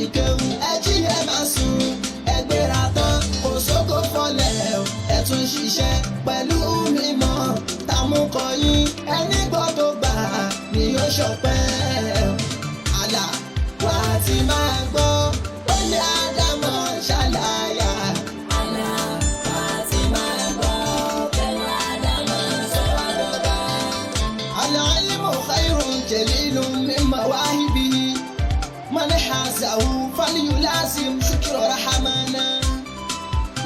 ìkéwu ẹ jí ẹ máa sùn ẹ gbéra tán kò sóko fọlẹ̀ ẹ tún ṣiṣẹ́ pẹ̀lú mímọ́ tàmúkọ yín ẹni gbọ́dọ̀ gbà ni yóò ṣọpẹ́ àlà wà á ti máa gbọ́ pẹ̀lú àdámọ̀ ṣàlàyé. àlà wà á ti máa gbọ́ pẹ̀lú àdámọ̀ sọ̀rọ̀dọ̀gá. العلم خير جليل من مواهبه من حازه فليلازم شكر رحمنا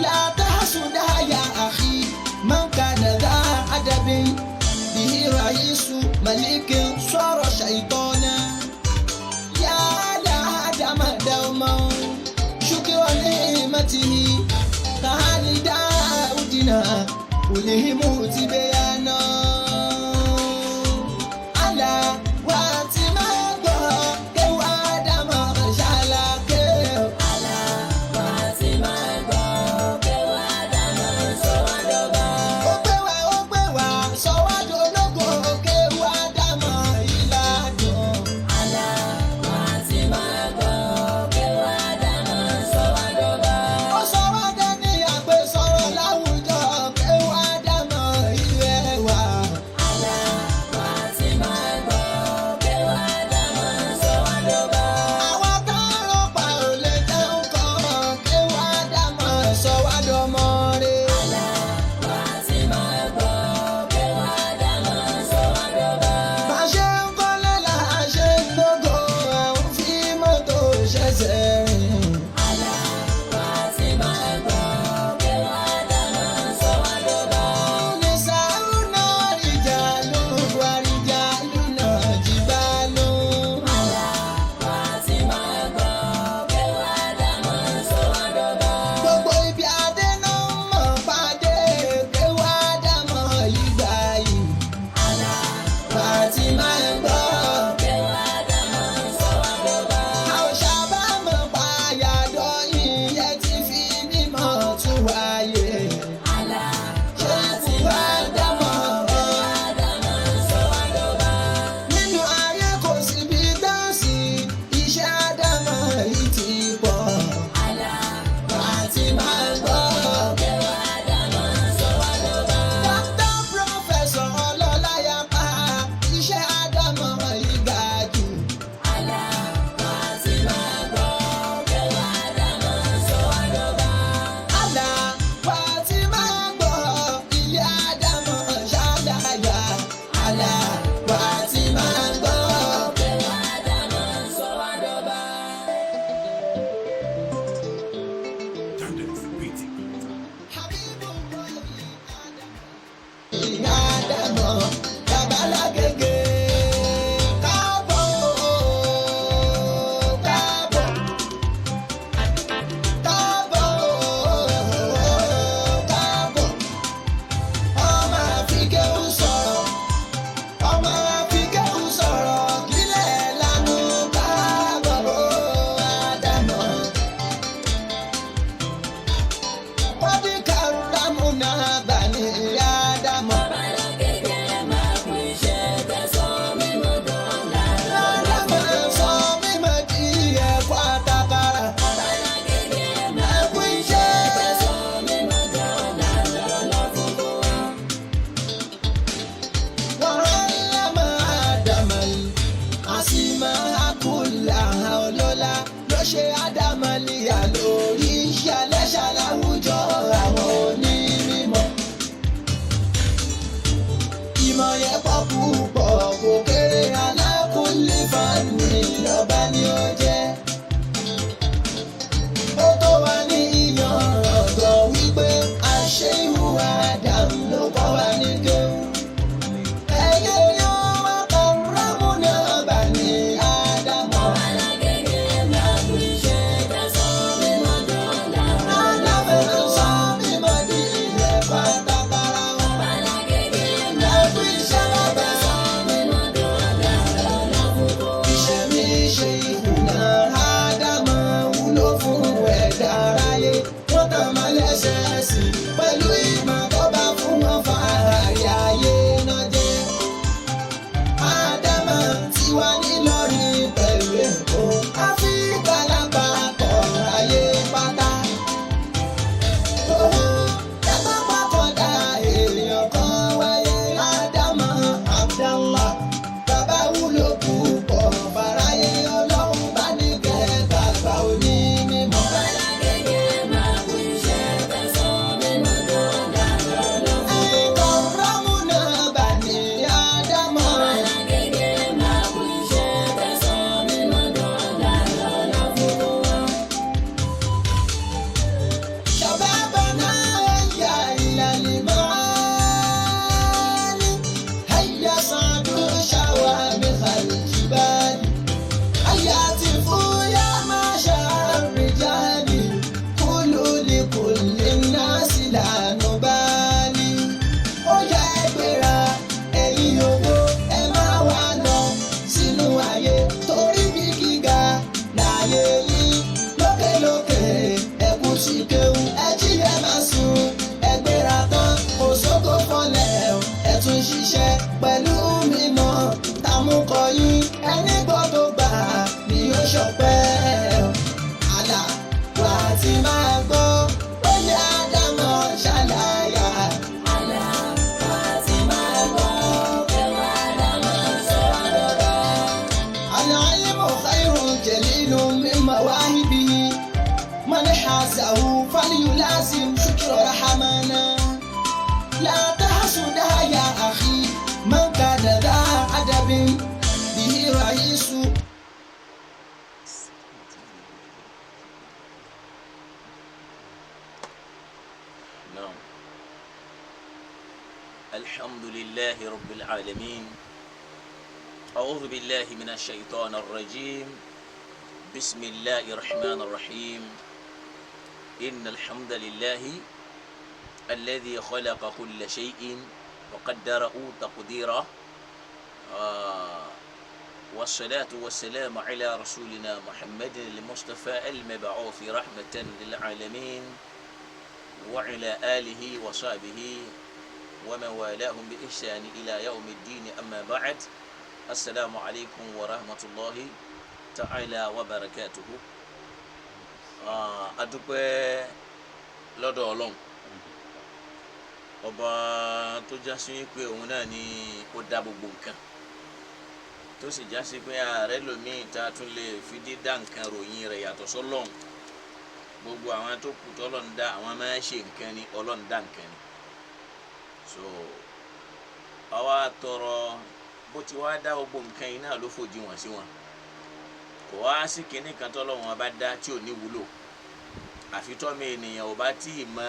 لا تحسدها يا أخي من كان ذا أدب به رئيس ملك صار شيطانا يا آدم دوما شكر نعمته كهل داودنا كلهم تبيانا wà á ti máa gbọ́ kéwà dámọ̀ ṣàlàkè. àlà wà á ti máa gbọ́ pẹ̀lú àdámọ̀ sọ̀rọ̀dọ̀gá. ó gbé wá sọ́wádìí ológo kéwà dámọ̀ ìlàdùn. àlà wà á ti máa gbọ́ pẹ̀lú àdámọ̀ sọ̀rọ̀dọ̀gá. ó sọ́wádìí ní àgbésọ̀rọ̀ láwùjọ kéwà dámọ̀ ìrẹwà. àlà wà á ti máa gbọ́ pẹ̀lú àdámọ̀ sọ̀rọ̀dọ̀gá. àwọn táwọn pa ò lè jẹun kan kéwà dámọ̀ sọ́wádọ́mọ rẹ̀. àlà wà á ti máa gbọ́ pẹ̀lú àdámọ̀ sọ̀rọ̀dọ̀gá. bá a ṣe ń kọ́lé là á ṣe ń gbógo àwọn fi mọ́tò ṣẹ̀ṣẹ̀ rìn. àlà wà á ti máa gbọ́ pẹ̀lú àdámọ̀ sọ̀rọ̀dọ̀gá. Nisauna rijalu wa rijaluna jibalu. àlà wà á ti máa gbọ́ pẹ̀lú àdámọ̀ sọ̀rọ̀dọ̀gá. Gbogbo ibi adé náà mọ̀ pàdé kéwà dámọ̀ ìgbà yìí. àlà Wà á ti máa gbọ́. pẹ̀lú àdámọ̀ sọ̀rọ̀dọ̀gá. A ò ṣàbámọ̀ pàyàdọ̀ yìí ẹ ti fi mímọ̀ tún wáyé. àlà Ṣé wà á ti ikú wá máa gbọ́ dámọ̀? pẹ̀lú àdámọ̀ sọ̀rọ̀dọ̀gá. Nínú ayé kò síbi dáǹsì, iṣẹ́ àdámọ̀ yìí ti pọ̀. àlà Wà á ti máa gbọ́. pẹ̀lú àdámọ̀ sọ̀rọ̀dọ̀gá. Dr. Professor Ọlọ́láyapá, iṣẹ́ àdámọ̀ yìí ga jù. àlà wà á ti máa gbọ́ pẹ̀lú àdámọ̀ sọ̀rọ̀dọ̀gá. Àlà wà á ti máa gbọ́, ilé àdámọ̀ ṣàlàyé. Àlà wà á ti máa gbọ́. pẹ̀lú àdámọ̀ sọ̀rọ̀dọ̀gá. Ìyá àdámọ̀ babalágége. Káàbọ̀, káàbọ̀, káàbọ̀, káàbọ̀. Ọmọ àfikẹ́hùn sọ̀rọ̀, ọmọ àfikẹ́hùn sọ̀rọ̀, kílẹ̀ lánú káàbọ̀ àdámọ̀. Wọ́n bí kàrúrámùnà bàní àdámọ̀. Babalágége máa kú iṣẹ́ tẹ̀sán mímọ́ dọ́là Àdámọ̀ sọ mímọ̀ di ẹ̀kọ́ àtàkàrà. Babalágége máa kú iṣẹ́ tẹ̀sán mímọ́ dọ́là lọ́lọ́ fúnfún wa. Wàhálàmà àdàmàlì, àsìmà àkùlà ọlọ́lá ló ṣe àdàmàlìyà lórí iṣẹ́ alẹ́ṣà láwùjọ àwọn onímọ̀. Ìmọ̀ yẹn pọ̀ púpọ̀ kò kéré alákùnlé fani lọ́ba ni ó jẹ́. Ó tó wá ní ìyàn ọ̀gọ̀ wípé àṣẹ ìhùwà àdàmú ló kọ́ wa ní kéwù. Ẹyẹ yóò wá kọ̀ọ̀rọ̀mùnà bàní àdámọ̀. Babalágége máa kú iṣẹ́ tẹ̀sán sì kéwu ẹ jí ẹ máa sùn ẹ gbéra tán kò sóko fọlẹ̀ ẹ tún ṣiṣẹ́ pẹ̀lú mímọ́ tàmúkọ yín ẹni gbọ́dọ̀ gbà ni yóò ṣọpẹ́ àlà wà á ti máa gbọ́ ó yẹ àdámọ̀ ṣàlàyé. العلم خير جليل من مواهبه من حازه فليلازم شكر رحمنا لا تحسدها يا أخي من كان ذا أدب به رئيس. نعم. الحمد لله رب العالمين. أعوذ بالله من الشيطان الرجيم. بسم الله الرحمن الرحيم. إن الحمد لله الذي خلق كل شيء وقدره تقديرا والصلاة والسلام على رسولنا محمد المصطفى المبعوث رحمة للعالمين وعلى آله وصحبه ومن والاهم بإحسان إلى يوم الدين. أما بعد، السلام عليكم ورحمة الله تعالى وبركاته. adúpẹ́ lọ́dọ̀ Ọlọ́run ọba tó jásí pé òun náà ni ó dá gbogbo nǹkan, tó sì jásí pé ààrẹ lòmíì tá a tún lè fi dídá nǹkan ròyìn rẹ̀ yàtọ̀ sọ́lọ́run. gbogbo àwọn tó kù tọ́lọ́run dá àwọn máa ń ṣe nǹkan ni, Ọlọ́run dá nǹkan ni. so àwa tọrọ bó ti wá dá gbogbo nǹkan yìí náà ló fòdì wọ̀n sí wọn. kò wá sí kinní kan tọ́lọ́run bá dá tí ò ní wúlò, àfi tọ́mọ ènìyàn ò bá tí ì mọ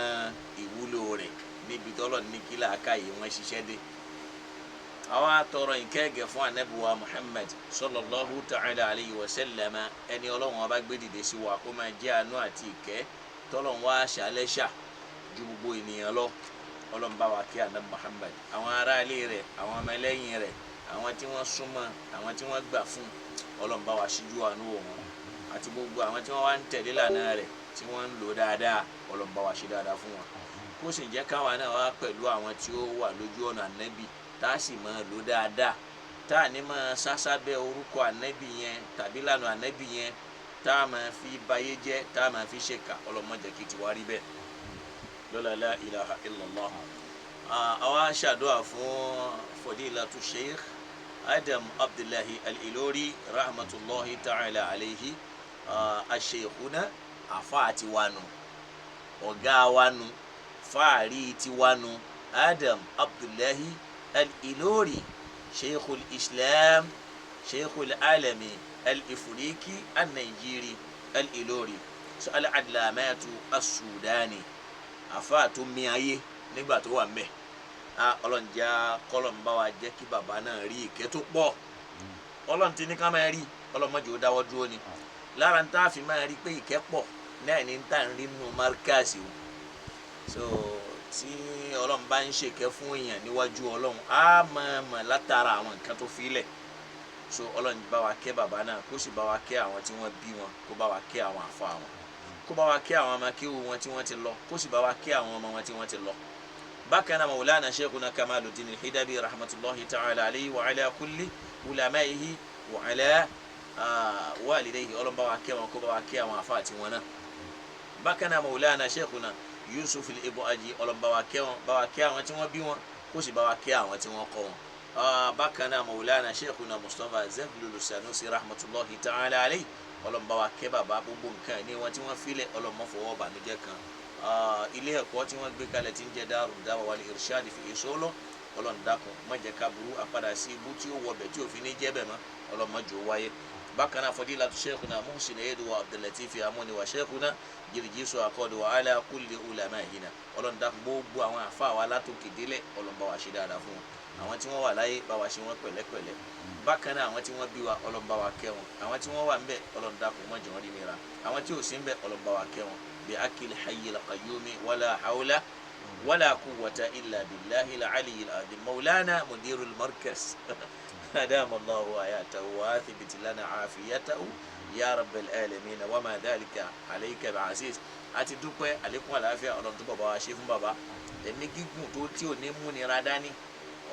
ìwúlò rẹ̀ níbi tọ́lọ́run ní kí làákàyè wọn ṣiṣẹ́ dé. àwa tọrọ ìkẹ́gẹ́ fún ànábì wa Muhammad sallallahu ta'ala alayhi wa sallam, ẹni Ọlọ́run bá gbé dìde sí wa kó máa jẹ́ àánú àti ìkẹ́ tọ́lọ́run wá ṣàlẹ́ṣà ju gbogbo ènìyàn lọ. Ọlọ́run bá wa kí ànábì Muhammad, àwọn aráalé rẹ̀, àwọn ọmọ ẹlẹ́yìn rẹ̀, àwọn tí wọ́n súnmọ́, àwọn tí wọ́n gbà fún. Ọlọ́run bá wa ṣíjú àánú wò wọ́n, àti gbogbo àwọn tí wọ́n wá ń tẹ̀lé lànà rẹ̀ tí wọ́n ń lò dáadáa. Ọlọ́run bá wa ṣe dáadáa fún wọn, kó sì jẹ́ káwa náà wá pẹ̀lú àwọn tí ó wà lójú ọ̀nà ànábì, tá a sì máa lò dáadáa, tá a ní máa sásábẹ́ orúkọ ànábì yẹn tàbí lànà ànábì yẹn, tá a máa fi bayé jẹ́, tá a máa fi ṣèkà. Ọlọ́run má jẹ́ kí tiwa rí bẹ́ẹ̀ lọ́lá la ilaha illallah. àwa ṣàdúrà fún fadilatu sheikh Adam Abdullahi al-Ilori rahmatullahi ta'ala alayhi. asheikhuna afa àti wanu, ọ̀gá wanu, fáàrí ti wanu, Adam Abdullahi al-Ilori, sheikhul islam, sheikhul alami al-ifriqi al-Nigeria al-Ilori, so al-adlamatu as-Sudani, afa tó mi ayé nígbà tó wà mẹ́. Ọlọ́run jẹ́ kọ́lọ́n bá wa jẹ́ kí bàbá náà rí ìkẹ́ tó pọ̀. Ọlọ́run ti ní ká máa rí, Ọlọ́run má jẹ́ ó dáwọ́ dúró ni. lára ń tá a fi máa rí pé ìkẹ́ pọ̀ náà ní tá à ń rí nínú márkàsì o. so tí Ọlọ́run bá ń ṣèkẹ́ fún èèyàn níwájú Ọlọ́run, á máa mọ̀ látara àwọn nǹkan tó fi lẹ̀. so Ọlọ́run bá wa kẹ́ bàbá náà, kó sì bá wa kẹ́ àwọn tí wọ́n bí wọn, kó bá wa kẹ́ àwọn àfa wọn, kó bá wa kẹ́ àwọn ọmọ kéwú wọn tí wọ́n ti lọ, kó sì bá wa kẹ́ àwọn ọmọ wọn tí wọ́n ti lọ. bákan náà Maulana Sheikhuna Kamaluddin al-Hidabi rahmatullahi ta'ala alayhi wa ala kulli ulamaihi wa ala walidayhi. Ọlọ́run bá wa kẹ́ wọn, kó bá wa kẹ́ àwọn àfa àti wọn náà. bákan náà Maulana Sheikhuna Yusuf al-Ibuaji, Ọlọ́run bá wa kẹ́ wọn, bá wa kẹ́ àwọn tí wọ́n bí wọn, kó sì bá wa kẹ́ àwọn tí wọ́n kọ́ wọn. bákan náà Maulana Sheikhuna Mustafa Zaglul Sanusi rahmatullahi ta'ala alayhi. Ọlọ́run bá wa kẹ́ bàbá, gbogbo nǹkan ní wọn tí wọ́n filẹ̀, Ọlọ́run má fọwọ́ bànújẹ́ kan. ilé ẹ̀kọ́ tí wọ́n gbé kalẹ̀ tí ń jẹ́ Darud Da'wa wal Irshad fi Isolo, Ọlọ́run dákun má jẹ́ ká burú àpadà sí ibú tí ó wọbẹ̀ tí òfin ní jẹ́ bẹ̀ mọ́, Ọlọ́run má jẹ́ ó wáyé. bákan náà fadilatu Sheikhuna Muhsin Edu wa Abdullatif Amoni wa Sheikhuna Jirjisu Akodi wa ala kulli ulama'ina. Ọlọ́run dákun gbogbo àwọn àfa wa látòkè délẹ̀, Ọlọ́run bá wa ṣe dáadáa fún wọn. àwọn tí wọ́n wà láyé bá wa ṣe wọ́n pẹ̀lẹ́pẹ̀lẹ́. bákan náà àwọn tí wọ́n bí wa, Ọlọ́run bá wa kẹ́ wọn. àwọn tí wọ́n wà ńbẹ̀, Ọlọ́run dákun má jẹ́ wọ́n rí nira. àwọn tí ò sí ńbẹ̀, Ọlọ́run bá wa kẹ́ wọn. bi akil hayyil qayyumi wala hawla wala quwwata illa billahi al-aliyyil azim. Maulana mudirul markaz adama Allahu hayatahu wa athbit lana afiyatahu ya rabbal alamin wa ma dhalika alayka bi'aziz. Àti dúpẹ́ àlékún àlàáfíà Ọlọ́run tó bàbá wa ṣe fún bàbá, ẹ̀mí gígùn tó tí ò ní mú nira dání,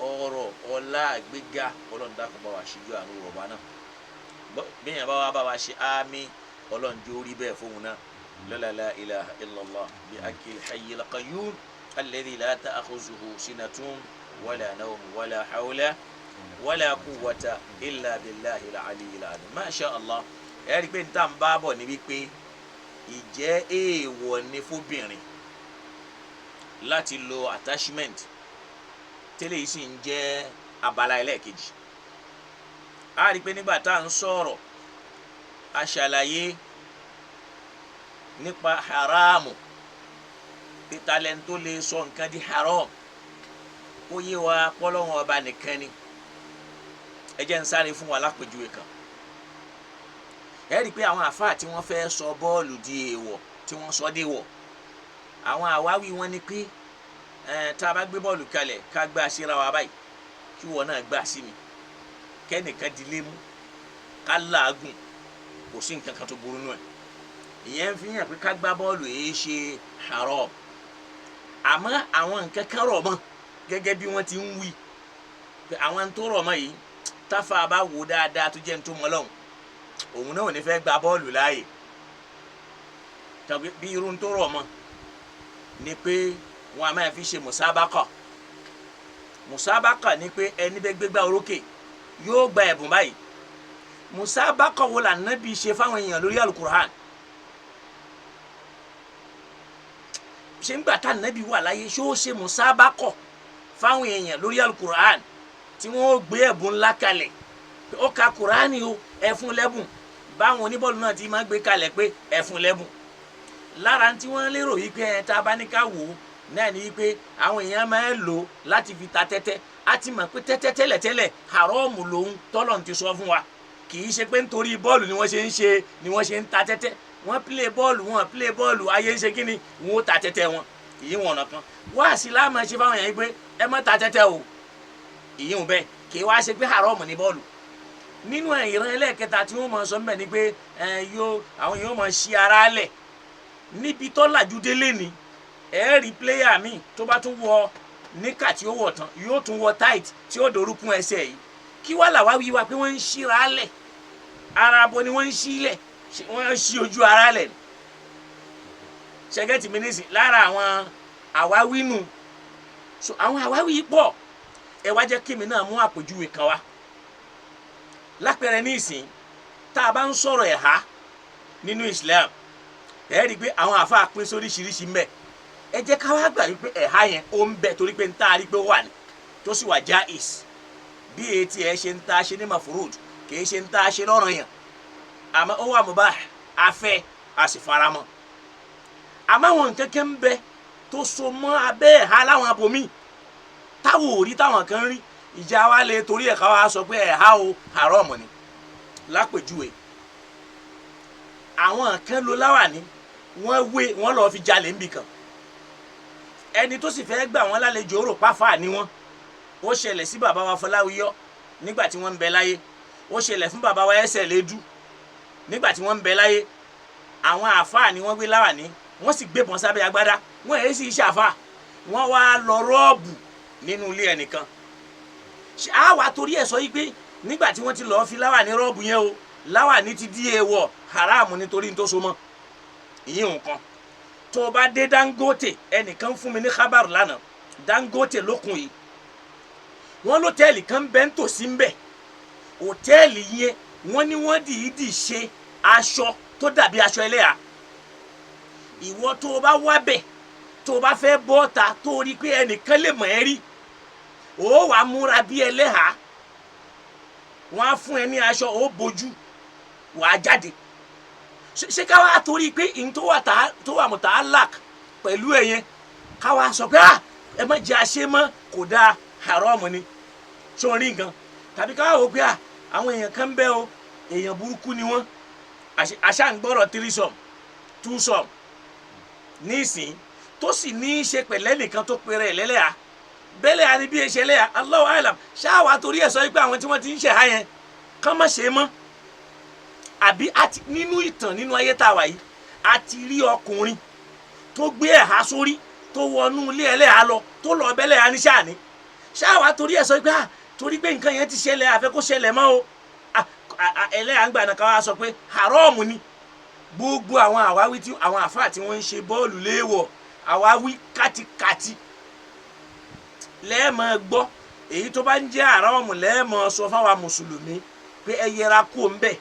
ọrọ̀ ọlá àgbéga Ọlọ́run dákun bá wa ṣíjú àánú bàbá náà. Bí èèyàn bá wá bá wa ṣe àmín Ọlọ́run jó rí bẹ́ẹ̀ fóun náà. La ilaha illallah bi akil hayyil qayyum alladhi la ta'khuzuhu sinatun wala nawm wala hawla wala quwwata illa billahi al-aliyyil azim. Masha Allah. Ẹ rí pé níta ń bá bọ̀ ní wípé ìjẹ́ èèwọ̀ ni fóbìnrin láti lo attachment, tẹ́lẹ̀ yìí sì ń jẹ́ abala ẹlẹ́ẹ̀kejì. A rí pé nígbà tá à ń sọ̀rọ̀ a ṣàlàyé nípa haramu, ìtàlẹ̀ tó lè sọ nǹkan di haram, ó yé wa pọ́lọ́wọ́n ọba nìkan ni. Ẹ jẹ́ ń sáré fún wa lápèjúwe kan. Ẹ rí i pé àwọn àfáà tí wọ́n fẹ́ sọ bọ́ọ̀lù di èèwọ̀, tí wọ́n sọ dé wọ̀, àwọn àwáwí wọn ni pé tá a bá gbé bọ́ọ̀lù kalẹ̀ ká gbá síra wa báyìí, kí wọ́n náà gbá sí mi, kẹ́nìkan di lé mú, ká làágùn, kò sí nǹkan kan tó burú nù ẹ̀. Ìyẹn fi hàn pé ká gbá bọ́ọ̀lù yìí ṣe haram. Àmọ́ àwọn nǹkan kan rọ̀ mọ́ gẹ́gẹ́ bí wọ́n ti ń wí pé àwọn tó rọ̀ mọ́ yìí táfà bá wò dáadáa tó jẹ́ ní tó mọ́ lọ́hùn, òun náà ò ní fẹ́ gba bọ́ọ̀lù láàyè. Tàbí bí irun tó rọ̀ mọ́ ni pé wọn a máa fi ṣe musabaka. Musabaka ni pé ẹni bẹ́ gbégbá orókè yóò gba ẹ̀bùn báyìí. Musabaka wo la Nábì ṣe fáwọn èèyàn lórí alukur'an? Ṣé ń gbà tá Nábì wà láyé ṣó ṣe musabaka fáwọn èèyàn lórí alukur'an tí wọ́n ó gbé ẹ̀bùn ńlá kalẹ̀? Ó ka kur'ani o, ẹ fún lẹ́bùn. Báwọn oníbọ́ọ̀lù náà ti máa gbé kalẹ̀ pé ẹ fún lẹ́bùn. Lára tí wọ́n lérò yìí pé tá a bá ní ká wò ó náà ni wípé àwọn èèyàn máa ń lò láti fi ta tẹ́tẹ́. A ti mọ̀ pé tẹ́tẹ́ tẹ́lẹ̀tẹ́lẹ̀ haramu lòun tọ́lọ̀ ti sọ fún wa. Kì í ṣe pé nítorí bọ́ọ̀lù ni wọ́n ṣe ń ta tẹ́tẹ́. Wọ́n play bọ́ọ̀lù ayé ń ṣe kí ni wọ́n ó ta tẹ́tẹ́ wọn. Ìyí wọn ọ̀nà kan. Wá sí láàmú ṣe fáwọn èèyàn pé ẹ má ta tẹ́tẹ́ o. Ìyí wọn bẹ́ẹ̀ kì í wá ṣe pé haramu ni bọ́ọ̀lù. Nínú ìran ẹlẹ́ẹ̀kẹta tí wọ́n mọ̀ sọ mbẹ̀ ni pé àwọn yóò mọ̀ ṣí ara lẹ̀ níbi tó làjú délé ni. Rí pléyà míì tó bá tún wọ níkà tí ó wọ̀ tán yóò tún wọ tight tí ó dorúkún ẹsẹ̀ yìí. Kí wá làwa wí wa pé wọ́n ń ṣíra lẹ̀, ara bo ni wọ́n ń ṣí lẹ̀, wọ́n ń ṣí ojú ara lẹ̀. Ṣẹ́gẹ́tì mi nísìn lára àwọn àwáwí nù. So àwọn àwáwí pọ̀. Ẹ wá jẹ́ kí mi náà mú àpèjúwe kan wá. Lápẹẹrẹ ní ìsìn tá a bá ń sọ̀rọ̀ ẹ̀há nínú Islam, ẹ rí i pé àwọn àfáà pín sóríṣiríṣi mbẹ. Ẹ jẹ́ ká wá gbà wípé ẹ̀há yẹn ó ń bẹ torí pé ń tá a rí pé ó wà ní tó sì wà jaiz. Bí etí ẹ ṣe ń tá a ṣe ní mafurud kì í ṣe ń tá a ṣe lọ́rọ̀ yẹn. Àmọ́ ó wà mubah, afẹ́ a sì faramọ́. Àmọ́ àwọn nǹkan kan ń bẹ tó so mọ́ abẹ́ ẹ̀há láwọn abòmí táwọn ò rí táwọn kan rí. Ìjà wa lè torí ẹ̀ka wa sọ pé ẹ̀há o haram ni. Lápèjúwe àwọn kan ló láwàní wọ́n lọ́ọ́ fi jalè níbì kan. Ẹni tó sì fẹ́ gbà wọ́n lálejò rò páfà ni wọ́n. Ó ṣẹlẹ̀ sí bàbá wa Fọláwíyọ́ nígbà tí wọ́n ń bẹ láyé. Ó ṣẹlẹ̀ fún bàbá wa Ẹsẹ̀ Lédú nígbà tí wọ́n ń bẹ láyé. Àwọn àfáà ni wọ́n gbé láwàní, wọ́n sì gbébọn sábẹ́ agbádá. Wọ́n èyí sì ṣàfà. Wọ́n wá lọ rọ́ọ̀bù nínú ilé ẹnìkan. A wá torí ẹ̀ sọ yìí pé nígbà tí wọ́n ti lọ́ọ́ fi láwàní rọ́ọ̀bù yẹn o, láwàní ti di èèwọ̀ haram nítorí tó so mọ́. Ìyí nǹkan tó o bá dé Dangote, ẹnìkan fún mi ní kábàrù lánàá, Dangote lókun yìí wọ́n lọ́tẹ́ẹ̀lì kan bẹ́ ń tòsí ń bẹ̀. Hòtẹ́ẹ̀lì yẹn wọ́n ní wọ́n dìídì ṣe aṣọ tó dàbí aṣọ ẹlẹ́yà. Ìwọ tó o bá wá bẹ̀ tó o bá fẹ́ bọ́ta tó o rí pé ẹnìkan lè mọ̀ ẹ́ rí, ó wàá múra bí ẹlẹ́hà, wọ́n á fún ẹ ní aṣọ, ó bojú, wàá jáde. Ṣé ká wá torí pé ìyẹn tó wà muta'allaq pẹ̀lú ẹ̀yẹn ká wá sọ pé ẹ má jẹ́ àṣẹ mọ́, kò dáa, haram ni. Ṣé o rí nǹkan? Tàbí ká wá wò pé àwọn èèyàn kan bẹ́ o, èèyàn burúkú ni wọ́n. Àṣà ń gbọ́rọ̀ threesome, twosome nísìn tó sì ní í ṣe pẹ̀lẹ́ nìkan tó pèrè lẹ́lẹ́à. Bẹ́lẹ̀ àní bí ẹ̀ṣẹ̀ lẹ́yà, Allahu a'lam. Ṣáà wá torí ẹ̀ sọ pé àwọn tí wọ́n ti ń ṣẹ̀há yẹn kán má ṣe mọ́. àbí àti nínú ìtàn nínú ayé tá a wà yìí a ti rí ọkùnrin tó gbé ẹ̀há sórí tó wọnú ilé ẹlẹ́hà lọ tó lọ bẹ́lẹ̀ ẹ̀há ní sáàní ṣáà wá torí ẹ̀ sọ pé torí pé nǹkan yẹn ti ṣẹlẹ̀ àfẹ́ kó ṣẹlẹ̀ mọ́ o ẹlẹ́hà ń gbà náà ká wá sọ pé haramu ni gbogbo àwọn àwáwí tí àwọn àfáà tí wọ́n ń ṣe bọ́ọ̀lù léèwọ̀ àwáwí kátikàti lẹ́ẹ̀mọ́ gbọ́ èyí tó bá ń jẹ́ haramu lẹ́ẹ̀mọ́ sọ fáwọn mùsùlùmí pé ẹ yẹra kó ń bẹ̀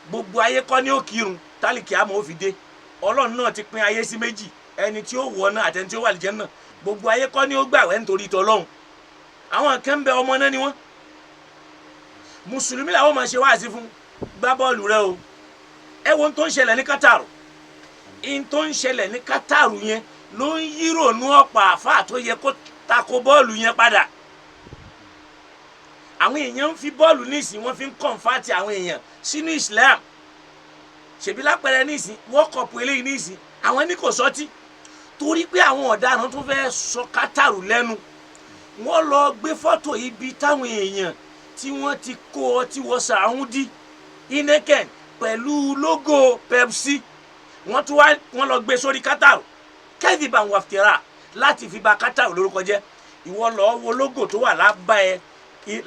gbogbo ayé kọ́ ní òkìrun tálíkì àmọ́ ó fi dé ọlọ́run náà ti pín ayé sí méjì ẹni tí ó wọ̀ náà àtẹni tí ó wà lìjẹ́ náà gbogbo ayé kọ́ ní ó gbàwẹ̀ nítorí tọlọ́run àwọn kan ń bẹ ọmọ náà ni wọ́n mùsùlùmí làwọn máa ṣe wáàsí fún gbá bọ́ọ̀lù rẹ o ẹ wo ohun tó ń ṣẹlẹ̀ ní Qatar ohun tó ń ṣẹlẹ̀ ní Qatar yẹn ló ń yírònú ọ̀pọ̀ àfáà tó yẹ kó tako bọ́ọ̀lù yẹn padà àwọn èèyàn ń fi bọ́ọ̀lù nísìn wọ́n fi ń kọ̀ǹfàtì àwọn èèyàn sínú Islam ṣèbí lápẹẹrẹ nísìn World Cup eléyìí nísìn àwọn ní kò sọtí torí pé àwọn ọ̀daràn tó fẹ́ sọ Qatar lẹ́nu wọ́n lọ gbé fọ́tò ibi táwọn èèyàn tí wọ́n ti kó ọtí wọ Saudi Heineken pẹ̀lú lógò Pepsi wọ́n lọ gbé sórí Qatar kẹ́ẹ̀dìbà wàfìtìrà láti fi bà Qatar lórúkọ jẹ́ ìwọ lọ wo lógò tó wà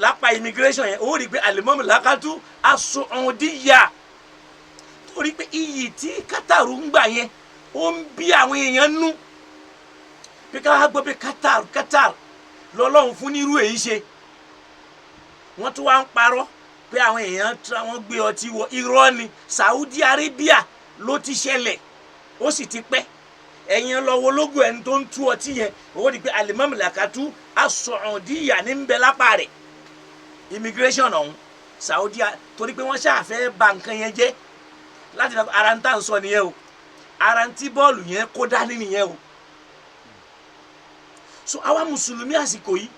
lápá immigration yẹn ó rí i pé alimọ́mù làkàtú aṣọ ọ̀hún díyà torí pé iyì tí Qatar ń gbà yẹn ó ń bí àwọn èèyàn nú pé ká wá gbọ́ pé Qatar lọ́lọ́run fún nírú èyí ṣe wọ́n tún wá ń parọ́ pé àwọn èèyàn wọ́n gbé ọtí wọ irọ́ ni Saudi Arabia ló ti ṣẹlẹ̀ ó sì ti pẹ́ ẹ̀yin lọ wo lógo ẹni tó ń tú ọtí yẹn ó rí i pé alimami làkàtú asọ̀ọ̀dìyà ní ń bẹ lápá rẹ̀ immigration ọ̀hún Saudi torí pé wọ́n ṣàfẹ́ bà nǹkan yẹn jẹ́ láti ara ń tà ń sọ nìyẹn o ara ń tí bọ́ọ̀lù yẹn kó dání nìyẹn o so àwa mùsùlùmí àsìkò yìí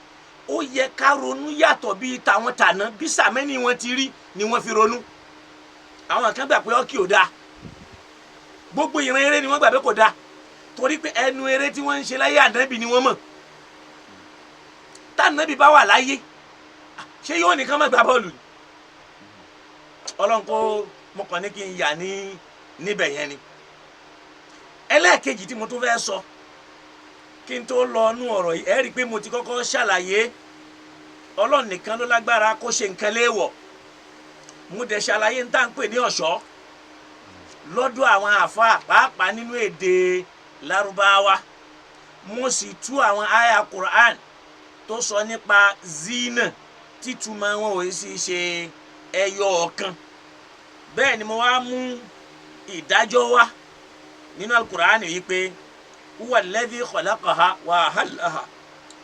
ó yẹ ká ronú yàtọ̀ bíi tàwọn tàná bí sàmẹ́ni wọn ti rí ni wọ́n fi ronú àwọn kan gbà pé ọkì ò dáa gbogbo ìran eré ni wọ́n gbà pé kò dáa torí pé ẹnu eré tí wọ́n ń ṣe láyé ànábì ni wọ́n mọ̀ tànábì bá wà láyé ṣé yóò nìkan má gbá bọ́ọ̀lù ni ọlọ́run kó mọ̀kàn ní kí n yà níbẹ̀ yẹn ni ẹlẹ́ẹ̀kejì tí mo tún fẹ́ sọ kí n tó lọ nú ọ̀rọ̀ yìí ẹ rí i pé mo ti kọ́kọ́ ṣàlàyé ọlọ́run nìkan ló lágbára kó ṣe nǹkan léèwọ̀ mo dẹ̀ ṣàlàyé ń tà ń pè ní ọ̀ṣọ́ lọ́dọ̀ àwọn àfáà pàápàá nínú èdè Lárúbáwá mo sì tú àwọn àyà Quran tó sọ nípa zina títúmọ̀ wọn ò sì ṣe ẹyọ ọ̀kan bẹ́ẹ̀ ni mo wá mú ìdájọ́ wá nínú Al-Quran yìí pé huwa alladhi khalaqaha wa ahalaha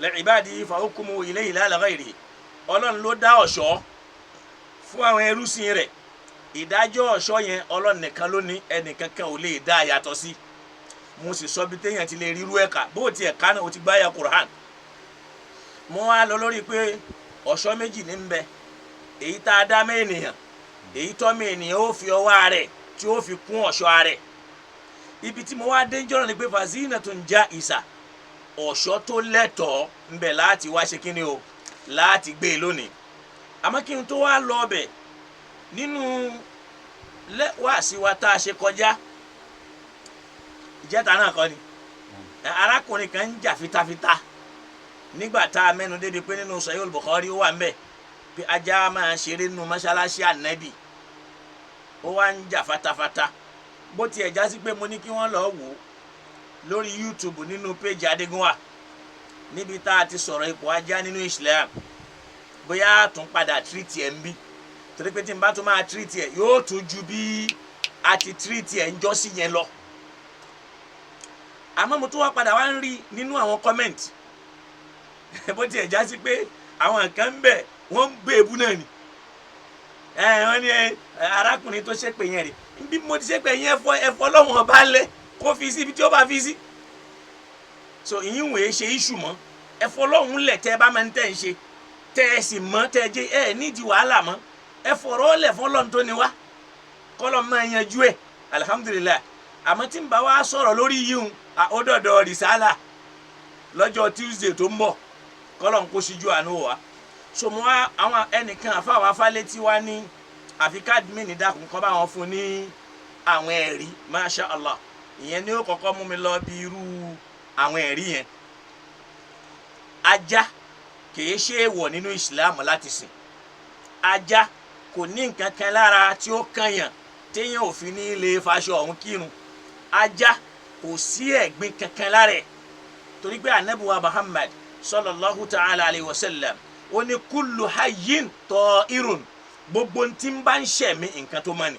li'ibadihi fa hukmuhu ilayhi la ghayrihi ọlọ́run ló dá ọ̀ṣọ́ fún àwọn ẹrúsìn rẹ̀ ìdájọ́ ọ̀ṣọ́ yẹn ọlọ́run nìkan ló ní ẹnìkankan ò lè dá yàtọ̀ sí mo sì sọ bí téèyàn ti lè rírú ẹ̀ka bó ti ẹ̀ka náà ó ti gbáyà Qur'an mo wá lọ lórí pé ọ̀ṣọ́ méjì ní ń bẹ èyí tá a dá mọ́ ènìyàn èyí tọ́mọ ènìyàn ó fi ọwọ́ rẹ̀ tí ó fi kún ọ̀ṣọ́ rẹ̀ ibi tí mo wá dé ń jọ́rọ̀ ni pé fazinatun ja'iza ọ̀ṣọ́ tó lẹ́tọ̀ọ́ ń bẹ láti wá ṣe kíni o láti gbé e lónìí àmọ́ kí n tó wá lọ ọbẹ̀ nínú wáàsí wa tá a ṣe kọjá ìjẹta náà kọ́ ni arákùnrin kan ń jà fitafita nígbà tá a mẹ́nu débi pé nínú Sahih Bukhari ó wà ń bẹ̀ pé ajá máa ṣeré nínú mọ́ṣáláṣí ànábì ó wá ń jà fatafata bó tiẹ̀ já sí pé mo ní kí wọ́n lọ́ọ́ wò ó lórí YouTube nínú péjì Adégúnwà níbi tá a ti sọ̀rọ̀ ipò ajá nínú Islam bóyá a tún padà tírìtì ẹ̀ ń bí torí pé tí n bá tún máa tírìtì ẹ̀ yóò tún ju bí a ti tírìtì ẹ̀ ń jọ́ sí yẹn lọ àmọ́ mo tún wá padà wá ń rí nínú àwọn kọ́mẹ̀ntì bó tiẹ̀ já sí pé àwọn kan ń bẹ̀ wọ́n ń gbé ebú náà ni wọ́n ní arákùnrin tó ṣépè yẹn rè bí mo ti ṣépè yẹn ẹ̀fọ́ lọ́wọ́n ọba lẹ̀ kó fi sí ibi tí ó bá fi sí so ìyín wòye ṣe iṣu mọ́ ẹ̀fọ́ lọ́hùn lẹ̀ tẹ́ ẹ bá máa ń tẹ̀ ń ṣe tẹ́ ẹ sì mọ́ tẹ́ ẹ jẹ́ ẹ nídìí wàhálà mọ́ ẹ fọ̀rọ̀ lẹ̀ fọ́lọ́n tó ni wá kọ́lọ́ máa yanjú ẹ̀ alihamudulilayi àmọ́ tí n bá wá sọ̀rọ̀ lórí yíyún ó dọ̀dọ̀ rìsálà lọ́jọ́ Tuesday tó ń bọ̀ kọ́lọ́ ń kó síjú àánú wa so mo wá àwọn ẹnìkan àfáwà fálétí wá ní àfi káàdìmí ní dákun kọ́ bá wọn fún ní àwọn ẹ̀rí masha allah ìyẹn ni ó kọ́kọ́ mú mi lọ bí irú àwọn ẹ̀rí yẹn. ajá kìí ṣe èèwọ̀ nínú islam láti sìn. ajá kò ní nǹkan kan lára tí ó kànyàn téèyàn ò fi ní lè faṣọ ọ̀hún kírun. ajá kò sí ẹ̀gbin kankan lára ẹ̀ torí pé ànábì wa muhammad sallallahu ta'ala alayhi wa sallam ó ní kullu hayyin ta'irun gbogbo tí ń bá ń ṣẹ̀mí nǹkan tó mọ́ ni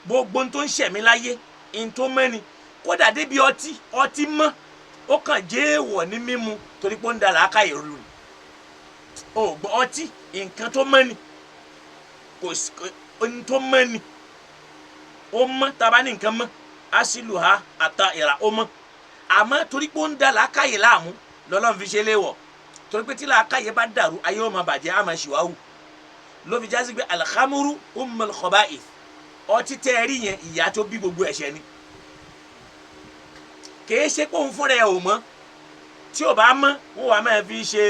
gbogbo tó ń ṣẹ̀mí láyé nǹkan tó mọ́ ni kódà débi ọtí mọ́ ó kàn jẹ́ èèwọ̀ ní mímu torí pé ó ń da làákàyè rú ni ó gbọ́ ọtí nǹkan tó mọ́ ni kò sí nǹkan tó mọ́ ni ó mọ́ taba ní nǹkan mọ́ asiluha ata ìrà ó mọ́ àmọ́ torí pé ó ń da làákàyè láàmú lọ́lọ́run fi ṣe léèwọ̀ torí pé tí làákàyè bá dàrú ayé ó máa bàjẹ́ á máa ṣìwáwù ló fi jásí pé alhamuru ummul khaba'ith ọtí tẹ́ ẹ rí yẹn ìyá tó bí gbogbo ẹ̀ṣẹ̀ ni kìí ṣe pé òun fúnra ẹ̀ ò mọ́ tí ò bá mọ́ wọ́n wàá máa fi ṣe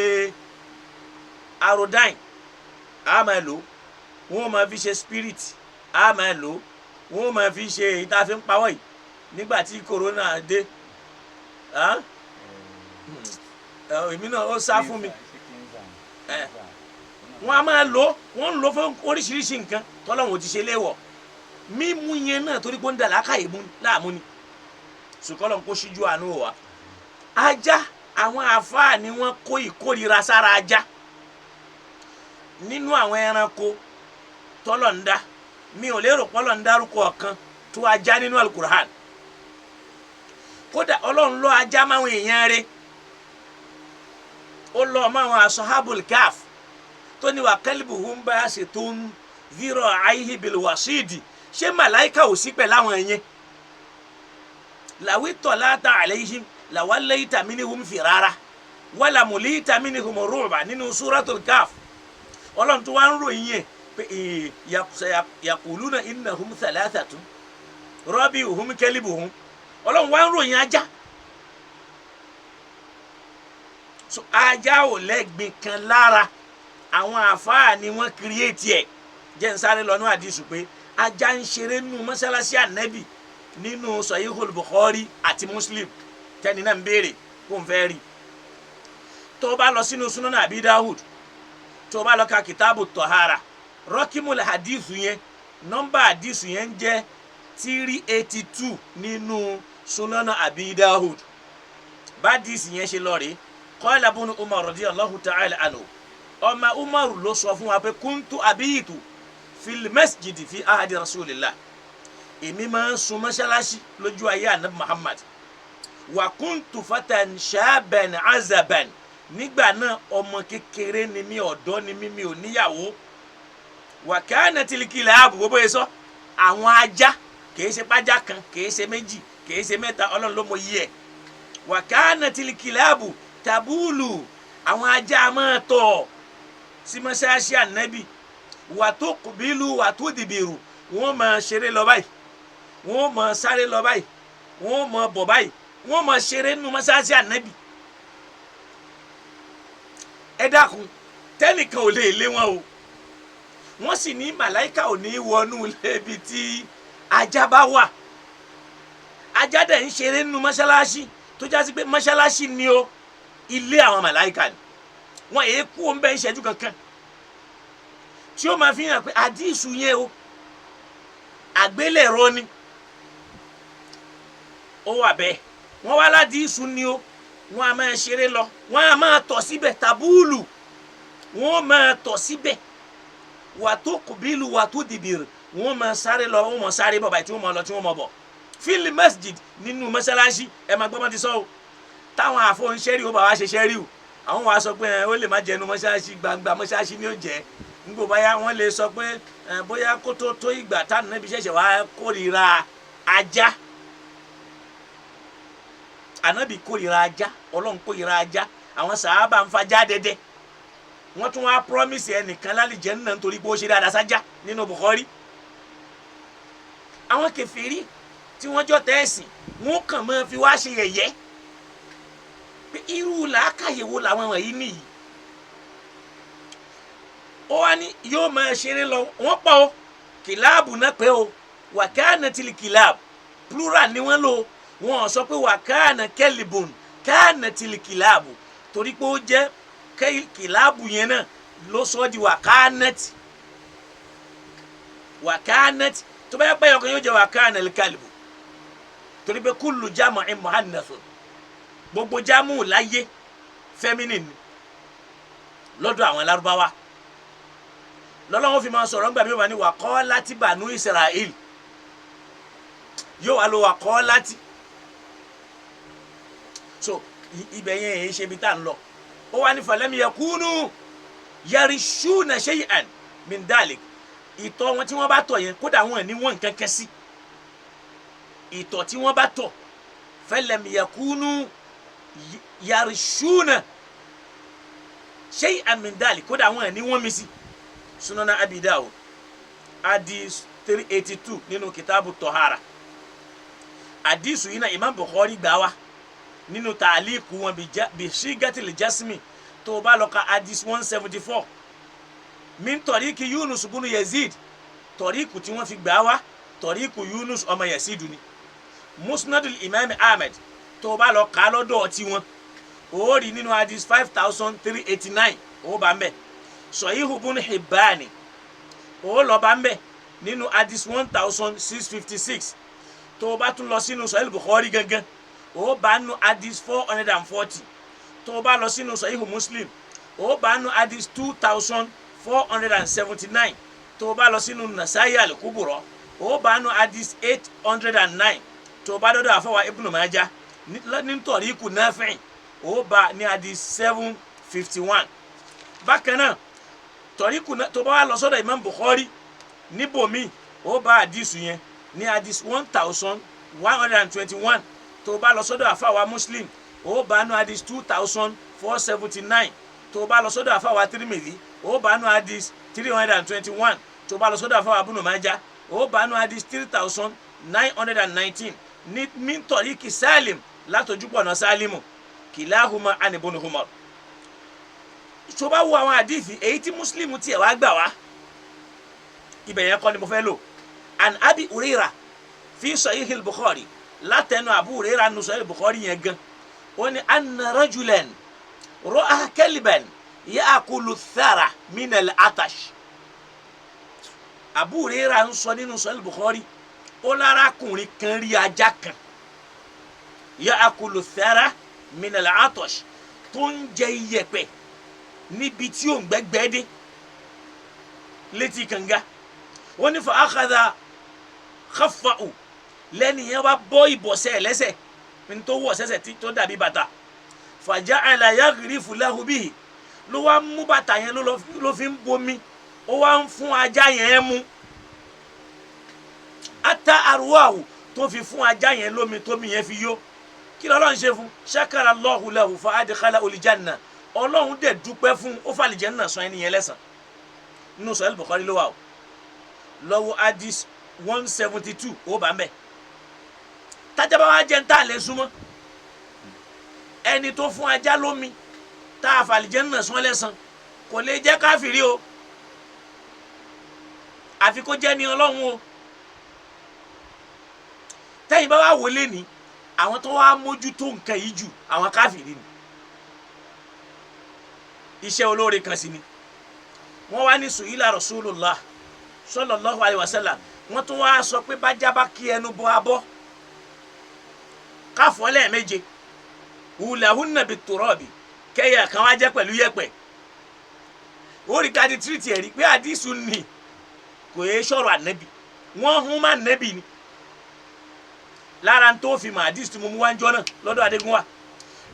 arodine á máa lò wọ́n máa fi ṣe spirit á máa lò wọ́n máa fi ṣe ìta fi ń pawọ́ yìí nígbà tí corona dé èmi náà ó sá fún mi wọ́n á máa lò wọ́n ń lò fún oríṣiríṣi nǹkan tọ́lọ́run ti ṣe léèwọ̀ mímú yẹn náà torí pé ó ń dà lákàyè láàmú ni sùkọ́lọ̀ ń kó síjú àánú wa. ajá àwọn àfáà ni wọ́n kó ìkórira sára ajá nínú àwọn ẹranko tọ́lọ̀ ń dá mi ò lérò pọ́lọ̀ ń dárúkọ ọ̀kan tó ajá nínú alukur'an kódà ọlọ́run lọ ajá máwọn èèyàn rẹ̀ ó lọ máwọn ashabul kaf tó ní wa kalbuhum basitun dhira'ayhi bil wasidi ṣé màláìka ò sí pẹ̀ láwọn ẹ̀yẹn lawi tọ́láta alayhim lawalayta minhum firara wala mulita minhum ru'ba nínú suratul kaf ọlọ́run tó wá ń ròyìn yẹn pé yaquluna innahum thalathatun rabi'uhum kalbuhum ọlọ́run wá ń ròyìn ajá so ajá ò lẹ́gbin kan lára àwọn àfáà ni wọ́n kírìẹ́tì ẹ̀ jẹ́ ń sáré lọ́nà àdìsù pé ajá ń ṣeré nínú mọ́sálásí ànábì nínú Sahihul Bukhari àti Muslim tẹ́ni náà ń béèrè kó ń fẹ́ rí tó bá lọ sínú Sunan Abi Dawud tó bá lọ ka kitabu tọ̀hárà rọ́kímùlẹ̀ hadith yẹn nọ́mbà hadith yẹn ń jẹ́ 382 nínú Sunan Abi Dawud bá hadith yẹn ṣe lọ rí qala ibn Umar radiyallahu ta'ala anhu ọmọ Umar ló sọ fún wa pé kuntu abitu fil masjid fi ahadi rasulillah èmi máa ń sun mọ́ṣáláṣí lójú ayé anabi Muhammad wa kuntu fatan shaban azaban nígbà náà ọmọ kékeré ni mi ọ̀dọ́ ni mi ò níyàwó wa kanatil kilabu gbogbo yẹn sọ àwọn ajá kìí ṣe pájá kan kìí ṣe méjì kìí ṣe mẹ́ta ọlọ́run ló mọ iye ẹ̀ wa kanatil kilabu tabulu àwọn ajá máa tọ̀ sí mọ́ṣáláṣí ànábì wà tó kùbílù wà tó dìbìrù wọ́n máa ṣeré lọ báyìí wọ́n máa sáré lọ báyìí wọ́n máa bọ̀ báyìí wọ́n máa ṣeré nínú mọ́ṣáláṣí ànábì. ẹ dákun tẹ́nìkan ò lè lé wọn o wọ́n sì ní màláìka ò ní wọnú lébi tí ajá bá wà ajá dẹ̀ ń ṣeré nínú mọ́ṣáláṣí tó jásí pé mọ́ṣáláṣí ni o ilé àwọn màláìka ni wọ́n èé kú òun bẹ́ẹ̀ ń ṣẹ́jú kankan tí ó máa fi hàn pé àdìsù yẹn o àgbélẹ̀rọ ni ó wà bẹ́ẹ̀ wọ́n wá ládìsù ni o wọ́n á máa ṣeré lọ wọ́n á máa tọ̀ síbẹ̀ tabúùlù wọ́n máa tọ̀ síbẹ̀ wà tó kùbílù wà tó dìbìrì wọ́n máa sáré lọ wọ́n máa sáré bọ̀ báyìí tí wọ́n máa lọ tí wọ́n máa bọ̀ fílì masjid nínú mọ́ṣáláṣí ẹ̀ máa gbọ́ mọ́ ti sọ o táwọn àfọ̀nṣẹ́rí ó bá wá ṣe ṣẹ́rí o àwọn wàá sọ pé ó lè má jẹnu mọ́ṣáláṣí gbangba mọ́ṣáláṣí ni ó jẹ́ nígbò báyà wọ́n lè sọ pé bóyá kó tó ìgbà táwọn Nábì ṣẹ̀ṣẹ̀ wá kórìíra ajá Ànábì kórìíra ajá Ọlọ́run kórìíra ajá àwọn sàhábà ń fajá dẹ́dẹ́ wọ́n tún wá promise ẹnìkan lálìjẹ́ nínú nítorí pé ó ṣe dáadáa sájá nínú Bukhari àwọn kèfèrí tí wọ́n jọ tẹ́ẹ̀sìn wọ́n kàn máa fi wá ṣe yẹ̀yẹ́ irú làákàyè wo làwọn wọ̀nyí nìyí ó wá ní yóò máa ṣeré lọ wọ́n pọ̀ o kìláàbù náà pé o wàkánà tìlì kìláàbù plural ni wọ́n lò wọ́n sọ pé wàkánà kẹ́lìbùn kánà tìlì kìláàbù torí pé ó jẹ́ kìláàbù yẹn náà ló sọ di wàkánàtì wàkánàtì tó bá yẹ pé ọkàn yóò jẹ́ wàkánà kẹ́lìbù torí pé kúlù jámọ̀ ẹ̀ muhannathun gbogbo jámù láyé feminine lọ́dọ̀ àwọn Lárúbáwá lọ́lọ́wọ́ fi máa sọ̀rọ̀ ńgbà mi wà ní wàkọ́ láti bànú Israel yóò wá lo wàkọ́ láti so ibẹ̀ yẹn èyí ṣe ibi tá à ń lọ ó wá ní falam yakunu yarishuna shay'an min dalik ìtọ̀ wọn tí wọ́n bá tọ̀ yẹn kódà wọn ní wọ́n kankan sí ìtọ̀ tí wọ́n bá tọ̀ falam yakunu yarishuna shay'an min dalik kódà wọn ní wọ́n mi sí sunana Abi Dawud hadith 382 nínú kitabu tohara hadithu yìí na Imam Bukhari gbà wá nínú taaliku wọn bi shigatil jasmi tó bá lọ ka hadith 174 min tọ̀ríkì Yunus bunu Yazid tọ̀ríkù tí wọ́n fi gbà wá tọ̀ríkù Yunus ọmọ Yazid ni musnadul Imam Ahmed tó bá lọ ka lọ́dọ̀ tí wọn ó rí nínú hadith 5389 ó bá ń bẹ̀ Sahihu Ibn Hibbani ó lọ bá ń bẹ̀ nínú hadith 1656 tó bá tún lọ sínú Sahih Bukhari gangan ó bá nínú hadith 440 tó bá lọ sínú Sahihu Muslim ó bá nínú hadith 2479 tó bá lọ sínú Nasa'i al-Kubra ó bá nínú hadith 809 tó bá dọ́dọ̀ àfọwà Ibn Majah ní tọ̀ríkù Nafi' ó bá ní hadith 751 bákan náà tọ̀ríkù tó bá wà lọ sọ́dọ̀ Imam Bukhari níbòmí ó bá hadith yẹn ní hadith 1121 tó bá lọ sọ́dọ̀ àfàwà Muslim ó bá nú hadith 2479 tó bá lọ sọ́dọ̀ àfàwà Tirmidhi ó bá nú hadith 321 tó bá lọ sọ́dọ̀ àfàwà Ibn Majah ó bá nú hadith 3919 ní min tọ̀ríkì Salim látọjúpọ̀ náà Salimu kìláhùmá an Ibn Umar tó bá wo àwọn àdìsí èyí tí Muslim tiẹ̀ wá gbà wá ibẹ̀ yẹn kọ́ ni mo fẹ́ lò an Abi Hurairah fi Sahih al-Bukhari látẹnu Abu Hurairah nu Sahih al-Bukhari yẹn gan ó ní anna rajulan ra'a kalban ya'kulu thara min al-atash Abu Hurairah ń sọ nínú Sahih al-Bukhari ó lárakùnrin kan rí ajá kan ya'kulu thara min al-atash tó ń jẹ iyẹ̀pẹ̀ níbi tí ò ń gbẹ́gbẹ́ dé létí kànga wọ́n ní fa akhadha khaffa'u lẹ́ni yẹn wá bọ́ ìbọ̀sẹ̀ lẹ́sẹ̀ ní tó wọ̀ sẹ́sẹ̀ tó dàbí bàtà fa ja'ala yaghrifu lahu bihi ló wá mú bàtà yẹn ló fi ń bomi ó wá ń fún ajá yẹn mu ata arwahu tó fi fún ajá yẹn lómi tómi yẹn fi yó kí lọ́lọ́run ṣe fún shakara Allahu lahu fa adkhalahu al-janna Ọlọ́run dẹ̀ dúpẹ́ fún ó fàlì Janna sọ ẹni yẹn lẹ́sàn nínú Sahih Bukhari ló wà o lọ́wọ́ hadith 172 ó bá ń bẹ̀ tájábá wa jẹ́ ń tà lé súnmọ́ ẹni tó fún ajá lómi tá a fàlì Janna sọ lẹ́sàn kò lè jẹ́ káfìrí o àfi kó jẹ́ ní Ọlọ́run o tẹ́yìn bá wà wọlé ní àwọn tó wá mójútó nǹkan yìí jù àwọn káfìrí ni iṣẹ́ olóore kan sí ni wọ́n wá ní su'ila Rasulullah sallallahu alayhi wa sallam wọ́n tún wá sọ pé bájá bá kí ẹnu bọ abọ́ káfọ́ lẹ́ẹ̀méje hulahunna bit-turabi kẹ́yà kan wá jẹ́ pẹ̀lú yẹ̀pẹ̀ ó rí káàdì tírìtì ẹ̀rí pé àdìsù nì kò yẹ sọ̀rọ̀ ànábì wọ́n hún má ànábì ni lára tó fi mà àdìsù tí mo mú wá ń jọ náà lọ́dọ̀ Adégúnwà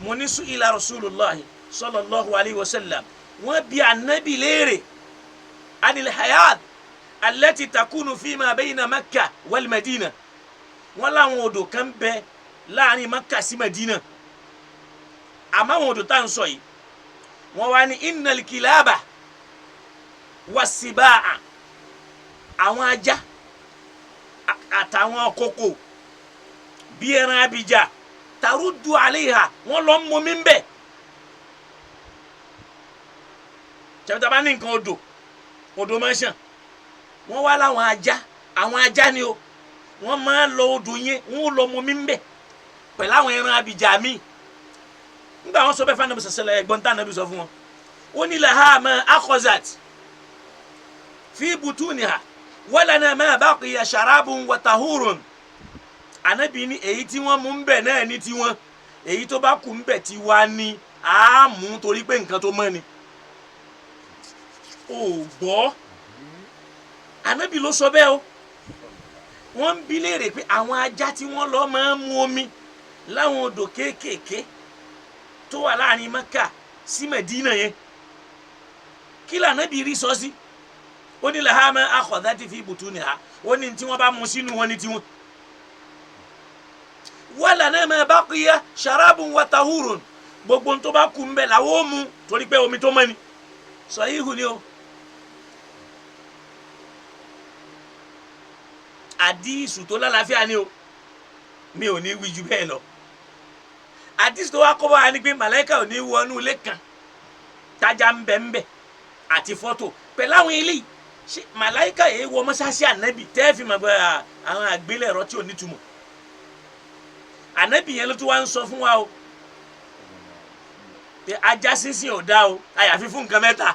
mo ní su'ila Rasulullah sallallahu alayhi wa sallam wọ́n bi ànábì léèrè anil hayat allati takunu fima bayna Makkah wal Madina wọ́n láwọn odò kan bẹ láàrin Makkah sí Madina àmọ́ àwọn odò tá à ń sọ yìí wọ́n wá ní innal kilaba wasibaa àwọn ajá àtàwọn kókó bí ẹran abìjà taruddu alayha wọ́n lọ mọ mi ń bẹ̀ tẹ̀wọ́n tàbá ní nǹkan odò odò máa ṣàn wọ́n wá láwọn ajá àwọn ajá ni o wọ́n máa lọ odò yẹn wọ́n lọ mọ mi ń bẹ̀ pẹ̀lú àwọn ẹran abìjà mi nígbà wọn sọ bẹ́ẹ̀ fún anabi sọsẹlẹ ẹ̀gbọ́n tá anabi sọ fún wọn ó ní laha ma akhazat fi butuniha walana ma baqiya sharabun wa tahurun anabi ní èyí tí wọ́n mú ń bẹ̀ náà ní tiwọn èyí tó bá kù ń bẹ̀ tí wá ní a mú torí pé nǹkan tó mọ́ ni ò gbọ́ anabi ló sọ bẹ́ẹ̀ o wọ́n ń bi léèrè pé àwọn ajá tí wọ́n lọ máa ń mu omi láwọn odò kéékèèké tó wà láàrin Mẹ́kà sí Mẹdínà yẹn kí l'Ànábì rí sọ sí ó ní laha ma akhadhati fi butuniha ó ní tí wọ́n bá mu sínú wọn ní tiwọn walana ma baqiya sharabun wa tahurun gbogbo tó bá kù ń bẹ làwọn ó mu torí pé omi tó mọ́ ni sahihu ni o àdísù tó lálàáfíà ni o mi ò ní wí jù bẹ́ẹ̀ lọ àdísù tó wá kọ́ bá wa ni pé màláíkà ò ní wọnú ilé kan tájà ń bẹ àti fọ́tò pẹ̀lú àwọn eléyìí ṣe màláíkà yìí wọ mọ́ṣáṣí ànábì tẹ́ẹ̀fì mọ̀ pé àwọn àgbélẹ̀rọ tí ò ní túmọ̀ ànábì yẹn ló tún wá ń sọ fún wa o pé ajá sínsìn ò dá o àyàfi fún nǹkan mẹ́ta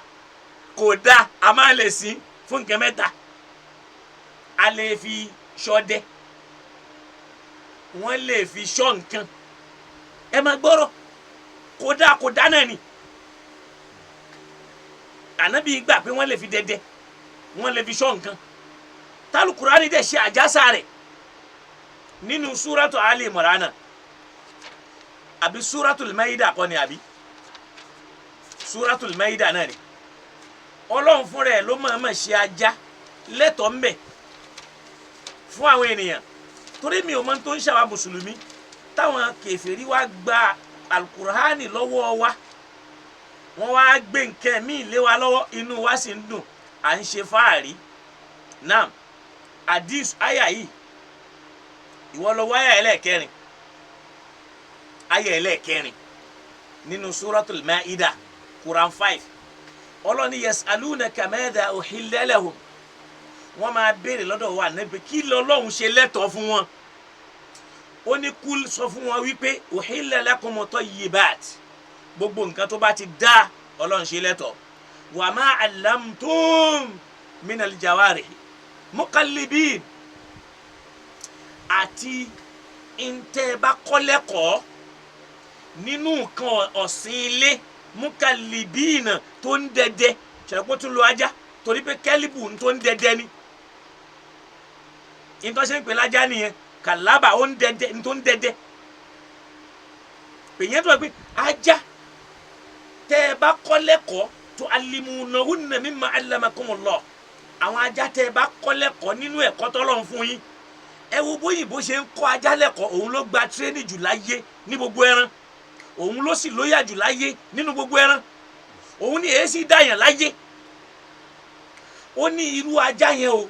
kò dá a máa lè sìn fún nǹkan mẹ́ta a lè fi ṣọdẹ wọ́n lè fi ṣọ́ nǹkan ẹ máa gbọ́rọ̀ kò dá náà ni ànábì gbà pé wọ́n lè fi dẹdẹ wọ́n lè fi ṣọ́ nǹkan tálùkùránì dẹ̀ ṣe àjásà rẹ̀ nínú súrátù Ali Imran àbí súrátù Maida kọ́ ni àbí súrátù Maida náà ni ọlọ́run fúnra ẹ̀ ló máa ṣe ajá lẹ́tọ̀ọ́ ń bẹ̀ fún àwọn ènìyàn torí mi ò mọ̀ tó ń ṣàwa mùsùlùmí táwọn kèfèrí wá gba alukur'ani lọ́wọ́ wa wọ́n wá gbé nǹkan míì lé wa lọ́wọ́ inú wa sì ń dùn à ń ṣe fáàrí náà hadith àyà yìí ìwọ lọ wáyà ẹlẹ́ẹ̀kẹrin àyà ẹlẹ́ẹ̀kẹrin nínú suratul Maida Quran 5 ọlọ́ni yas'alunaka madha uhilla lahum wọ́n máa béèrè lọ́dọ̀ wa níbi kí lọ́lọ́run ṣe lẹ́tọ̀ọ́ fún wọn ó ní kúl sọ fún wọn wípé uhilla lakum tayyibat gbogbo nǹkan tó bá ti dá ọlọ́run ṣe lẹ́tọ̀ọ́ wa ma allamtum minal jawarih muqallibin àti ìntẹ́ bá kọ́ lẹ́kọ̀ọ́ nínú nǹkan ọ̀sìn ilé muqallibin tó ń dẹdẹ ṣàpọ̀ tún lo ajá torí pé kẹ́líbù tó ń dẹdẹ ni ìtọ́sẹ̀ ń pè lájá nìyẹn kàlábà ó ń dẹdẹ tó ń dẹdẹ pèyẹn tó wà pé ajá tẹ́ ẹ bá kọ́ lẹ́kọ̀ọ́ tu'allimunahunna mimma 'allamakumullah àwọn ajá tẹ́ ẹ bá kọ́ lẹ́kọ̀ọ́ nínú ẹ̀kọ́ tọ́lọ́run fún yín ẹ wo bóyìnbó ṣe ń kọ́ ajá lẹ́kọ̀ọ́ òun ló gba tírénì jù láyé ní gbogbo ẹran òun ló sì lóyà jù láyé nínú gbogbo ẹran òun ni èyí sì dáyàn láyé ó ní irú ajá yẹn o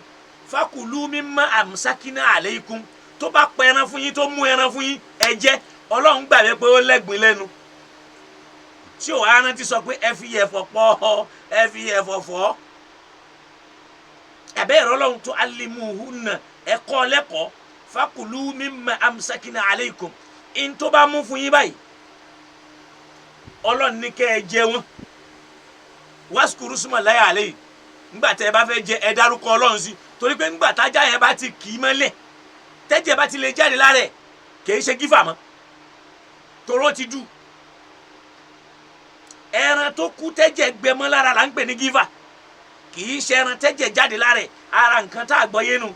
fakulu mimma amsakina aleikum tó bá pa ẹran fún yín tó mú ẹran fún yín ẹ jẹ Ọlọ́run gbà pé ó lẹ́gbìn lẹ́nu tí ò wá rántí sọ pé ẹ fi ẹ̀fọ́ pọ̀ ẹ fi ẹ̀fọ́ fọ́ ẹ̀bẹ́ ẹ̀rọ Ọlọ́run tó alimuhunna ẹ̀kọ́ lẹ́kọ̀ọ́ fakulu mimma amsakina aleikum in tó bá mú fún yín báyìí Ọlọ́run ní kẹ́ ẹ jẹ wọn waskuru smallahi alayhi nígbà tẹ́ ẹ bá fẹ́ jẹ ẹ dárúkọ Ọlọ́run sí torí pé nígbà tájá yẹn bá ti kì í mọ́lẹ̀ tẹ́jẹ̀ bá ti lè jáde lára ẹ̀ kìí ṣe gífà mọ́ toró ti dù ẹran tó kú tẹ́jẹ̀ gbẹmọ́ lára là ń pè ní gífà kìí ṣe ẹran tẹ́jẹ̀ jáde lára ẹ̀ ara nǹkan tá a gbọ́ yé nu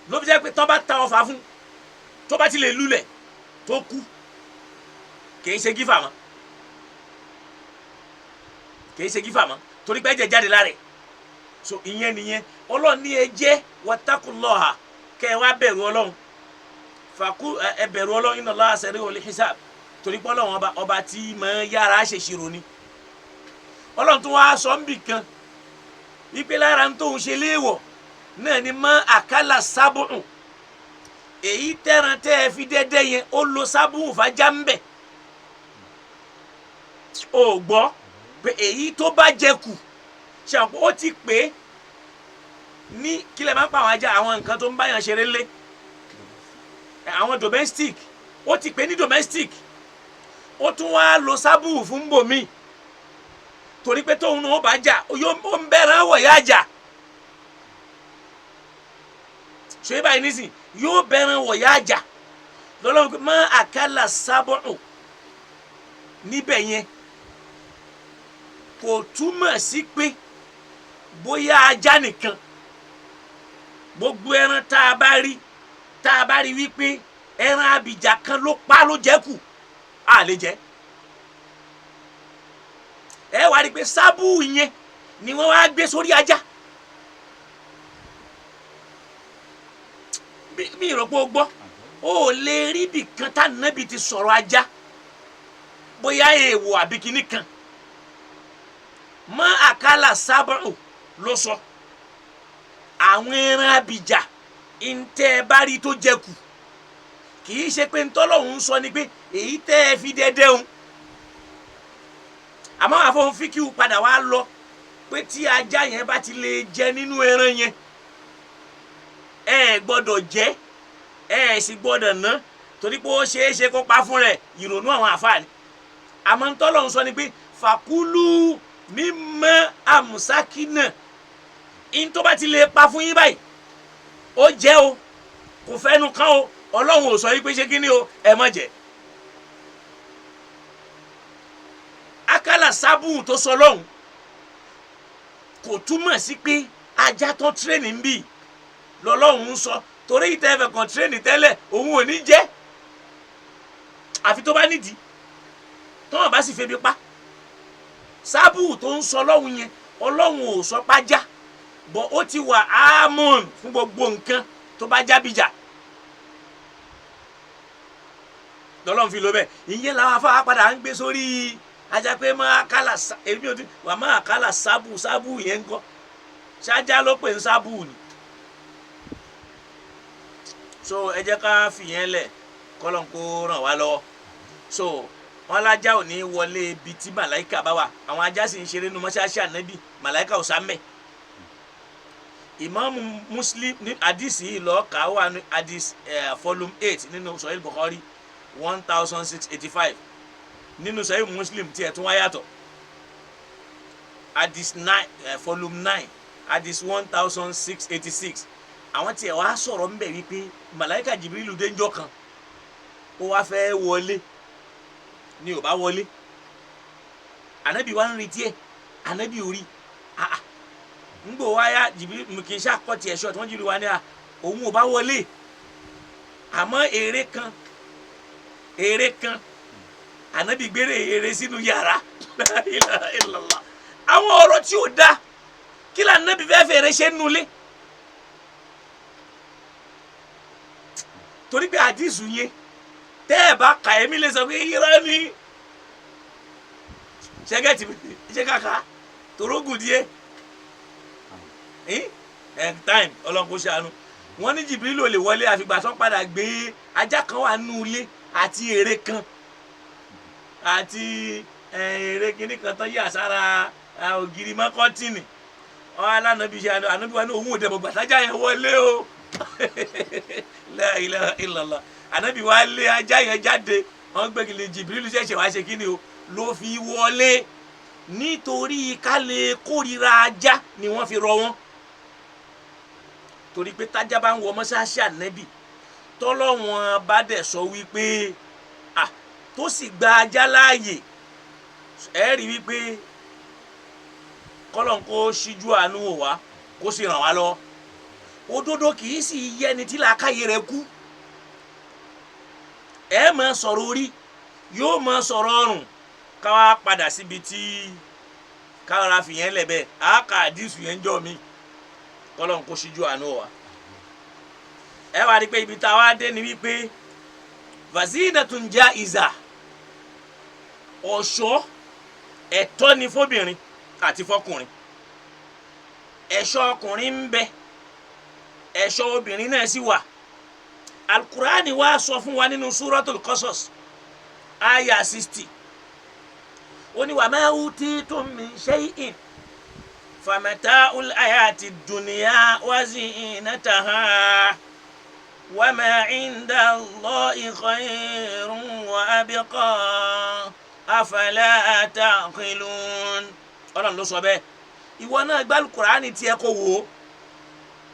ló fi jẹ́ pé tó bá ta ọfà fún tó bá ti lè lulẹ̀ tó kú kìí ṣe gífà mọ́ kìí ṣe gífà mọ́ torí pé ẹ̀jẹ̀ jáde lára ẹ̀ so ìyẹn nìyẹn Ọlọ́run ní ẹ jẹ́ wattaqullaha kẹ́ ẹ wá bẹ̀rù Ọlọ́run ẹ bẹ̀rù Ọlọ́run inna Allaha sari'ul hisab torí pé Ọlọ́run ọba tí máa yára ṣèṣirò ni Ọlọ́run tó wá sọ ń bì kan wípé lára ń tóun ṣe léèwọ̀ náà ni mọ́ àkàlà sábùn èyí tẹ́ran tẹ́ ẹ fi dẹ́dẹ́ yẹn ó lo sábùn fàájà ń bẹ̀ ò gbọ́ pé èyí tó bá jẹ kù ṣe àpò ó ti pé ní kílẹ̀ máa ń pa àwọn ajá àwọn nǹkan tó ń báyàn ṣeré lé àwọn domestic ó ti pé ní domestic ó tún wá lo sábù fún bòmí torí pé tóun náà ó bá jà ó ń bẹ̀rẹ̀ wọ̀ yá jà ṣé báyìí nísìn yóò bẹ̀rẹ̀ wọ̀ yá jà lọ́lọ́run pé má àkàlà sábọ̀rù níbẹ̀ yẹn kò túmọ̀ sí pé bóyá ajá nìkan gbogbo ẹran tá a bá rí wípé ẹran abìjà kan ló pa ló jẹ kù a lè jẹ ẹ wá rí pé sábù yẹn ni wọ́n wá gbé sórí ajá mi rò pé o gbọ́ o lè rí ibì kan tá nàbì ti sọ̀rọ̀ ajá bóyá èèwọ̀ àbí kinní kan mọ́ àkàlà sábọ̀rù ló sọ àwọn ẹran abìjà ntẹ́ ẹ bá rí tó jẹ kù kì í ṣe pé ntọ́lọ́hún sọ ni pé èyí tẹ́ ẹ fi dẹ́dẹ́ òun àmọ́ àfọwọ́n fíkìú padà wá lọ pé tí ajá yẹn bá ti lè jẹ nínú ẹran yẹn ẹ gbọ́dọ̀ jẹ ẹ sì gbọ́dọ̀ ná torí pé ó ṣeé ṣe kó pa fún rẹ̀ ìrònú àwọn àfáàní àmọ́ ntọ́lọ́hún sọ ni pé fàkúlù mímọ́ àmùsákínà ntọ́ bá ti lè pa fún yín báyìí ó jẹ́ o kò fẹ́nu kàn o ọlọ́run ò sọ yí pé ṣé kí ni o ẹ má jẹ akálà sábù tó sọ lọ́hùn kò túmọ̀ sí pé ajá tó tírẹ́nì ń bì lọ́lọ́run ń sọ torí ìtẹ́fẹ̀ kan tírẹ́nì tẹ́lẹ̀ òun ò ní jẹ́ àfi tó bá nídìí tó wọn bá sì febi pa sábù tó ń sọ lọ́hùn yẹn ọlọ́run ò sọ pájá bọ̀ ó ti wà ámọ̀n fún gbogbo nǹkan tó bá jábìjà lọ́lọ́run fi lọ bẹ́ẹ̀ ìyẹn làwọn afáwà padà ń gbé sórí ajá pé máa kálà èmi ò tí wà máa kálà sábù yẹn ń kọ́ ṣáájá ló pè ń sábù ni so ẹ jẹ́ ká fìyẹn lẹ̀ kọ́lọ́n kó ràn wá lọ́wọ́ so wọn lájà ò ní wọlé ibi tí màláìka bá wà àwọn ajá sì ń ṣeré nu mọ́ṣáláṣí ànábì màláìka ò sá mẹ́ ìmáàmù Muslim ní hadith yìí lọ́ọ́ kà wà ní hadith volume 8 nínú Sahih Bukhari 1685 nínú Sahih Muslim tí ẹ̀ tún wá yàtọ̀ hadith 9 volume 9 hadith 1686 àwọn tí ẹ̀ wá sọ̀rọ̀ ń bẹ̀ wípé màláìka Jibrilu dénjọ́ kan ó wá fẹ́ wọlé ni ò bá wọlé ànábì wa ń retí ẹ̀ ànábì ò rí ngbò wáyà Jibrilu kì í ṣàkọ́tì ẹ̀ṣọ́ tí wọ́n Jibrilu wá ní òun ò bá wọlé àmọ́ èrè kan ànábì gbére èrè sínú yàrá àwọn ọ̀rọ̀ tí ò dá kí la ànábì fẹ́ fèrè ṣe nulẹ̀ torí pé àdìsù yẹn tẹ́ ẹ̀ bá kà émi lè sọ pé irọ́ ni ṣẹ́gẹ́tì ṣe kàkà torógùn díẹ̀ time ọlọ́run kò ṣàánú wọ́n ní Jibrilu lè wọlé àfìgbà tó padà gbé ajá kan wà nínú ilé àti èrè kan àti èrè kìíní kan tó yà sára ògiri mọ́kọ́tìnì wọn alánàbí ṣe ànábì wa ní òun ò dẹ̀ bọ̀ gbàtájà yẹn wọlé o la ilaha illallah ànábì wa lé ajá yẹn jáde wọn gbẹ́gilé Jibrilu ṣẹ̀ṣẹ̀ wá ṣe kíni o ló fi wọlé nítorí ká lè kórìíra ajá ni wọ́n fi rọ wọn torí pé tájá bá ń wọ mọ́ṣáláṣí ànábì tọ́lọ́wọ́n bá dẹ̀ sọ wípé tó sì gba ajá láàyè ẹ rí wípé kọ́lọ́n kó ṣíjú àánú wò wá kó sì ràn wá lọ òdodo kì í sì yẹni tí làákàyè rẹ̀ kú ẹ máa sọ̀rọ̀ orí yóò máa sọ̀rọ̀ ọrùn káwá padà síbi tí káwá fìyẹn lẹ̀ bẹ́ẹ̀ àáka àdìsù yẹn jọ mi kọ́lọ́n kó ṣíjú àánú wò wá ẹ wá rí pé ibi tá a wá dé ni wípé vazinatun jaiza ọ̀ṣọ́ ẹ̀tọ́ ni fóbìnrin àti fọkùnrin ẹ̀ṣọ́ ọkùnrin ń bẹ ẹ̀ṣọ́ obìnrin náà sì wà alukurani wa sọ fún wa nínú suratul Qasas aya 60 ó ní wa ma utitum min shay'in famata'ul hayati dunya wa zinataha wa ma 'inda Allahi khayrun wa abqa afala ta'qilun. Ọlọ́run ló sọ bẹ́ẹ̀. Ìwọ náà gbá Al-Qur'ani tí ẹ kó wò ó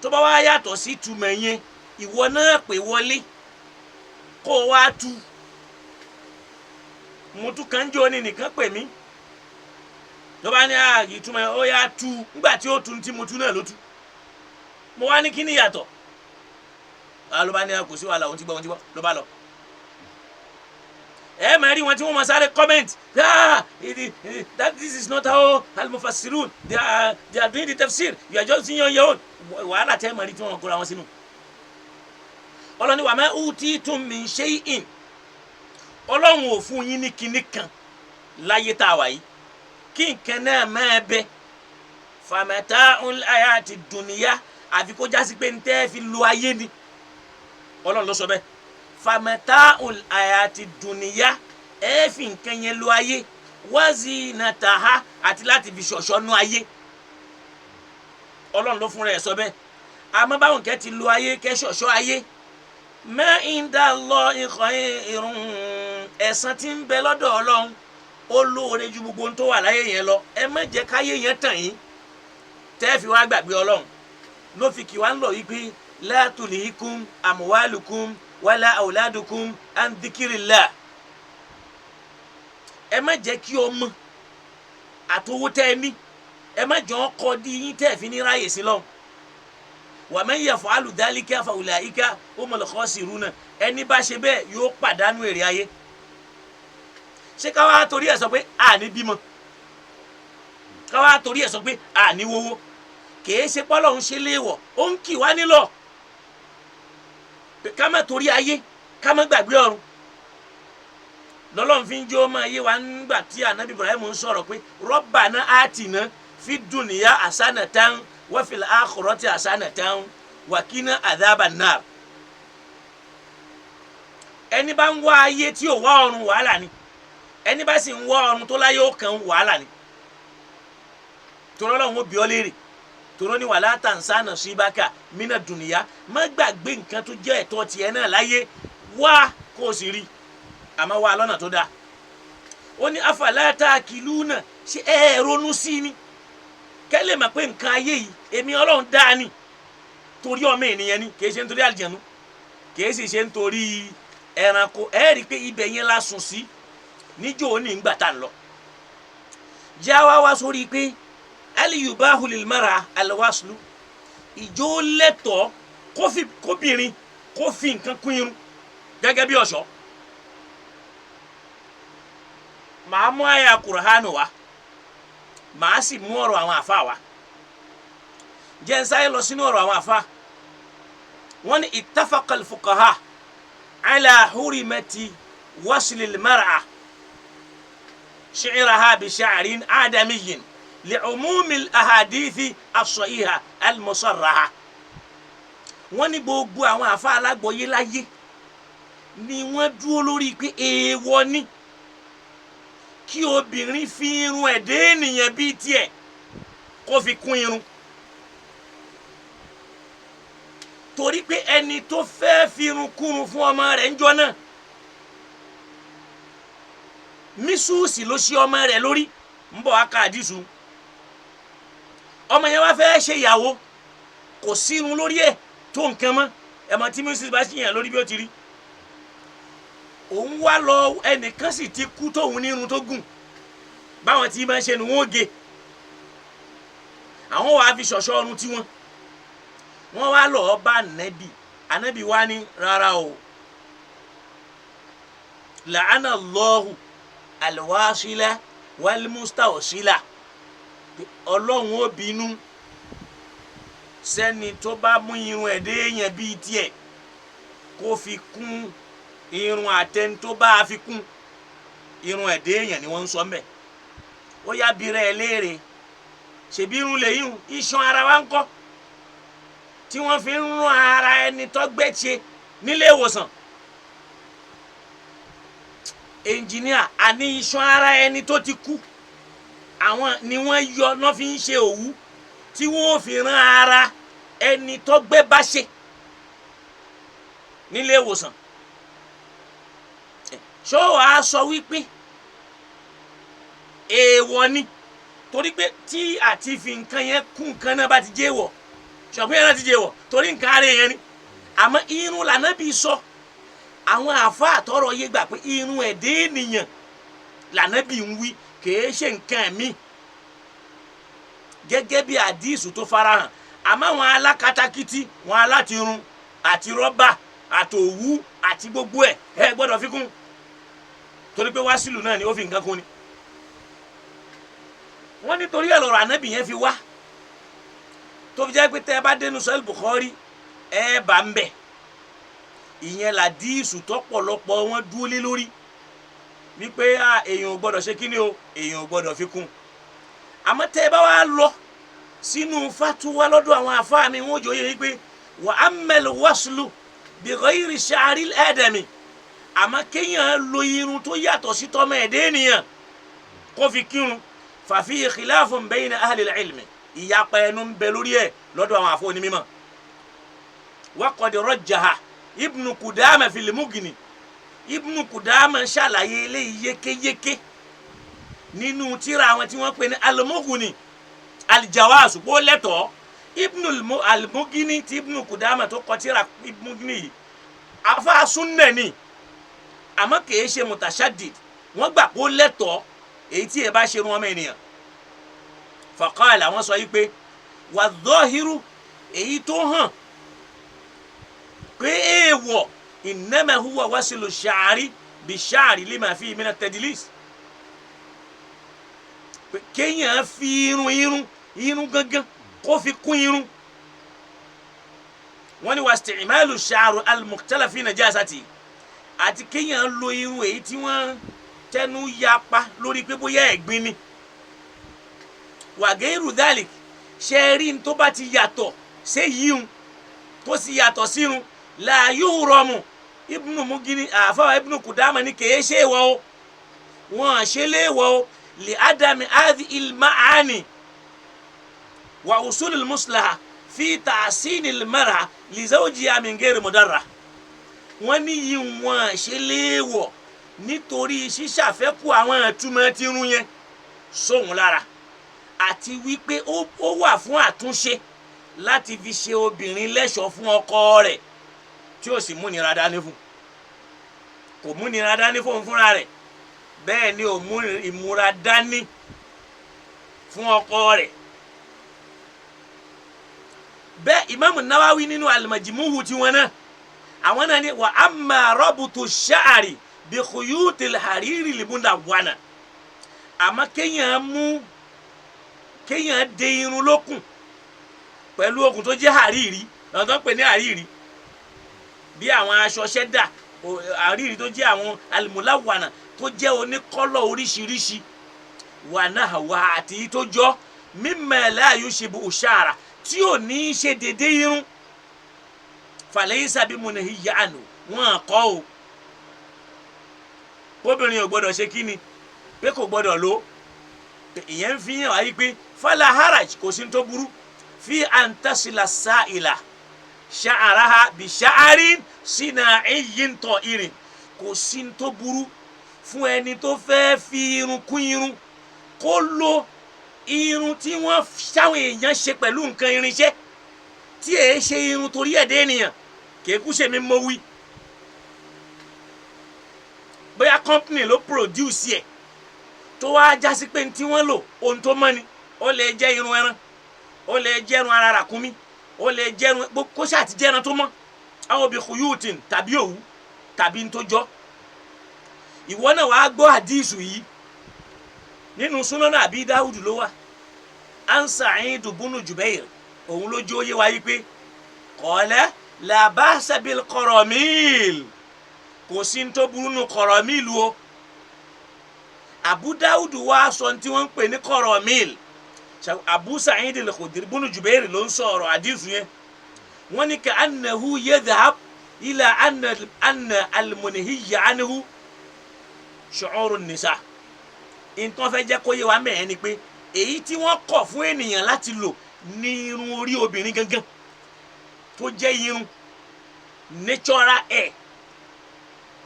tó bá wá yàtọ̀ sí túmọ̀ yẹn ìwọ náà pè wọlé kó o wá tú. Mo tún kan jẹ́ òní nìkan pè mí ló bá ní ìtumọ̀ yẹn ó yá tú nígbà tí ó tu tí mo tú náà ló tú. Mo wá ní kí ni yàtọ̀ ló bá ní kò sí wàhálà òun ti gbọ́ ló bá lọ. Ẹ máa rí wọn tí wọ́n máa sáré comment that this is not how al-mufassirun they are doing the tafsir, you are just doing your own. Wàhálà tẹ́ máa rí tí wọ́n kóra wọn sínú. Ọlọ́run ní wa ma utitum min shay'in. Ọlọ́run ò fún yín ní kinní kan láyé tá a wà yìí kí nǹkan náà máa bẹ famata'ul hayati dunya àfi kó jásí pé ń tẹ́ fi lo ayé ni. Ọlọ́run ló sọ bẹ́ẹ̀. Famata'ul hayati dunya ẹ fi nǹkan yẹn lo ayé wa zinataha àti láti fi ṣọ̀ṣọ́ nú ayé. Ọlọ́run ló fúnra ẹ̀ sọ bẹ́ẹ̀. Àmọ́ báwọn kẹ́ ti lo ayé kẹ́ ṣọ̀ṣọ́ ayé ma inda Allahi khayrun ẹ̀san tí ń bẹ lọ́dọ̀ Ọlọ́run ó lóore ju gbogbo ohun tó wà láyé yẹn lọ. Ẹ má jẹ́ káyé yẹn tàn yín tẹ́ fi wá gbàgbé Ọlọ́run. Ló fi kí wá ń lọ yìí pé la tulhikum amwalukum wala auladukum an dhikrillah. Ẹ má jẹ́ kí ọmọ àtowó tẹ́ ẹ ní ẹ má jọ kọ́ di yín tẹ́ fi ní ráyè sí lọ́hùn. Wa man yaf'alu dhalika fa ulaika humul khasiruna. Ẹni bá ṣe bẹ́ẹ̀ yóò pàdánù èrè ayé. Ṣé ká wá torí ẹ̀ sọ pé àní bímọ? Ká wá torí ẹ̀ sọ pé àní wówó? Kìí ṣe pọ́lọ́hún ṣe léèwọ̀ ó ń kì wá nílọ̀. Ká má torí ayé ká má gbàgbé ọ̀run. Lọ́lọ́run fi ń jó máa yé wa nígbà tí Ànábì Ibrahim ń sọ̀rọ̀ pé Rabbana atina fid dunya hasanatan wa fil akhirati hasanatan wa qina adhaban nar. Ẹni bá ń wá ayé tí ò wá ọ̀run wàhálà ni. Ẹni bá sì ń wá ọ̀run tó láyé ó kàn wàhálà ni. Torí Ọlọ́run ó bi ọ́ léèrè. Torí ní wala tansa nasibaka mina dunya. Má gbàgbé nǹkan tó jẹ́ ẹ̀tọ́ tiẹ̀ náà láyé wá kó o sì rí àmọ́ wá lọ́nà tó dáa. Ó ní afala ta'qiluna ṣé ẹ ronú sí ni kẹ́lẹ́ mọ̀ pé nǹkan ayé yìí èmi Ọlọ́run dá ni torí ọmọ ènìyàn ni kì í ṣe nítorí àlìjẹ̀nu kì í sì ṣe nítorí ẹranko. Ẹ rí i pé ibẹ̀ yẹn la sùn sí níjó òní ìgbà tá ń lọ. Jẹ́ àwa wá sórí pé aliyubahu lilmara alwaslu ìjó lẹ́tọ̀ọ́ kóbìnrin kó fi nǹkan kún irun gẹ́gẹ́ bí ọ̀ṣọ́. Màá mú àyà Kùránì wá màá sì mú ọ̀rọ̀ àwọn àfa wá. Jẹ́ n sáré lọ sínú ọ̀rọ̀ àwọn àfa. Wọ́n ní ittafaqa al-fuqaha ala hurimati waslil mar'a shi'raha bi sha'rin adamiyyin li'umumi al-ahadithi as-sahiha al-musarraha. Wọ́n ní gbogbo àwọn àfa alágbọ̀yé láyé ni wọ́n dúró lórí pé èèwọ̀ ni kí obìnrin fi irun ẹ̀dẹ́ ènìyàn bíi tiẹ̀ kó fi kún irun. Torí pé ẹni tó fẹ́ fi irun kúrun fún ọmọ rẹ̀ ńjọ́ náà mísúùsì ló ṣe ọmọ rẹ̀ lórí ń bọ̀ wá ká àdìsú. Ọmọ yẹn wá fẹ́ ṣe ìyàwó kò sí irun lórí ẹ̀ tó nǹkan mọ́ ẹ̀mọ́ tí mísúùsì bá ṣì yàn lórí bí ó ti rí. Òun wá lọ ẹnìkan sì ti kú tóun ní irun tó gùn báwọn tí máa ń ṣe nu wọn gé àwọn wàá fi ṣọ̀ṣọ́ ọrùn tí wọ́n wá lọ́ọ́ bá ànábì wá ní rárá o la'ana Allahu alwasila walmustawsila. Ọlọ́run ó bínú sẹ́ni tó bá mú irun ẹ̀dẹ́ èèyàn bíi tiẹ̀ kó fi kún irun àtẹni tó bá a fi kún irun ẹ̀dẹ́ èèyàn ni wọ́n ń sọ mbẹ́. Ó yá bi rẹ̀ léèrè ṣèbí irun lèyìn iṣan ara wa ń kọ́ tí wọ́n fi ń rún ara ẹni tó gbẹ́tṣe nílé ìwòsàn. Ẹnjìníà àní iṣan ara ẹni tó ti kú àwọn ni wọ́n yọ náà fi ń ṣe òwú tí wọ́n fi rán ara ẹni tó gbé bá ṣe nílé ìwòsàn. ṣó wàá sọ wípé èèwọ̀ ni torí pé tí àti fi nǹkan yẹn kún nǹkan náà bá ti jẹ́ èèwọ̀ ṣọ̀pẹ́ yẹn náà ti jẹ́ èèwọ̀ torí nǹkan ara yẹn ni àmọ́ irun l'Ànábì sọ àwọn àáfàá tọrọ yé gbà pé irun ẹ̀dẹ́ ènìyàn l'Ànábì ń wí kìí ṣe nǹkan mi gẹ́gẹ́ bí àdísù tó farahàn àmọ́ àwọn alákatakítí wọn alátirun àti rọ́bà àtòwú àti gbogbo ẹ̀ gbọ́dọ̀ fi kún torí pé wásìlù náà ni ó fi nǹkan kún ni wọ́n nítorí ẹ̀ lọ́rọ̀ Ànábì yẹn fi wá tó fi jẹ́ pé tẹ́ ẹ bá dénú Sahih Bukhari ẹ bá ń bẹ̀ ìyẹn làdísù tọ́pọ̀lọpọ̀ wọn dúró lé lórí wípé èèyàn ò gbọ́dọ̀ ṣe kíni o èèyàn ò gbọ́dọ̀ fi kún àmọ́ tẹ́ ẹ bá wá lọ sínú fatuwa lọ́dọ̀ àwọn àfáà mi wọ́n jòyè wípé wa ammal waslu bi ghayri sha'ril adami àmọ́ kéèyàn lo irun tó yàtọ̀ sí tọ́mọ ẹ̀dẹ́ ènìyàn kó fi kírun fa fihi khilafun bayna ahlil ilmi ìyapa ẹnu ń bẹ lórí ẹ̀ lọ́dọ̀ àwọn àfọ onímọ̀ wa qad rajjaha ibnu Qudama fil Mughni ibnu Qudama ṣàlàyé eléyìí yékéyéké nínú tírà àwọn tí wọ́n pè ní al-Mughni al-Jawaz kó lẹ́tọ̀ọ́ ibnu al-Mughni tí ibnu Qudama tó kọ tírà Mughni yìí afa sunna ni àmọ́ kìí ṣe mutashaddid wọ́n gbà kó lẹ́tọ̀ọ́ èyí tí ẹ bá ṣe rún ọmọ ènìyàn faqala wọ́n sọ yìí pé wadh-dhahiru èyí tó hàn pé èèwọ̀ innama huwa wasilu sha'ri bi sha'ri lima fi min at-tadlis kéèyàn fi irun gangan kó fi kún irun wọ́n ní wasti'malu sha'ru al-mukhtala fi najasati àti kéèyàn lo irun èyí tí wọ́n tẹnu yapa lórí pé bóyá ẹ̀gbin ni wa ghayru dhalik ṣe rí n tó bá ti yàtọ̀ ṣé yíhun tó sì yàtọ̀ sírun la yuhramu ibnu Mughni àfáà ibnu Qudama ní kèé ṣe wọ́ o wọ́n ṣe léèwọ̀ o li adami hadhihi al-ma'ani wa usul al-muslaha fi ta'sin al-mar'a li zawjiha min ghayri mudarrah wọ́n ní yìí wọ́n ṣe léèwọ̀ nítorí ṣíṣàfẹ́kù àwọn ìtumọ̀ tírun yẹn sóhun lára àti wípé ó wà fún àtúnṣe láti fi ṣe obìnrin lẹ́ṣọ̀ọ́ fún ọkọ rẹ̀ tí ó sì múnira dání fún kò múnira dání fún fúnra rẹ̀ bẹ́ẹ̀ ni ò mú ìmúra dání fún ọkọ rẹ̀ bẹ́ẹ̀ Imam Nawawi nínú al-Majmu'u tiwọn náà àwọn náà ní wa amma rabutu sha'ri bi khuyutil hariri al-munawwana àmọ́ kéèyàn de irun lókùn pẹ̀lú okùn tó jẹ́ hariri lọ́nà tó ń pè ní hariri bí àwọn aṣọ ṣẹ́dà hariri tó jẹ́ àwọn al-mulawwana tó jẹ́ oníkọ́lọ̀ oríṣiríṣi wà náà wà àti tó jọ mimma la yushibu sha'ra tí ò ní í ṣe dédé irun falaysa bi munahiyya anhu wọn kọ́ o obìnrin ò gbọ́dọ̀ ṣe kíni pé kò gbọ́dọ̀ lò ìyẹn ń fi hàn wáyé pé fala haraj kò sí tó burú fi an tasila sa'ila sha'araha bi sha'arin sina'iyyin ta'irin kò sí tó burú fún ẹni tó fẹ́ fi irun kún irun kó lo irun tí wọ́n ṣáwọn èèyàn ṣe pẹ̀lú nǹkan irinṣẹ́ tí èé ṣe irun torí ẹ̀dẹ́ ènìyàn kéékù ṣe mi mọ wí bóyá company ló produce ẹ̀ tó wá jásí pé tí wọ́n lò ohun tó mọ́ ni ó lè jẹ́ irun ẹran ó lè jẹ́ irun ara ràkúnmí ó lè jẹ́ irun kó ṣáà ti jẹ́ ẹran tó mọ́ àwọn bí khuyutin tàbí òwú tàbí ń tó jọ ìwọ náà wàá gbọ́ àdísù yìí nínú súnánà àbí dáhùdù ló wà an Sa'id bunu Jubair òun ló jó yé wa yí pé qala la ba'sa bil qaramil kò sí ní tó burú nù qaramil o Abu Dáhùdù wá sọ tí wọ́n ń pè ní qaramil Abu Sa'id al-Khudri bunu Jubair ló ń sọ̀rọ̀ àdísù yẹn wọ́n ní ka annahu yadhhab ila anna al-munhiyya anhu shu'urun nisa nǹkan fẹ́ jẹ́ kó yé wa mẹ́ẹ̀ ni pé èyí tí wọ́n kọ̀ fún ènìyàn láti lò ní irun orí obìnrin gangan tó jẹ́ irun natural hair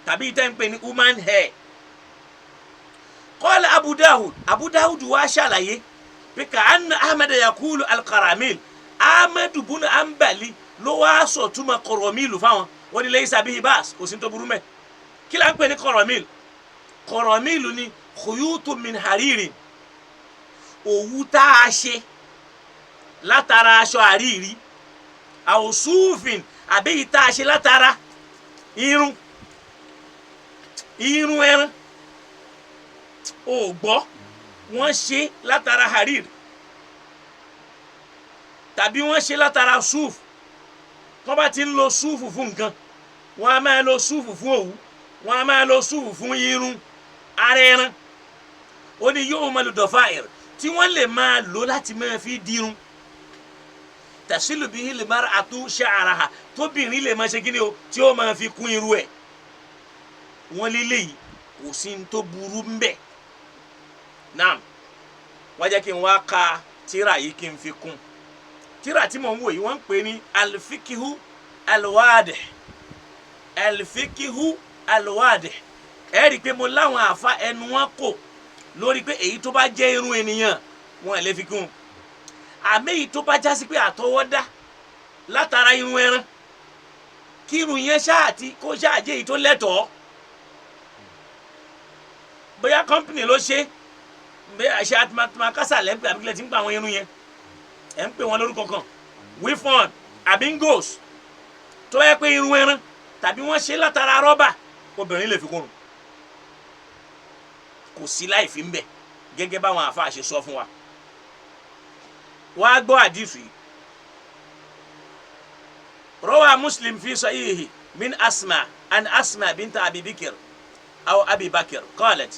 tàbí ìtẹ́ ń pè ní human hair. Qala Abu Dawud wá ṣàlàyé pé ka'anna Ahmad yakulu al-qaramil Ahmadu bun Ambali ló wá sọ̀túnmọ̀ qaramil fáwọn wọ́n ní laysa bihi ba's kò sí tó burú mẹ́. Kí la ń pè ní qaramil? Qaramil ni khuyutu min haririn, òwú tá a ṣe látara aṣọ àríìrí, aw sufin àbí tá a ṣe látara irun ẹran. O gbọ́ wọ́n ṣe látara harir tàbí wọ́n ṣe látara suf. tó bá ti ń lo súùfù fún nǹkan wọ́n á máa lo súùfù fún òwú, wọ́n á máa lo súùfù fún irun ara ẹran. ó ní yóò máa lo dọ̀fáìr tí wọ́n lè máa lò láti máa fi dirun. tasilu bihi l-mar'atu sha'raha tóbìnrin lè máa ṣe kí ni o tí ó máa fi kún irú ẹ̀. wọ́n lé léyìí kò sí ní tó burú ń bẹ̀. naam wọ́n jẹ́ kí n wá ka tírà yìí kí n fi kún. tírà tí mò ń wò yìí wọ́n ń pè ní al-fiqhu al-wadih. al-fiqhu al-wadih. ẹ rí i pé mo láwọn àfa ẹnu wọn kò lórí pé èyí tó bá jẹ́ irun ènìyàn wọn lè fi kún. àmì èyí tó bá jásí pé àtọwọ́dá látara irun ẹran kí irun yẹn ṣáàtì kó ṣáàjẹ́ èyí tó lẹ́tọ̀ọ́. bóyá kọ́mpìnì ló ṣe bóyá àṣẹ àtìmákásá lẹ́ńpẹ́ àbíkílẹ̀ tí ń pa àwọn irun yẹn ẹ̀ ń pè wọ́n lórúkọ kan wifon abingos tó yẹ pé irun ẹran tàbí wọ́n ṣe látara rọ́bà obìnrin lè fi kún un. kò sí láì fi ń bẹ̀ gẹ́gẹ́ báwọn àfáà ṣe sọ fún wa. wàá gbọ́ àdìsí rawa Muslim fi sahihi min Asma binta Abi Bakr aw Abi Bakr qalat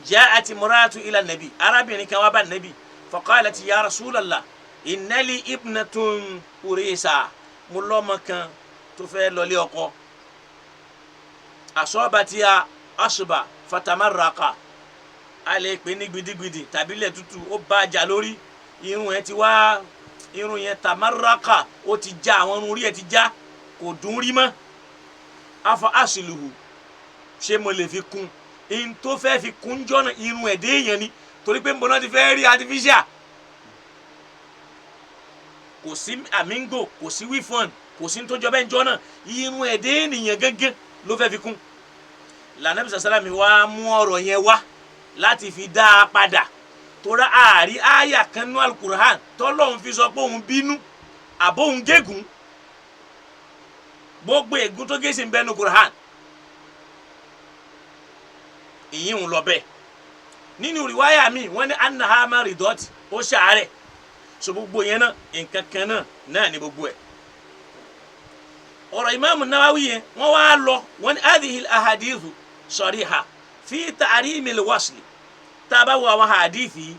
ja'at imra'atu ila an-nabi arábìnrin kan wá bá nabi faqalat ya Rasulallah inna li ibnatun urisa mo lọ́mọ kan tó fẹ́ lọlé ọkọ asabatiya asba fatamarraqa a lè pè ní gbidigbidi tàbí ilẹ̀ tútù ó bá jà lórí irun ẹ̀ ti wá irun yẹn tamarraqa ó ti já àwọn irun orí ẹ̀ ti já kò dùn rí mọ́ afa asiluhu ṣé mo lè fi kún in tó fẹ́ fi kún jọ́nà irun ẹ̀ dé yẹn ni torí pé mbọ́nà ti fẹ́ rí artificial kò sí amingo kò sí wifon kò sí tó jọ bẹ́ẹ̀ jọ́nà irun ẹ̀ dé nìyẹn gángan ló fẹ́ fi kún. lànà bisá sálámì wá mú ọ̀rọ̀ yẹn wá láti fi dá a padà tóra àárí àyà kan nú alukur'an tọ́lọ́hún fi sọ pé òun bínú àbóhun gégùn gbogbo ègún tó gé sí ń bẹ́nu kur'an ìyín ń lọ bẹ́ẹ̀. nínú rìwáyà mi wọ́n ní anaha maridot ó ṣàárẹ̀ so gbogbo yẹn náà nǹkan kan náà ní gbogbo ẹ̀. ọ̀rọ̀ Imam Nawawi yẹn wọ́n wá lọ wọ́n ní adihil ahadithu sariha fi ta'rimil wasli tá a bá wo àwọn hadithi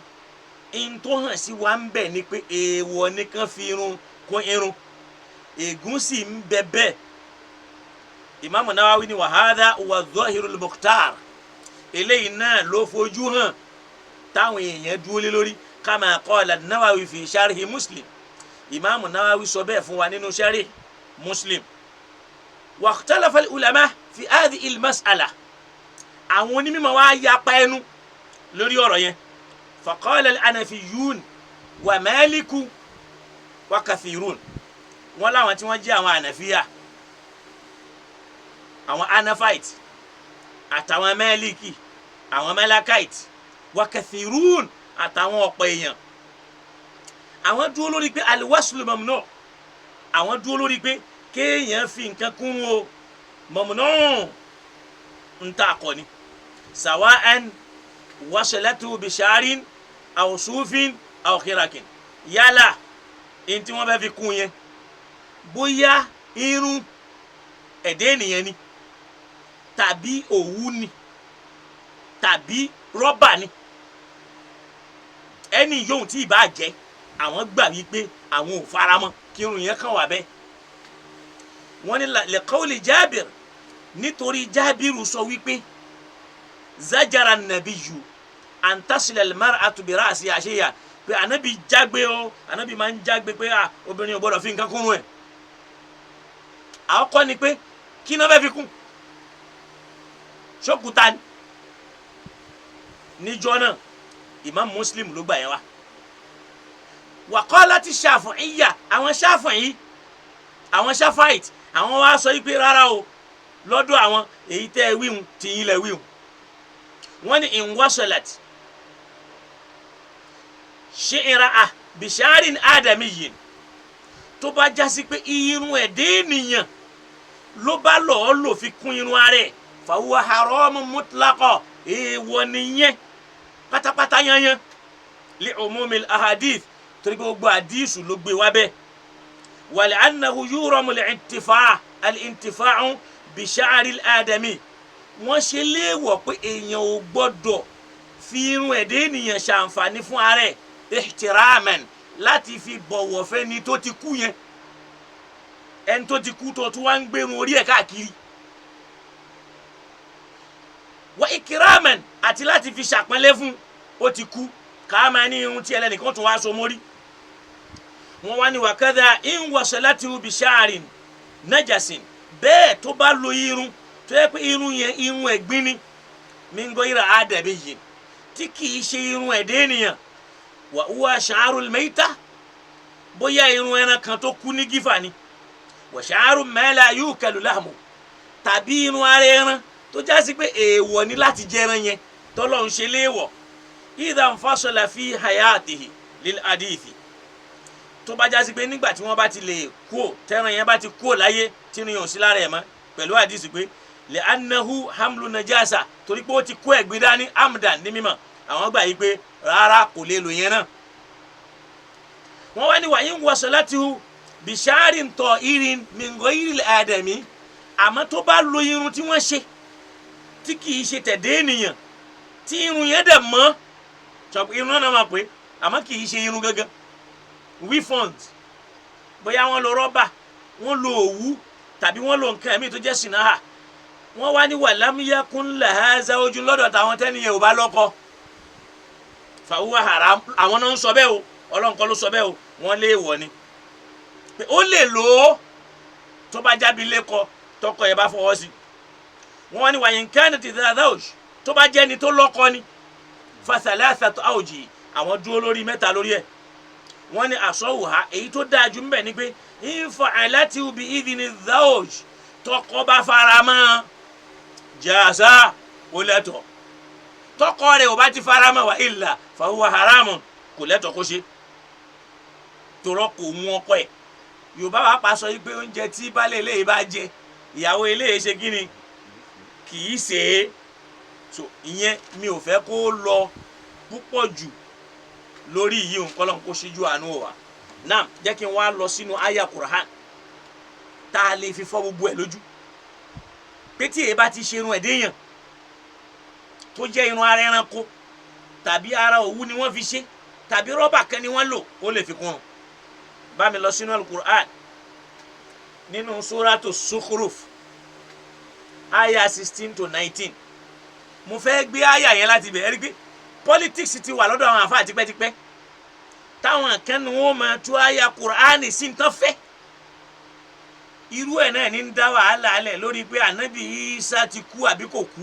in tó hàn sí wa ń bẹ̀ ni pé èèwọ̀ nìkan fi irun kún irun ègún sì ń bẹ bẹ́ẹ̀. Imam Nawawi ni wa hadha wa dhahirul mukhtar eléyìí náà ló fojú hàn táwọn èèyàn dúró lé lórí kama qala Nawawi fi sharhi Muslim. Imam Nawawi sọ bẹ́ẹ̀ fún wa nínú sharhi Muslim. wa ikhtalafa al-ulama fi hadhihi al-mas'ala àwọn onímọ̀ wá yapa ẹnu lórí ọ̀rọ̀ yẹn. faqala al-Hanafiyyun wa Maliku wa kathirun wọ́n láwọn tí wọ́n jẹ́ àwọn Hanafiya àwọn Hanafite àtàwọn Maliki àwọn Malakite wa kathirun àtàwọn ọ̀pọ̀ èèyàn àwọn dúró lórí pé al-waslu mamnu àwọn dúró lórí pé kéèyàn fi nǹkan kún o mamnu ń tà kọ́ ni sawa'an wasalatu bisharin aw sufin aw khirakin yálà in tí wọ́n fẹ́ fi kún yẹn bóyá irun ẹ̀dẹ́ ènìyàn ni tàbí òwú ni tàbí rọ́bà ni ẹni yóò tí ì bá jẹ́ àwọn gbà wípé àwọn ò faramọ́ kí irun yẹn kàn wá bẹ́ẹ̀. wọ́n ní liqawli Jabir nítorí Jabiru sọ wípé zajara nabiyyu an tasila al-mar'atu bi ra'siha shay'an pé anabi jágbe o anabi máa ń jágbe pé obìnrin ò gbọdọ̀ fi nǹkan kún ẹ̀ àkọ́kọ́ ni pé kí náà fẹ́ fi kún ṣókúta ni níjọ́ náà Imam Muslim ló gbà yẹn wá wa qalat Shafi'iyya àwọn Shafi'i àwọn Shafa'ite àwọn wá sọ pé rárá o lọ́dọ̀ àwọn èyí tẹ́ ẹ wíhun tí yín lẹ wíhun wọ́n ní in wasalat shi'ra bisharin adamiyyin tó bá jásí pé irun ẹ̀dẹ́ ènìyàn ló bá lọ́ọ́ lò fi kún irun ara ẹ̀ fa huwa haramun mutlaqa èèwọ̀ nìyẹn pátápátá yanyan li umumil ahadith torí gbogbo àdìsù ló gbé wá bẹ́ẹ̀ wa li'annahu yuramu al-intifa'u bisha'ril adami wọ́n ṣe léèwọ̀ pé èèyàn ò gbọ́dọ̀ fi irun ẹ̀dẹ́ ènìyàn ṣàǹfààní fún ara ẹ̀ ihtiraman láti fi bọ̀wọ̀ fẹ́ni tó ti kú yẹn ẹni tó ti kú tó tún wá ń gbérun orí ẹ̀ káàkiri wa ikraman àti láti fi ṣàpọ́nlé fún ó ti kú ká máa ní irun tí ẹlẹ́nìkan tún wá so mórí wọ́n wá ní wa kadha in wasalatu bisha'rin najasin bẹ́ẹ̀ tó bá lo irun tó yẹ pé irun yẹn irun ẹ̀gbin ni min ghayri adabiyyin tí kìí ṣe irun ẹ̀dẹ́ ènìyàn wa huwa sha'rul mayta bóyá irun ẹran kan tó kú ní gífà ni wa sha'ru ma la yukalu lahmu tàbí irun ara ẹran tó jásí pé èèwọ̀ ni láti jẹ ẹran yẹn tọ́lọ́run ṣe léèwọ̀ idha fasala fi hayatihi lil hadithi tó bá jásí pé nígbà tí wọ́n bá ti lè kú tẹ́ran yẹn bá ti kú láyé tí irun yẹn ò sí lára ẹ̀ mọ́ pẹ̀lú àdìsí pé li annahu hamlu najasa torí pé ó ti kó ẹ̀gbin dání amdan ní mímọ́ àwọn gbà yí pé rárá kò lè lò yẹn náà wọ́n wá ní wa in wasalatu bisharin ta'irin min ghayril adami àmọ́ tó bá lo irun tí wọ́n ṣe tí kìí ṣe tẹ̀dé ènìyàn tí irun yẹn dẹ̀ mọ́ irun náà máa pè àmọ́ kìí ṣe irun gangan weavons bóyá wọ́n lo rọ́bà wọ́n lo òwú tàbí wọ́n lo nǹkan ẹ̀mí tó jẹ́ sinaha wọ́n wá ní walam yakun laha zawjun lọ́dọ̀ táwọn tẹ́niyẹn ò bá lọ́kọ fa huwa haram àwọn náà ń sọ bẹ́ẹ̀ o Ọlọ́run kọ́ ló sọ bẹ́ẹ̀ o wọ́n lé wọ̀ ni pé ó lè lò ó tó bá jábí lẹ́kọ tọkọ yẹn bá fọwọ́ sí wọ́n ní wa in kanat dha zawj tó bá jẹ́ni tó lọ́kọ ni fa thalathatu awji àwọn dúró lórí mẹ́ta lórí ẹ̀ wọ́n ní asawha èyí tó dáa jù ń bẹ̀ ni pé in fa'alatu bi idhni zawj tọkọ bá fara mọ́ jaza ó lẹ́tọ̀ tọkọ rẹ̀ ò bá ti fara mọ́ wa illa fa huwa haramun kò lẹ́tọ̀ kó ṣe torọ́ kò mú ọkọ ẹ̀ yorùbá wa pa sọ pé oúnjẹ tí baálé eléyìí bá jẹ ìyàwó eléyìí ṣe kí ni kì í ṣe é so ìyẹn mi ò fẹ́ kó lọ púpọ̀ jù lórí yìí nǹkan lọ́n kó ṣíjú àánú wa náà jẹ́ kí n wá lọ sínú àyà Qur'an tá a lè fi fọ́ gbogbo ẹ̀ lójú pé tí èyí bá ti ṣe irun ẹ̀dẹ́yàn tó jẹ́ irun ara ẹranko tàbí ara òwú ni wọ́n fi ṣe tàbí rọ́bà kan ni wọ́n lò ó lè fi kún un bá mi lọ sínú al-Qur'an nínú suratu Zukhruf àyà 16 to 19 mo fẹ́ gbé àyà yẹn láti bẹ̀rẹ̀ rí pé politics ti wà lọ́dọ̀ àwọn àfáà tipẹ́tipẹ́ táwọn kan ní wọ́n máa tú àyà Qur'an sí ń tán fẹ́ irú ẹ̀ náà ní ń dá wàhálà alẹ̀ lórí pé ànábì Isa ti kú àbí kò kú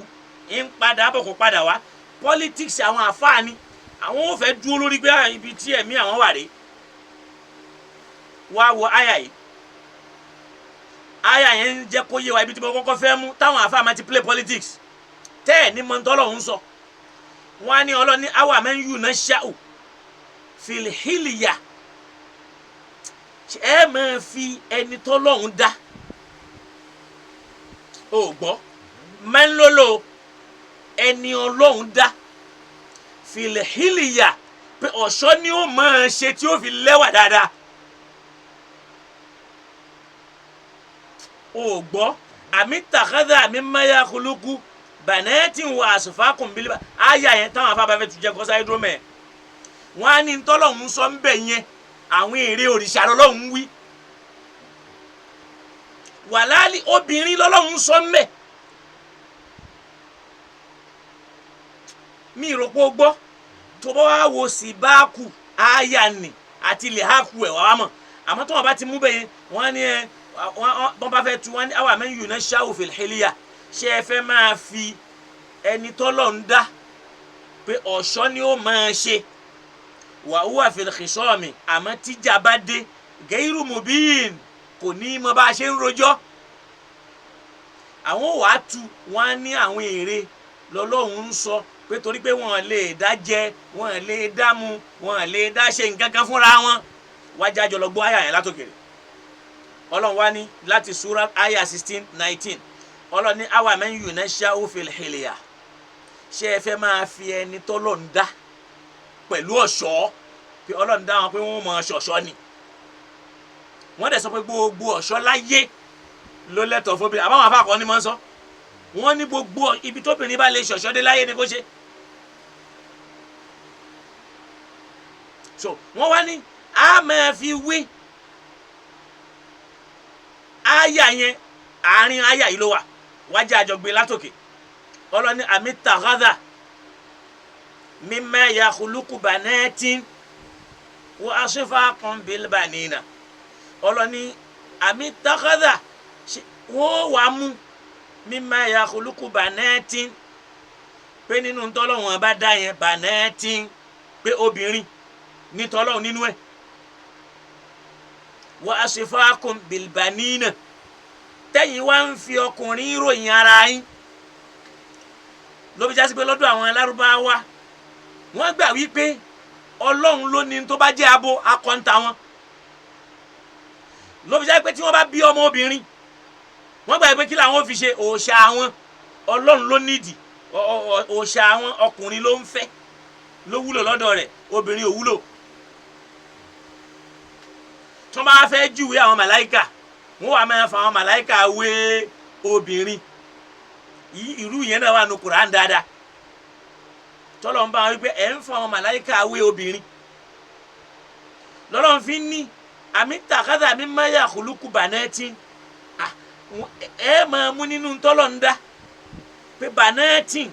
ń padà bọ̀ kó padà wá politics àwọn àfáà ni àwọn ò fẹ́ dúró lórí pé ibi tí ẹ̀mí àwọn wà rèé wá wo àyà yìí àyà yẹn ń jẹ́ kó yé wa ibi tí mo kọ́kọ́ fẹ́ mú táwọn àfáà máa ti play politics tẹ́ ẹ̀ ní mọ́tọ́lọ̀ ń sọ wọ́n á ní ọlọ́ni awa man yunasha'u fil hilya ẹ máa fi ẹni tọ́lọ́hún dá o gbọ́ máa ń lolo ẹni ọlọ́hún dá fil hilya pé ọ̀ṣọ́ ni ó máa ṣe tí ó fi lẹ́wà dáadáa o gbọ́ àmì takhadha mimma yakhluqu banatin wa asfaqum bil aya yẹn táwọn afábá fẹ́ tún jẹ́ kọ́ sáyé dúró mẹ́ wọ́n á ní tọ́lọ́hún sọ ń bẹ̀ yẹn àwọn èrè òrìṣà lọ́lọ́hún wí wàláàlì obìnrin lọ́lọ́hún sọ ń bẹ̀ mi ìròpó gbọ́ tó bá wá wo síbáàkù àyà ni àti lèhákù ẹ̀ wá mọ̀ àmọ́ tó wọn bá ti mú bẹ́yẹn wọ́n ní wọ́n bá fẹ́ tu wọ́n ní àwọn àmì yìí náà ṣáwó fil hilya ṣé ẹ fẹ́ máa fi ẹni tọ́lọ̀ ń dá pé ọ̀ṣọ́ ni ó máa ṣe wa huwa fil khisami àmọ́ tíjà bá dé gairu mubin kò ní mọ bá a ṣe ń rojọ́ àwọn wàá tu wọ́n á ní àwọn èrè lọ́lọ́run ń sọ pé torí pé wọ́n lè dá jẹ wọ́n lè dá mu wọ́n lè dá ṣe nǹkan kan fúnra wọn wájà jọ lọ gbọ́ àyà yẹn látòkèrè ọlọ́run wá ní láti sura àyà 16-19 ọlọ́run ní awa man yunasha'u fil hilya ṣé ẹ fẹ́ máa fi ẹni tọ́lọ̀ ń dá pẹ̀lú ọ̀ṣọ́ pé ọlọ́run dá wọn pé wọ́n mọ ṣọ̀ṣọ́ ni wọ́n dẹ̀ sọ pé gbogbo ọ̀ṣọ́ láyé ló lẹ́tọ̀ọ́ fóbìnrin àbáwọn afáàkọ́ ni wọ́n sọ wọ́n ní gbogbo ibi tóbìnrin bá lè ṣọ̀ṣọ́ dé láyé ni kó ṣe so wọ́n wá ní a máa fi wí àyà yẹn àárín àyà yìí ló wà wájà àjọgbé látòkè ọlọ́ni àmì tàgádà mimma yakhluqu banatin wa asfaqan bil banina ọlọ́ni àmì tàgádà wọ́n wà mú mimma yakhluqu banatin pé nínú tọ́lọ́wọ́n bá dá yẹn banatin pé obìnrin ní tọ́lọ́wọ́n nínú ẹ̀ wa asfaqan bil banina tẹ́yìn wá ń fi ọkùnrin ròyìn ara yín ló fi jásí pé lọ́dọ̀ àwọn alárúbáwá wọ́n gbà wípé ọlọ́run ló ní tó bá jẹ́ abo akọ́ńtà wọn ló fi jásí pé tí wọ́n bá bí ọmọ obìnrin wọ́n gbà pé kí làwọn fi ṣe òòṣà wọn ọlọ́run ló nídìí òòṣà wọn ọkùnrin ló ń fẹ́ ló wúlò lọ́dọ̀ rẹ̀ obìnrin ò wúlò tí wọ́n bá fẹ́ júwe àwọn màláìkà wọ́n wà máa fa àwọn màláìkà wé obìnrin irú yẹn náà wà ní Kùránì dáadáa tọ́lọ̀ ń bá wọn wípé ẹ̀ ń fa àwọn màláìkà wé obìnrin lọ́lọ́run fi ní àmì tàkàtà mi máa yà kúlùkù bànẹ́ẹ̀tì ẹ máa mú nínú tọ́lọ̀ ń dá pé bànẹ́ẹ̀tì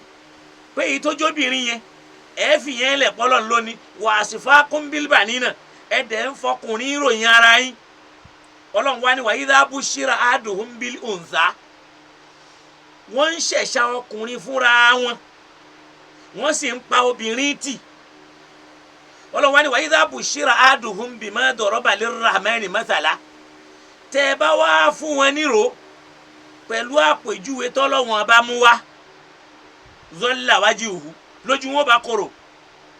pé èyí tó jóbìnrin yẹn ẹ fi yẹn lẹ̀ pọ́lọ̀ lónìí wàásìfà kúńbílbà nínà ẹ dẹ̀ ń fọkùnrin ìròyìn ara yín ọlọ́run wá ní wa idha bushira ahaduhum bil untha wọ́n ń ṣẹ̀ṣà ọkùnrin fúnra wọn wọ́n sì ń pa obìnrin tì ọlọ́run wá ní wa idha bushira ahaduhum bima daraba lirrahmani mathala tẹ́ ẹ bá wá fún wọn nírò pẹ̀lú àpèjúwe tọ́lọ́wọ́n bá mú wá zalla wajhuhu lójú wọn bá korò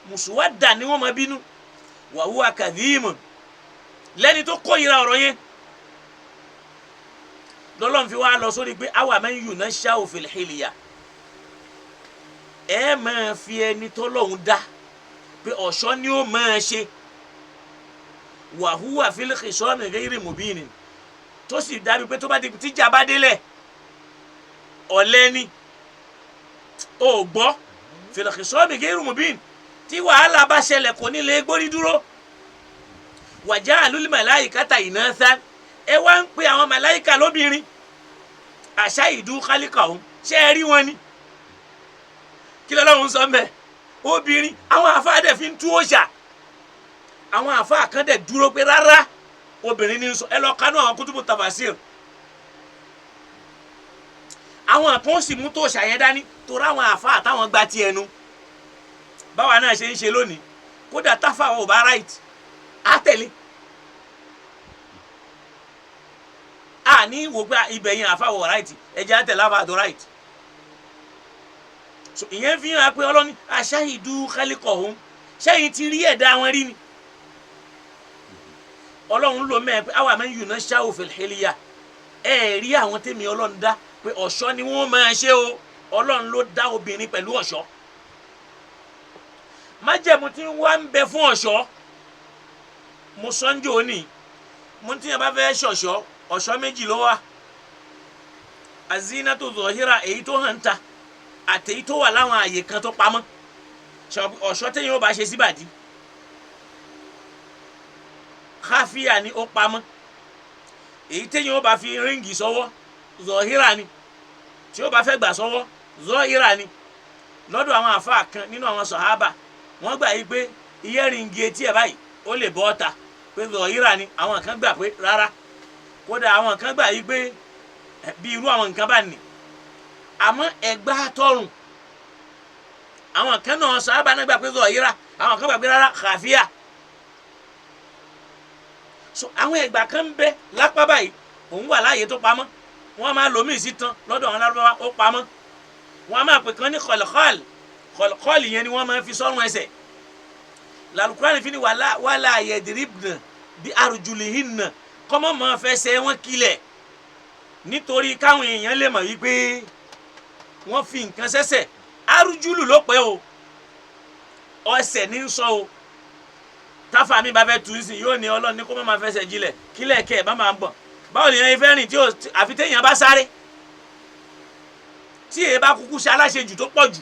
muswadda ni wọ́n máa bínú wa huwa kadhimun lẹ́ni tó kórìíra ọ̀rọ̀ yẹn lọ́lọ́run fi wá lọ sórí pé awa man yunasha'u fil hilya ẹ máa fi ẹni tọ́lọ́run dá pé ọ̀ṣọ́ ni ó máa ṣe wa huwa fil khisami ghayri mubinin tó sì dábí pé tó bá di tíjà bá délẹ̀ ọ̀lẹ ni ò gbọ́ fil khisami ghayri mubin tí wàhálà bá ṣẹlẹ̀ kò ní lè gbórí dúró wa ja'alul malaikata inathan ẹ wá ń pe àwọn màláìkà lóbìnrin àṣà ìdú kálíkà ọ̀hún ṣé ẹ rí wọn ni kí lọ́lọ́run sọ mbẹ́ obìnrin àwọn àfáà dẹ̀ fi ń tú òòṣà àwọn àfáà kan dẹ̀ dúró pé rárá obìnrin ní sọ ẹ lọ kánú àwọn kútùbù tafasir àwọn kan sì mú tó òòṣà yẹn dání torí àwọn àfáà táwọn gba ti ẹnu báwa náà ṣe ń ṣe lónìí kódà táfà ò bá right á tẹ̀lé ní wò pé ibẹ̀ yẹn àfàwọ̀ right ẹ̀jẹ̀ àtẹ̀lé àfàdọ̀ right so ìyẹn fi hàn pé ọlọ́ni aṣáhìdú kálíkọ̀ọ́hún ṣẹ́yìn ti rí ẹ̀dá wọn rí ni ọlọ́run ló mẹ́ẹ̀ pé awa man yunasha'u fil hilya ẹ̀ rí àwọn tèmi ọlọ́run dá pé ọ̀ṣọ́ ni wọ́n máa ṣe o ọlọ́run ló dá obìnrin pẹ̀lú ọ̀ṣọ́ májẹ̀mú tí wọ́n ń bẹ fún ọ̀ṣọ́ mo sọ́njọ́ òní mo ti yàn bá fẹ́ ṣọ̀ṣọ́ ọ̀ṣọ́ méjì ló wà azinatu zọhíra èyí tó hàn ta àti èyí tó wà láwọn àyè kan tó pamọ́ ọ̀ṣọ́ téyàn ó bá ṣe síbàdí káfíà ni ó pamọ́ èyí téyàn ó bá fi ríǹgì sọ́wọ́ zọhíra ni tí ó bá fẹ́ gbà sọ́wọ́ zọhíra ni lọ́dọ̀ àwọn àfáà kan nínú àwọn sàhábà wọ́n gbà yí pé iyẹ́rìngì etí ẹ̀ báyìí ó lè bọ́ ọ̀tà pé zọ̀hírà ni. àwọn kan gbà pé rárá, kódà àwọn kan gbà yí pé bí irú àwọn nǹkan bá ní. àmọ́ ẹ̀gbà tọrùn àwọn kan náà sábà náà gbà pé zọ̀hírà, àwọn kan gbà pé rárá khafiyya. so àwọn ẹ̀gbà kan ń bẹ lápá báyìí òun wà láàyè tó pamọ́, wọ́n máa lò míì sí tán lọ́dọ̀ àwọn Lárúbáwá ó pamọ́. wọ́n á máa pè kan ní kọ̀lọ̀kọ́ọ̀lì, kọ̀lọ̀kọ́ọ̀lì yẹn ni wọ́n máa fi sọ́rùn ẹsẹ̀. làlùkùránì fi ni wàlá yadribna bí arjulihinna, kọ́mọ́ máa fẹsẹ̀ wọn kílẹ̀ nítorí káwọn èèyàn lè mọ̀ wípé wọ́n fi nǹkan sẹ́sẹ̀. arjulu ló pẹ́ o, ọsẹ̀ ní sọ o. táfà mi bá fẹ́ tu sí yóò ní Ọlọ́run ní kó má máa fẹsẹ̀ jílẹ̀ kílẹ̀ kẹ́ ẹ̀ bá máa ń bọ̀. báwo ni ẹni fẹ́ rìn tí àfi téèyàn bá sáré tí èyí bá kúkú ṣe aláṣejù tó pọ̀ jù.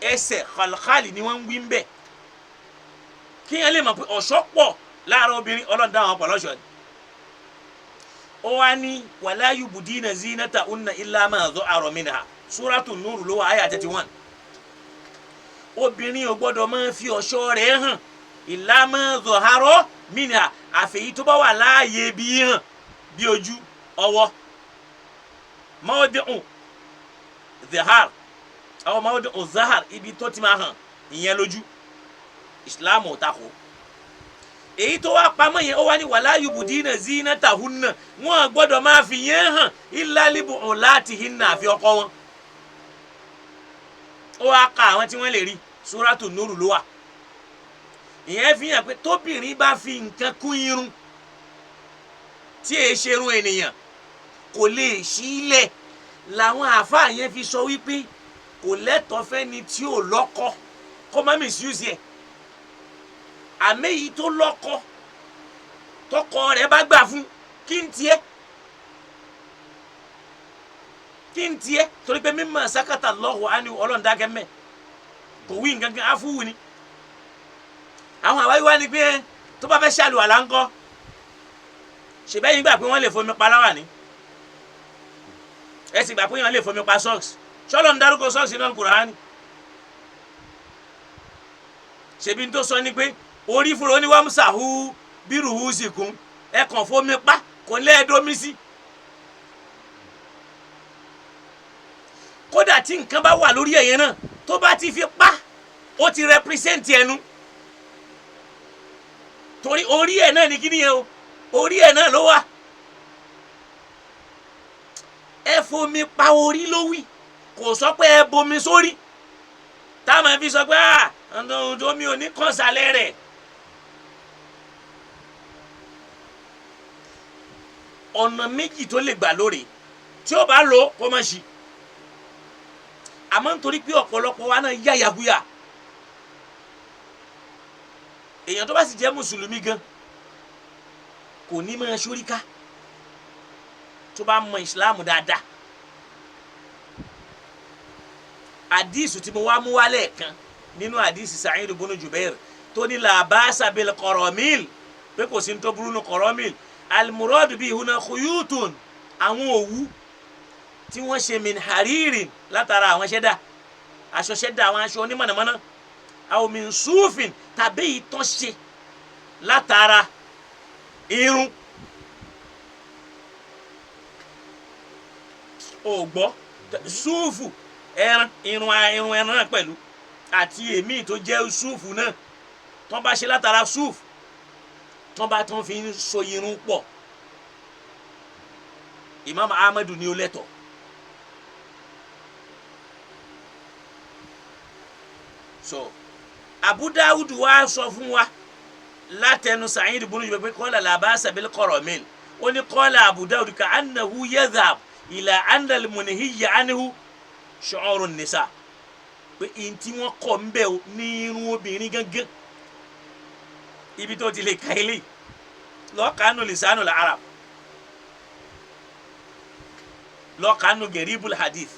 ẹsẹ̀ khalkhali ni wọ́n ń wí ń bẹ̀ kí yẹn lè mọ̀ pé ọ̀ṣọ́ pọ̀ láàárọ̀ obìnrin. Ọlọ́run dá àwọn pọ̀ lọ́ṣọ̀ọ́ ni. ó wá ní wala yubdina zinatahunna illa ma dhahara minha, Suratu Nur ló wà àyà 31. obìnrin ò gbọ́dọ̀ máa fi ọ̀ṣọ́ rẹ̀ hàn illa ma dhahara minha, àfẹ̀yí tó bá wà láàyè bí hàn bí ojú, ọwọ́. mawdi'u dhahar àwọn mawdi'u zahar, ibi tó ti máa hàn ìyẹn lójú. Islam ò takò. èyí tó wá pamọ́ yẹn ó wá ní wala yubdina zinatahunna, wọn gbọ́dọ̀ máa fi yẹn hàn illa li bu'ulatihinna, àfi ọkọ wọn. ó wá ka àwọn tí wọ́n lè rí, Suratu Nur ló wà. ìyẹn fi hàn pé tóbìnrin bá fi nǹkan kún irun tí èé ṣe irun ènìyàn kò lè sílẹ̀. làwọn àáfàá yẹn fi sọ wípé kò lẹ́tọ̀ọ́ fẹ́ni tí ò lọ́kọ kó má misuse ẹ̀. àmì yìí tó lọ́kọ tọkọ rẹ̀ bá gbà fún kí n tiẹ̀ torí pé mimma sakata Allahu anhu, Ọlọ́run dákẹ́ mẹ́ kò wí nǹkan kan áfúwù ni. àwọn àwáyé wá ní pé tó bá fẹ́ ṣàlùwàlá ńkọ́, ṣèbẹ́yìn gbà pé wọ́n lè fomi pa láwà ní, ẹ sì gbà pé wọ́n lè fomi pa socks. ṣọ́lọ́ ń dárúkọ socks nínú Kùránì. ṣèbí n tó sọ ni pé orí fúnra ó ní wamsahu bi ruhusikum, ẹ kàn fomi pa kò lẹ́ẹ̀dómi sí. kódà tí nǹkan bá wà lórí ẹ̀yẹn náà tó bá ti fi pa ó ti represent ẹnu, torí orí ẹ̀ náà ní kíní yẹn o, orí ẹ̀ náà ló wà. ẹ fomi pa orí ló wí, kò sọ pé ẹ bomi sórí táwọn fi sọ pé omi ò ní kàn sálẹ̀ rẹ̀. ọ̀nà méjì tó lè gbà lórí tí ó bá lò kó má ṣí. àmọ́ nítorí pé ọ̀pọ̀lọpọ̀ wa náà yá yabuya, èèyàn tó bá sì jẹ́ mùsùlùmí gan kò ní máa ṣoríká tó bá mọ ìsìláàmù dáadáa. àdìsù tí mo wá mú wálẹ̀ kan nínú àdìsù Sa'id ibn Jubair tó ní la ba'sa bil qaramil, pé kò sí ní tó burú ní qaramil. al-muradu bihi huna khuyutun, àwọn òwú tí wọ́n ṣe min haririn látara àwọn ṣẹ́dá, aṣọ ṣẹ́dá, àwọn aṣọ onímọ̀nàmọ́ná. aw min sufin, tàbí ìtàn ṣe látara irun. o gbọ́ súùfù ẹran, irun ẹran náà pẹ̀lú àti èmi tó jẹ́ súùfù náà tán bá ṣe látara súùfù tán bá tán fi ń so irun pọ̀. Imam Ahmadu ni ó lẹ́tọ̀. so Abu Dawud wá sọ fún wa látẹnu Sa'id ibn Jubayr pé qala la ba'sa bil qaramil. ó ní qala Abu Dawud ka annahu yadhhab ila anna al-munhiyya anhu shu'ur an-nisa, pé ntí wọ́n kọ́ ń bẹ̀ ní irun obìnrin gangan. ibi tó ti lè ka ilé lọ́ọ̀kánú lisanul arab, lọ́ọ̀kánú geribul hadith,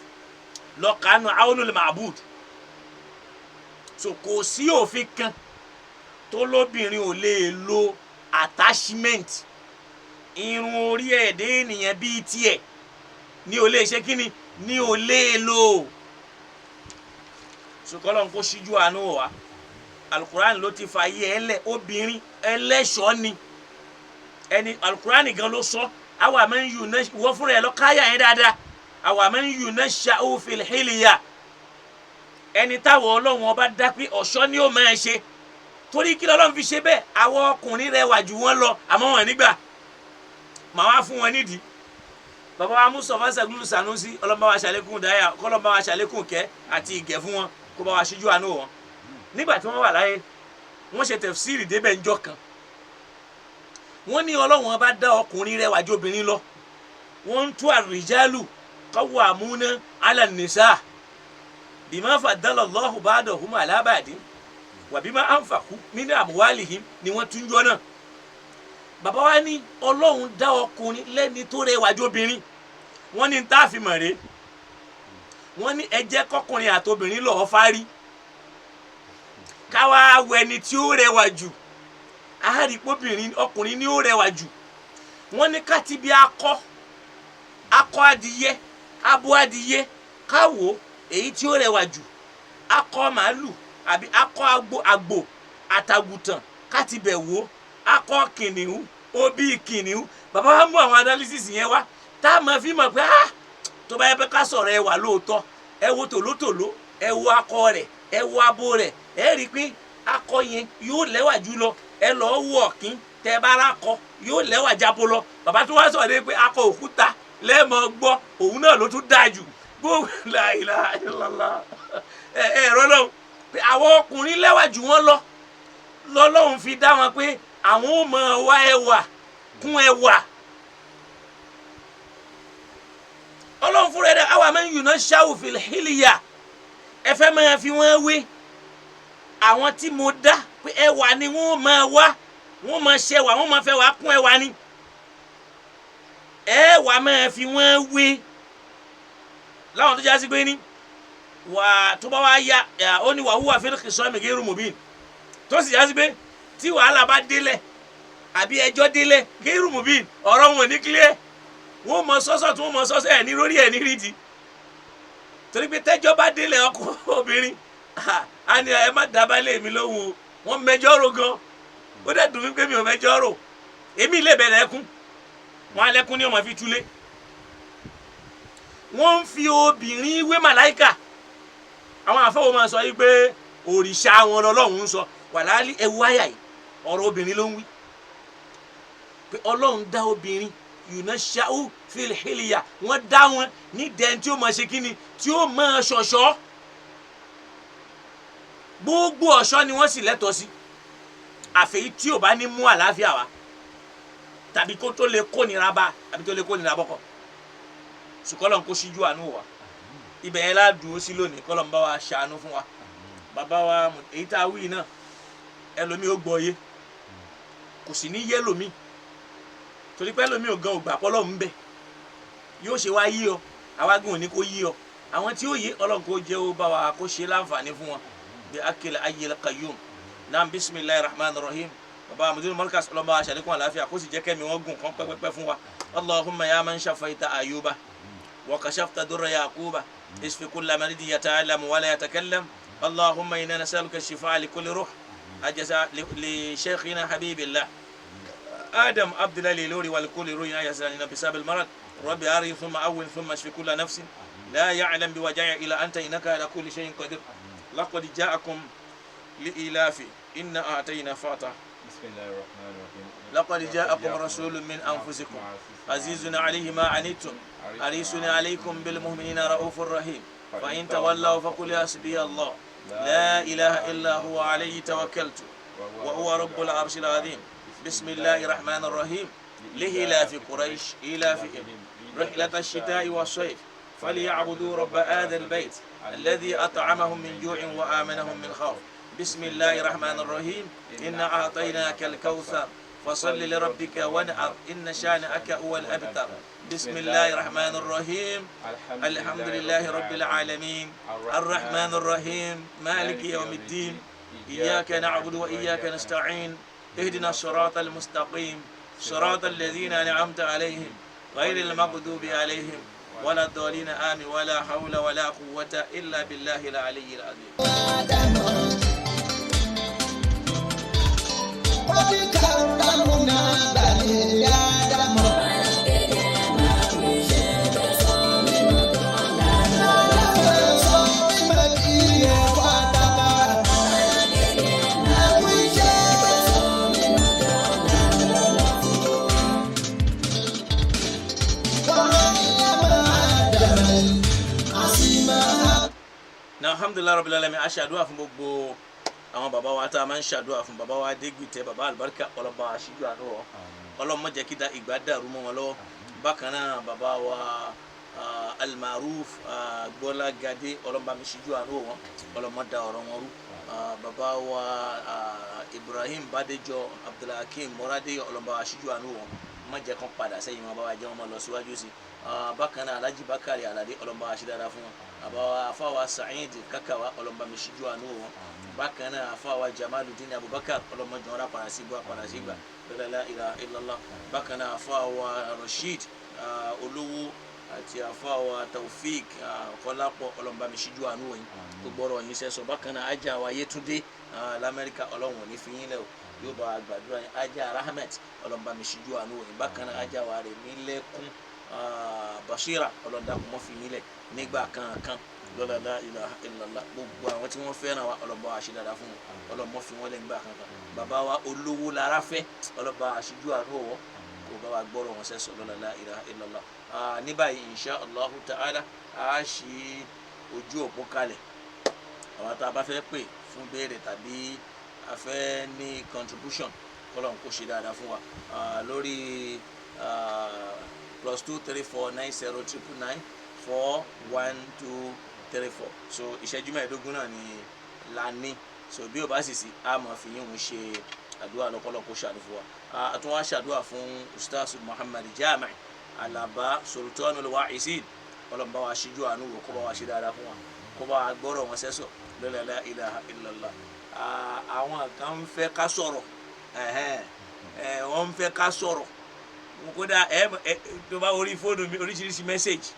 lọ́ọ̀kánú awnul ma'bud. so kò sí òfin kan tó lóbìnrin ò lè lo attachment irun orí ẹ̀dẹ́ ènìyàn bíi tiẹ̀ ní ò lè ṣe kíni ní ò lè lò. sùkọ́lọ̀ ń kó síjú àánú wa alukur'an ló ti fa yé ẹlẹ obìnrin ẹlẹ́ṣọ́ ni ẹni alukur'an gan ló sọ awa man yunash wọ́n fúnra ẹ lọ káyà yẹn dáadáa awa man yunasha'u fil hilya ẹni táwọn ọlọ́run ọba dá pé ọ̀ṣọ́ ni ó máa ṣe torí kí lọ́lọ́run fi ṣe bẹ́ẹ̀ àwọn ọkùnrin rẹwà jù wọ́n lọ àmọ́ wọn nígbà màá wá fún wọn nídìí bàbá wa Mustapha Saglu Sanusi ọlọ́mọba wa ṣàlékún dáyà kọ́lọ́mọba wa ṣàlékún kẹ́ àti ìgẹ̀ fún wọn kó bá wa ṣíjú àánú wọn nígbà tí wọ́n wà láyé wọ́n ṣe tẹ̀fsíìrì débẹ̀ ńjọ́ kan wọ́n ní ọlọ́run ọba dá ọkùnrin rẹwà ju obìnrin lọ wọ́n ń tú àrìjálù qawwamuna 'ala an-nisa bima faddala Allahu ba'dahum 'ala ba'din wa bima anfaqu min amwalihim ni wọ́n tún jọ náà bàbá wa ní ọlọ́run dá ọkùnrin lẹ́ni tó rẹwà ju obìnrin wọ́n ní tá a fi mọ̀ rè wọ́n ní ẹ jẹ́ kọkùnrin àtobìnrin lọ́ọ́ fárí káwa wẹni tí ó rẹwà jù àárìpọ̀bìnrin ọkùnrin ni ó rẹwà jù wọ́n ní káti bí akọ adìyẹ abo adìyẹ káwo èyí tí ó rẹwà jù akọ màálù àbí akọ àgbò àtàgùtàn káti bẹ̀ wò akọ kìnìún òbí kìnìún bàbá wa mú àwọn analysis yẹn wá tá a máa fi mọ̀ pé tó bá yẹ pé ká sọ̀rọ̀ ẹwà lóòótọ́ ẹ wo tòlótòló ẹ wo akọ rẹ̀ ẹ wo abo rẹ̀ ẹ rí i pé akọ yẹn yóò lẹ́wà jù lọ ẹ lọ́ọ́ wọ ọ̀kín tẹ bá rà kọ yóò lẹ́wà jábọ́ lọ bàbá tó wá sọ̀rọ̀ pé akọ òkúta lẹ́ẹ̀mọ́ gbọ́ òun náà ló tún dáa jù gbó la ilaha illallah ẹ̀rọ lọ́hùn pé àwọn ọkùnrin lẹ́wà jù wọ́n lọ lọ́lọ́hùn fi dá wọn pé àwọn ò mọ̀ wá ẹwà kún ẹwà ọlọ́run fúnra ẹ̀dá awa man yunasha'u fil hilya ẹ fẹ́ máa fi wọ́n wé àwọn tí mo dá pé ẹwà ni wọ́n máa wá wọ́n máa ṣẹwà wọ́n máa fẹ́ wá kún ẹwà ni ẹwà máa fi wọ́n wé láwọn tó jásí pé ní wà tó bá wá yá ó ní wà húwà fil khisami ghayru mubin tó sì jásí pé tí wàhálà bá délẹ̀ àbí ẹjọ́ délẹ̀ ghayru mubin ọ̀rọ̀ wọn ní clear wọ́n mọ sọ́sọ́ tí wọ́n mọ sọ́sọ́ ẹ̀ ní lórí ẹ̀ ní rídìí torí pé tẹ́jọ́ bá délẹ̀ ọkọ obìnrin a ní ẹ má dábàálẹ̀ mi lóhùn o wọ́n mẹjọ́ rò gan ó dẹ̀ dùn mí pé mi ò mẹjọ́ rò èmi lè bẹ̀rẹ̀ ẹkún wọn alẹ́kún ní ọmọ fi túlé wọ́n ń fi obìnrin wé màláìkà àwọn àfọwọ́ máa sọ yìí pé òrìṣà wọn lọ́lọ́run ń sọ wàláálí ẹ̀wù àyà yìí ọ̀rọ̀ obìnrin ló ń wí pé ọlọ́run dá obìnrin yunasha'u fil hilya wọ́n dá wọn ní dẹ́n tí ó máa ṣe kíni tí ó máa ṣọ̀ṣọ́ gbogbo ọ̀ṣọ́ ni wọ́n sì lẹ́tọ̀ọ́ sí àfẹ́yí tí ò bá ní mú àlàáfíà wá tàbí kó tó lè kó nira bá àbí tó lè kó nira bọ́kọ̀ sùkọ́lọ̀ ń kó síjú àánú wa ibẹ̀ yẹn ládùú sí lónìí kọ́lọ̀ ń bá wa ṣàánú fún wa bàbá wa èyí tá a wí náà ẹlòmíì ó gbọ́ yé kò sì ní yé lòmíì torí pé ẹlòmíì ò gan ògbà pọ́lọ́ ń bẹ yóò ṣe wá yí ọ àwágùn òní kó yí ọ àwọn tí ó yé ọlọ́run kó jẹ́ ó bá wa kó ṣe láǹfààní fún wọn bí akele ayel qayyum naam bisimilahi rahman rahim baba amadu markas ọlọ́mọ aṣàlékún àlàáfíà kó sì jẹ́ kẹ́mi wọn gùn kán pẹ́pẹ́pẹ́ fún wa allahumma ya man shafaita ayuba wa kashafta durra yaquba isfi kulla maridi yata'allamu wala yatakallam allahumma inna nas'aluka shifa'a li kulli ruh ajaza li shaykhina habibillah آدم عبد الله لوري والكل روي يسألنا بسبب المرض ربي أري ثم أول ثم اشف كل نفس لا يعلم بوجع إلا أنت إنك على كل شيء قدير لقد جاءكم لإلاف إن أعطينا فاطة بسم الله الرحمن الرحيم لقد جاءكم رسول من أنفسكم عزيز عليه ما عنتم حريص عليكم بالمؤمنين رؤوف رحيم فإن تولوا فقل حسبي الله لا إله إلا هو عليه توكلت وهو رب العرش العظيم بسم الله الرحمن الرحيم لإلاف قريش إلافهم رحلة الشتاء والصيف فليعبدوا رب هذا البيت الذي أطعمهم من جوع وآمنهم من خوف بسم الله الرحمن الرحيم إنا أعطيناك الكوثر فصل لربك وانحر إن شانئك هو الأبتر بسم الله الرحمن الرحيم الحمد لله رب العالمين الرحمن الرحيم مالك يوم الدين إياك نعبد وإياك نستعين اهدنا الصراط المستقيم صراط الذين أنعمت عليهم غير المغضوب عليهم ولا الضالين آمين ولا حول ولا قوة إلا بالله العلي العظيم. Now, alhamdulillah rabbil alamin, a ṣàdúrà fún gbogbo àwọn bàbá wa tá a máa ń ṣàdúrà fún bàbá wa Adégbìtẹ́ bàbá àlùbáríkà ọlọ́ba àṣíjú àánú wọn ọlọ́mọ jẹ́ kí ìgbà dàrú mọ́ wọn lọ́wọ́ bákan náà bàbá wa Almaruf Gbọ́lágadé ọlọ́mọ mi ṣíjú àánú wọn ọlọ́mọ da ọ̀rọ̀ wọn rú bàbá wa Ibrahim Bádéjọ Abdulhakeem Mọ́rádé ọlọ́mọ àṣíjú àánú wọn má jẹ́ kán padà sẹ́yìn wọn bàbá jẹ́ wọn máa lọ síwájú sí bákan náà Alhaji Bakari Aládé ọlọ́mọ àṣídára fún wọn àbáwá afáwa Saheed Kakawa ọlọ́mọ mi ṣíjú àánú wọn bákan náà afáwa Jamaluddin Abubakar ọlọ́mọ jọ̀ọ́ra padà sí gbà la ilaha illallah bákan náà afáwa Rashid olówó àti afáwa Taofik Kọ́lápọ̀ ọlọ́mọ mi ṣíjú àánú wọn gbogbo ọ̀rọ̀ yìí sẹ́sọ bákan náà ajá wa Yétúndé l'Amẹ́ríkà ọlọ́run ní fi yín lẹ̀ o yóò bá gbàdúrà yín ajá Rahmat ọlọ́mọ mi ṣíjú àánú wọn bákan náà ajá wa rẹ̀ nílẹ̀kùn Bashira ọlọ́dàkùn mọ́ fi yín lẹ̀ nígbà kankan lọ́la la ilaha illallah gbogbo àwọn tí wọ́n fẹ́ràn wa ọlọ́ba àṣìdára fún wọn ọlọ́mọ fi wọ́n lẹ̀ nígbà kankan bàbá wa olówó lára fẹ́ ọlọ́ba àṣìjú àánú ọ̀wọ́ kò bá wa gbọ́rọ̀ wọn sẹ́sọ lọ́la la ilaha illallah ní báyìí insha Allahu ta'ala a ṣí ojú òpó kalẹ̀ àwọn tá a bá fẹ́ pè fún béèrè tàbí a fẹ́ ní contribution kọ́lọ̀ kó ṣe dáadáa fún wa lórí +2349099941234 so ìṣẹ́jú mẹ́ẹ̀ẹ́dógún náà ni la ní so bí o bá sì sí a máa fi yín òun ṣe àdúrà lọ́pọ̀lọpọ̀ ṣàdúrà fún wa a tún wá ṣàdúrà fún Ustaz Muhammad Jami Alaba Sultanul Wa'isin ọlọ́mọba wa ṣíjú àánú wò kó bá wa ṣe dáadáa fún wa kó bá wa gbọ́rọ̀ wọn sẹ́sọ̀ la ilaha illallah àwọn kan ń fẹ́ ká sọ̀rọ̀ wọ́n ń fẹ́ ká sọ̀rọ̀ kódà tó bá orí fóònù mi oríṣiríṣi mẹ́sẹ̀gì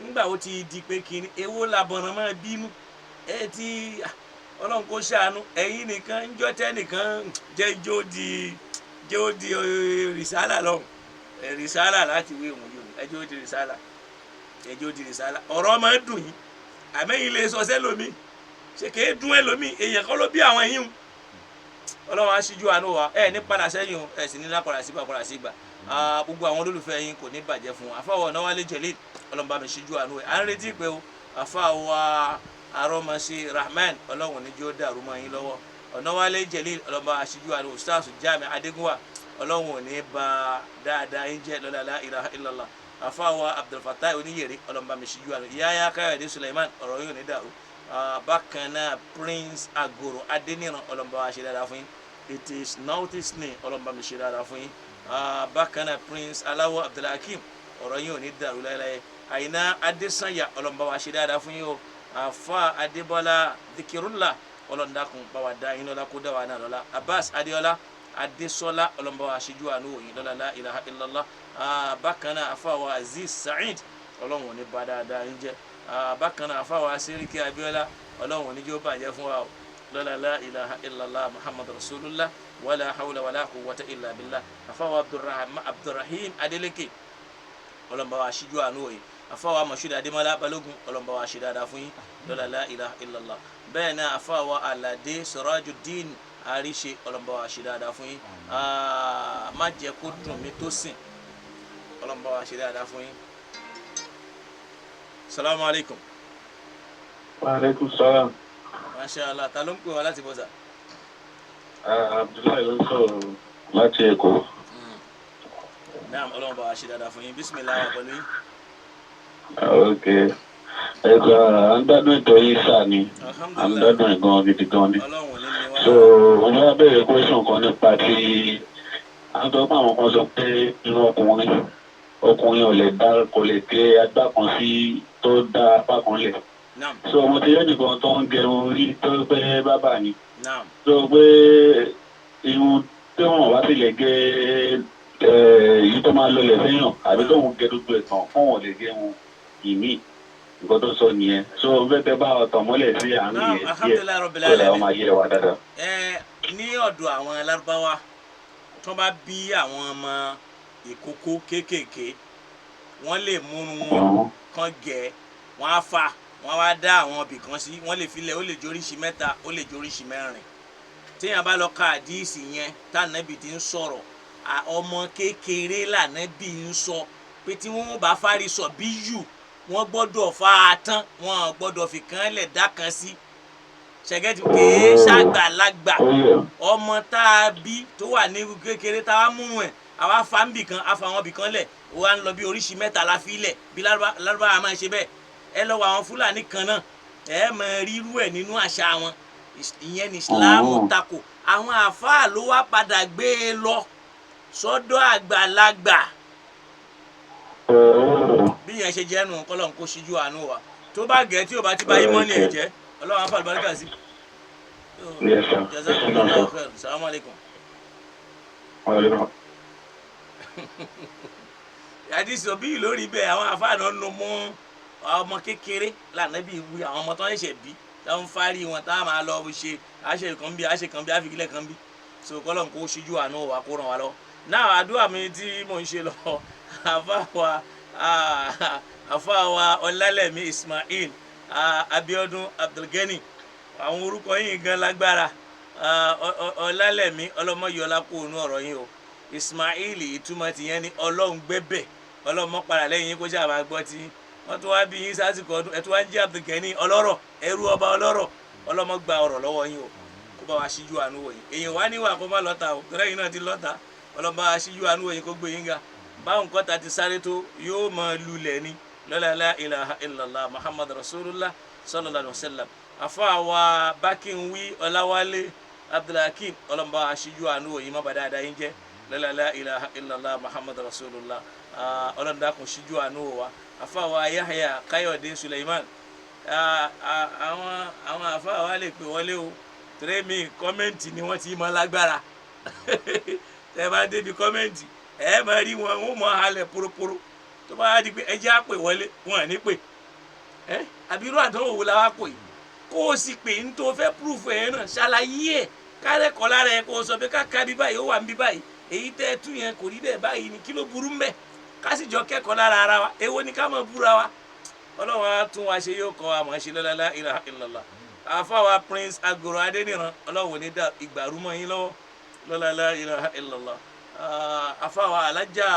nígbà wo ti di pé kí ni èwo làbọ̀nà máa bínú tí ọlọ́run kó ṣàánú ẹ̀yin nìkan ń jọ́tẹ́ nìkan jẹ́ ó di rìsálà lọ́hùn rìsálà láti wé òun yòó ẹjọ́ ó di rìsálà ọ̀rọ̀ máa ń dùn yín àmẹ́yìn lè sọ sẹ́lómi ṣe kéé dún ẹlòmí èèyàn kọ́ ló bí àwọn yín ọlọ́run á ṣíjú àánú wa ní padà sẹ́yìn o sì ní lápàdà sígbà gbogbo àwọn olólùfẹ́ yín kò ní bàjẹ́ fún wọn àfáwọ̀ Ọ̀nàwálé Jẹ̀líl ọlọ́run bá mi ṣíjú àánú ẹ̀ à ń retí pé o àfáwọ̀ arọ́mọṣẹ́ Rahman ọlọ́run níjó dàrú mọ́ yín lọ́wọ́ Ọ̀nàwálé Jẹ̀líl ọlọ́run bá ṣíjú àánú Ustaz Jami Adégúnwà ọlọ́run ò ní ba dáadáa yín jẹ́ lọ́la la ilaha illallah àfáwọ̀ Abdulfatai Oníyèrè ọlọ́run bá mi ṣíjú àánú Yahya Káyọ̀dé Suleiman ọ̀rọ̀ yóò ní dàrú bákan náà Prince Agoro Adéníran ọlọ́run bá wa ṣe dáadáa fún yín it is not his name ọlọ́run bá mi ṣe dáadáa fún yín bákan náà Prince Aláwọ̀ Abdulhakeem ọ̀rọ̀ yín ò ní dàrú láéláé Àyìnà Adésànyà ọlọ́run bá wa ṣe dáadáa fún yín o Àfà Adébọ́lá Dikirullah ọlọ́run dákun bá wa dá yín lọ́lá kó dá wa náà lọ́lá Abbas Adéọlá Adésọlá ọlọ́run bá wa ṣíjú àánú òyìn lọ́lá la ilaha illallah bákan náà Àfà wa Aziz Saheed ọlọ́run ò ní bá dáadáa yín jẹ́ bákan náà Àfà wa Sẹ́ríkì Abíọ́lá ọlọ́run ò ní jẹ́ ó bàjẹ́ fún wa o lọ́lá la ilaha illallah Muhammad Rasulullah wala hawla wala quwwata illa billah Àfà wa Abdurrahim Adeleke ọlọ́run bá wa ṣíjú àánú òyìn Àfà wa Moshood Adémọ́lá Balógun ọlọ́run bá wa ṣe dáadáa fún yín lọ́lá la ilaha illallah bẹ́ẹ̀ náà Àfà wa Aládé Sirajuddin Àríṣe ọlọ́run bá wa ṣe dáadáa fún yín má jẹ́ kó dùn mí tó sìn ọlọ́run bá wa ṣe dáadáa fún yín. Salamu alaikum. Wa alaikum salam. Masha Allah, ta ló ń pè wá láti bọ́sà? Abdullahi ló ń sọ̀rọ̀ láti Èkó. Naam, ọlọ́run bá wa ṣe dáadáa fún yín. Bismillah wa pẹ̀lú yín. Ok. Ẹ̀ka à ń gbádùn ètò yìí sáà ni. À ń gbádùn ẹ̀ gan gidi gan ni. Ọlọ́run ò ní ní wá. So, wọ́n bá bẹ̀rẹ̀ question kan nípa ti à ń tọ́ pé àwọn kan sọ pé inú ọkùnrin kò lè gbé agbá kan sí tó dá apá kan lẹ̀. Naam. So, mo ti rí ẹnìkan tó ń gẹrun orí tó pé bábà ni. Naam. So pé irun tí wọ́n bá sì lè gé èyí tó máa lọlẹ̀ fẹ́yàn àbí tóun gẹ gbogbo ẹ̀ tán fún wọn lè gẹrun ìmí nǹkan tó sọ nìyẹn so fẹ́fẹ́ bá ọ̀tàn mọ́lẹ̀ sí àárín Naam, yẹn díẹ̀ alhamdulilayi rabbil kó làwọn alamin. máa yẹ wa dáadáa. Ní ọ̀dọ̀ àwọn Lárúbáwá tó bá bí àwọn ọmọ ìkókó kéékèèké wọ́n lè múrun wọn kán gẹ̀ wọ́n á fà wọ́n á wá dá àwọn ibì kan sí wọ́n lè filẹ̀ ó lè jóríṣi mẹ́ta ó lè jóríṣi mẹ́rin téèyàn bá lọ ka àdíìsì yẹn tànàbì ti ń sọ̀rọ̀ ọmọ kékeré lànàbì ń sọ pé tí wọ́n bá fárí sọ bí yù wọ́n gbọ́dọ̀ fa tán wọ́n gbọ́dọ̀ fi kan lẹ̀ dá kan sí ṣẹ̀gẹ́tì kéé ṣàgbàlagbà ọmọ tá a bí tó wà ní kékeré tá a múrun ẹ̀ àwa fa ń bì kan àfa àwọn bì kan lẹ̀ ó wá ń lọ bí oríṣi mẹ́ta la fi lẹ̀ bí Lárúbáwá máa ṣe bẹ́ẹ̀ ẹ lọ́wọ́ àwọn Fúlàní kan náà ẹ mọ rírú ẹ̀ nínú àṣà wọn ìyẹn ní Ìsìláàmù tako àwọn àfáà ló wá padà gbé e lọ sọ́dọ̀ àgbàlagbà bí yẹn ṣe jẹ́ nù kọ́lọ́n kó ṣíjú àánú wa tó bá gẹ̀ tí ò bá ti bá yín mọ́ni ẹ̀ jẹ́ ọlọ́run afa àlùbáríkà sí. jazakumullahu khair salamu alaykum. àdìsí òbí lórí bẹ́ẹ̀ àwọn àfáà náà nu mú ọmọ kékeré lànàbí wí àwọn ọmọ tó ń ṣẹ̀ bí tó ń fárí wọn tá a máa lọ ṣe àṣẹ kan bí àṣẹ kan bí àfikílẹ̀ kan bí so kọ́lọ́n kó ṣíjú àánú wa kó ràn wá lọ. náà àdúrà mi tí mò ń ṣe lọ àfáà wa Ọlálẹ̀mí Ismail Abiodun Abdulgani àwọn orúkọ yìí gan lágbára Ọlálẹ̀mí ọlọ́mọyọlá kó onú ọ̀rọ̀ yín o Ismail ìtumọ̀ tìyẹn ní ọlọ́run gbẹ́bẹ̀ ọlọ́mọ padà lẹ́yìn yín kó ṣáà máa gbọ́ tí wọ́n tún wá bí yín sásìkò ọdún ẹ̀ tún wá ń jẹ́ Abdulgani ọlọ́rọ̀ ẹrú ọba ọlọ́rọ̀ ọlọ́mọ gba ọ̀rọ̀ lọ́wọ́ yín o kó bá wa ṣíjú àánú wò yín èèyàn wá níwà kó má lọ́ta o torí ẹ̀yin náà ti lọ́ta ọlọ́mọ bá wa ṣíjú àánú wò yín kó gbé yín ga báwọn kọ́ta ti sáré tó yóò máa lulẹ̀ ni la ilaha illallah Muhammad rasulullah sallallahu alaihi wasallam afa wa Bákínwí Ọláwálé Abdulhakeem ọlọ́mọba aṣíjú àánú òyìn má bàa dáadáa yín jẹ́ la ilaha illallah Muhammad rasulullah ọlọ́dàkùn ṣíjú àánú wa afa wa Yahya Káyọ̀dé Suleiman àwọn afa wa lè pè wọlé o torí mi kọ́mẹ́ǹtì ni wọ́n ti mọ lágbára tẹ́ bá débi kọ́mẹ́ǹtì ẹ máa rí wọn wọn mọ halẹ̀ poroporo tó bá di pé ẹjẹ́ àpè wọlé wọn à ní pè ẹ àbírú àdánwò wo la wá pè kó o sì pè ní tó fẹ́ púrúfù ẹ̀ náà ṣàlàyé ẹ̀ kárẹ́kọ̀ọ́ lára ẹ̀ kó o sọ pé káka bí báyìí ó wà ń bí báyìí èyí tẹ́ ẹ tún yẹn kò rí bẹ́ẹ̀ báyìí ni kí ló burú ń bẹ̀ ká sì jọ kẹ́kọ̀ọ́ lára ara wa èwo ni ká mọ̀ búra wa ọlọ́run á tún wa ṣe yóò kọ́ àmọ́ ṣe la ilaha illallah àfáwà Prince Agoro Adéníran ọlọ́run ò ní dá ìgbàrúmọ̀ yín lọ́wọ́ la ilaha illallah àfáwà alájà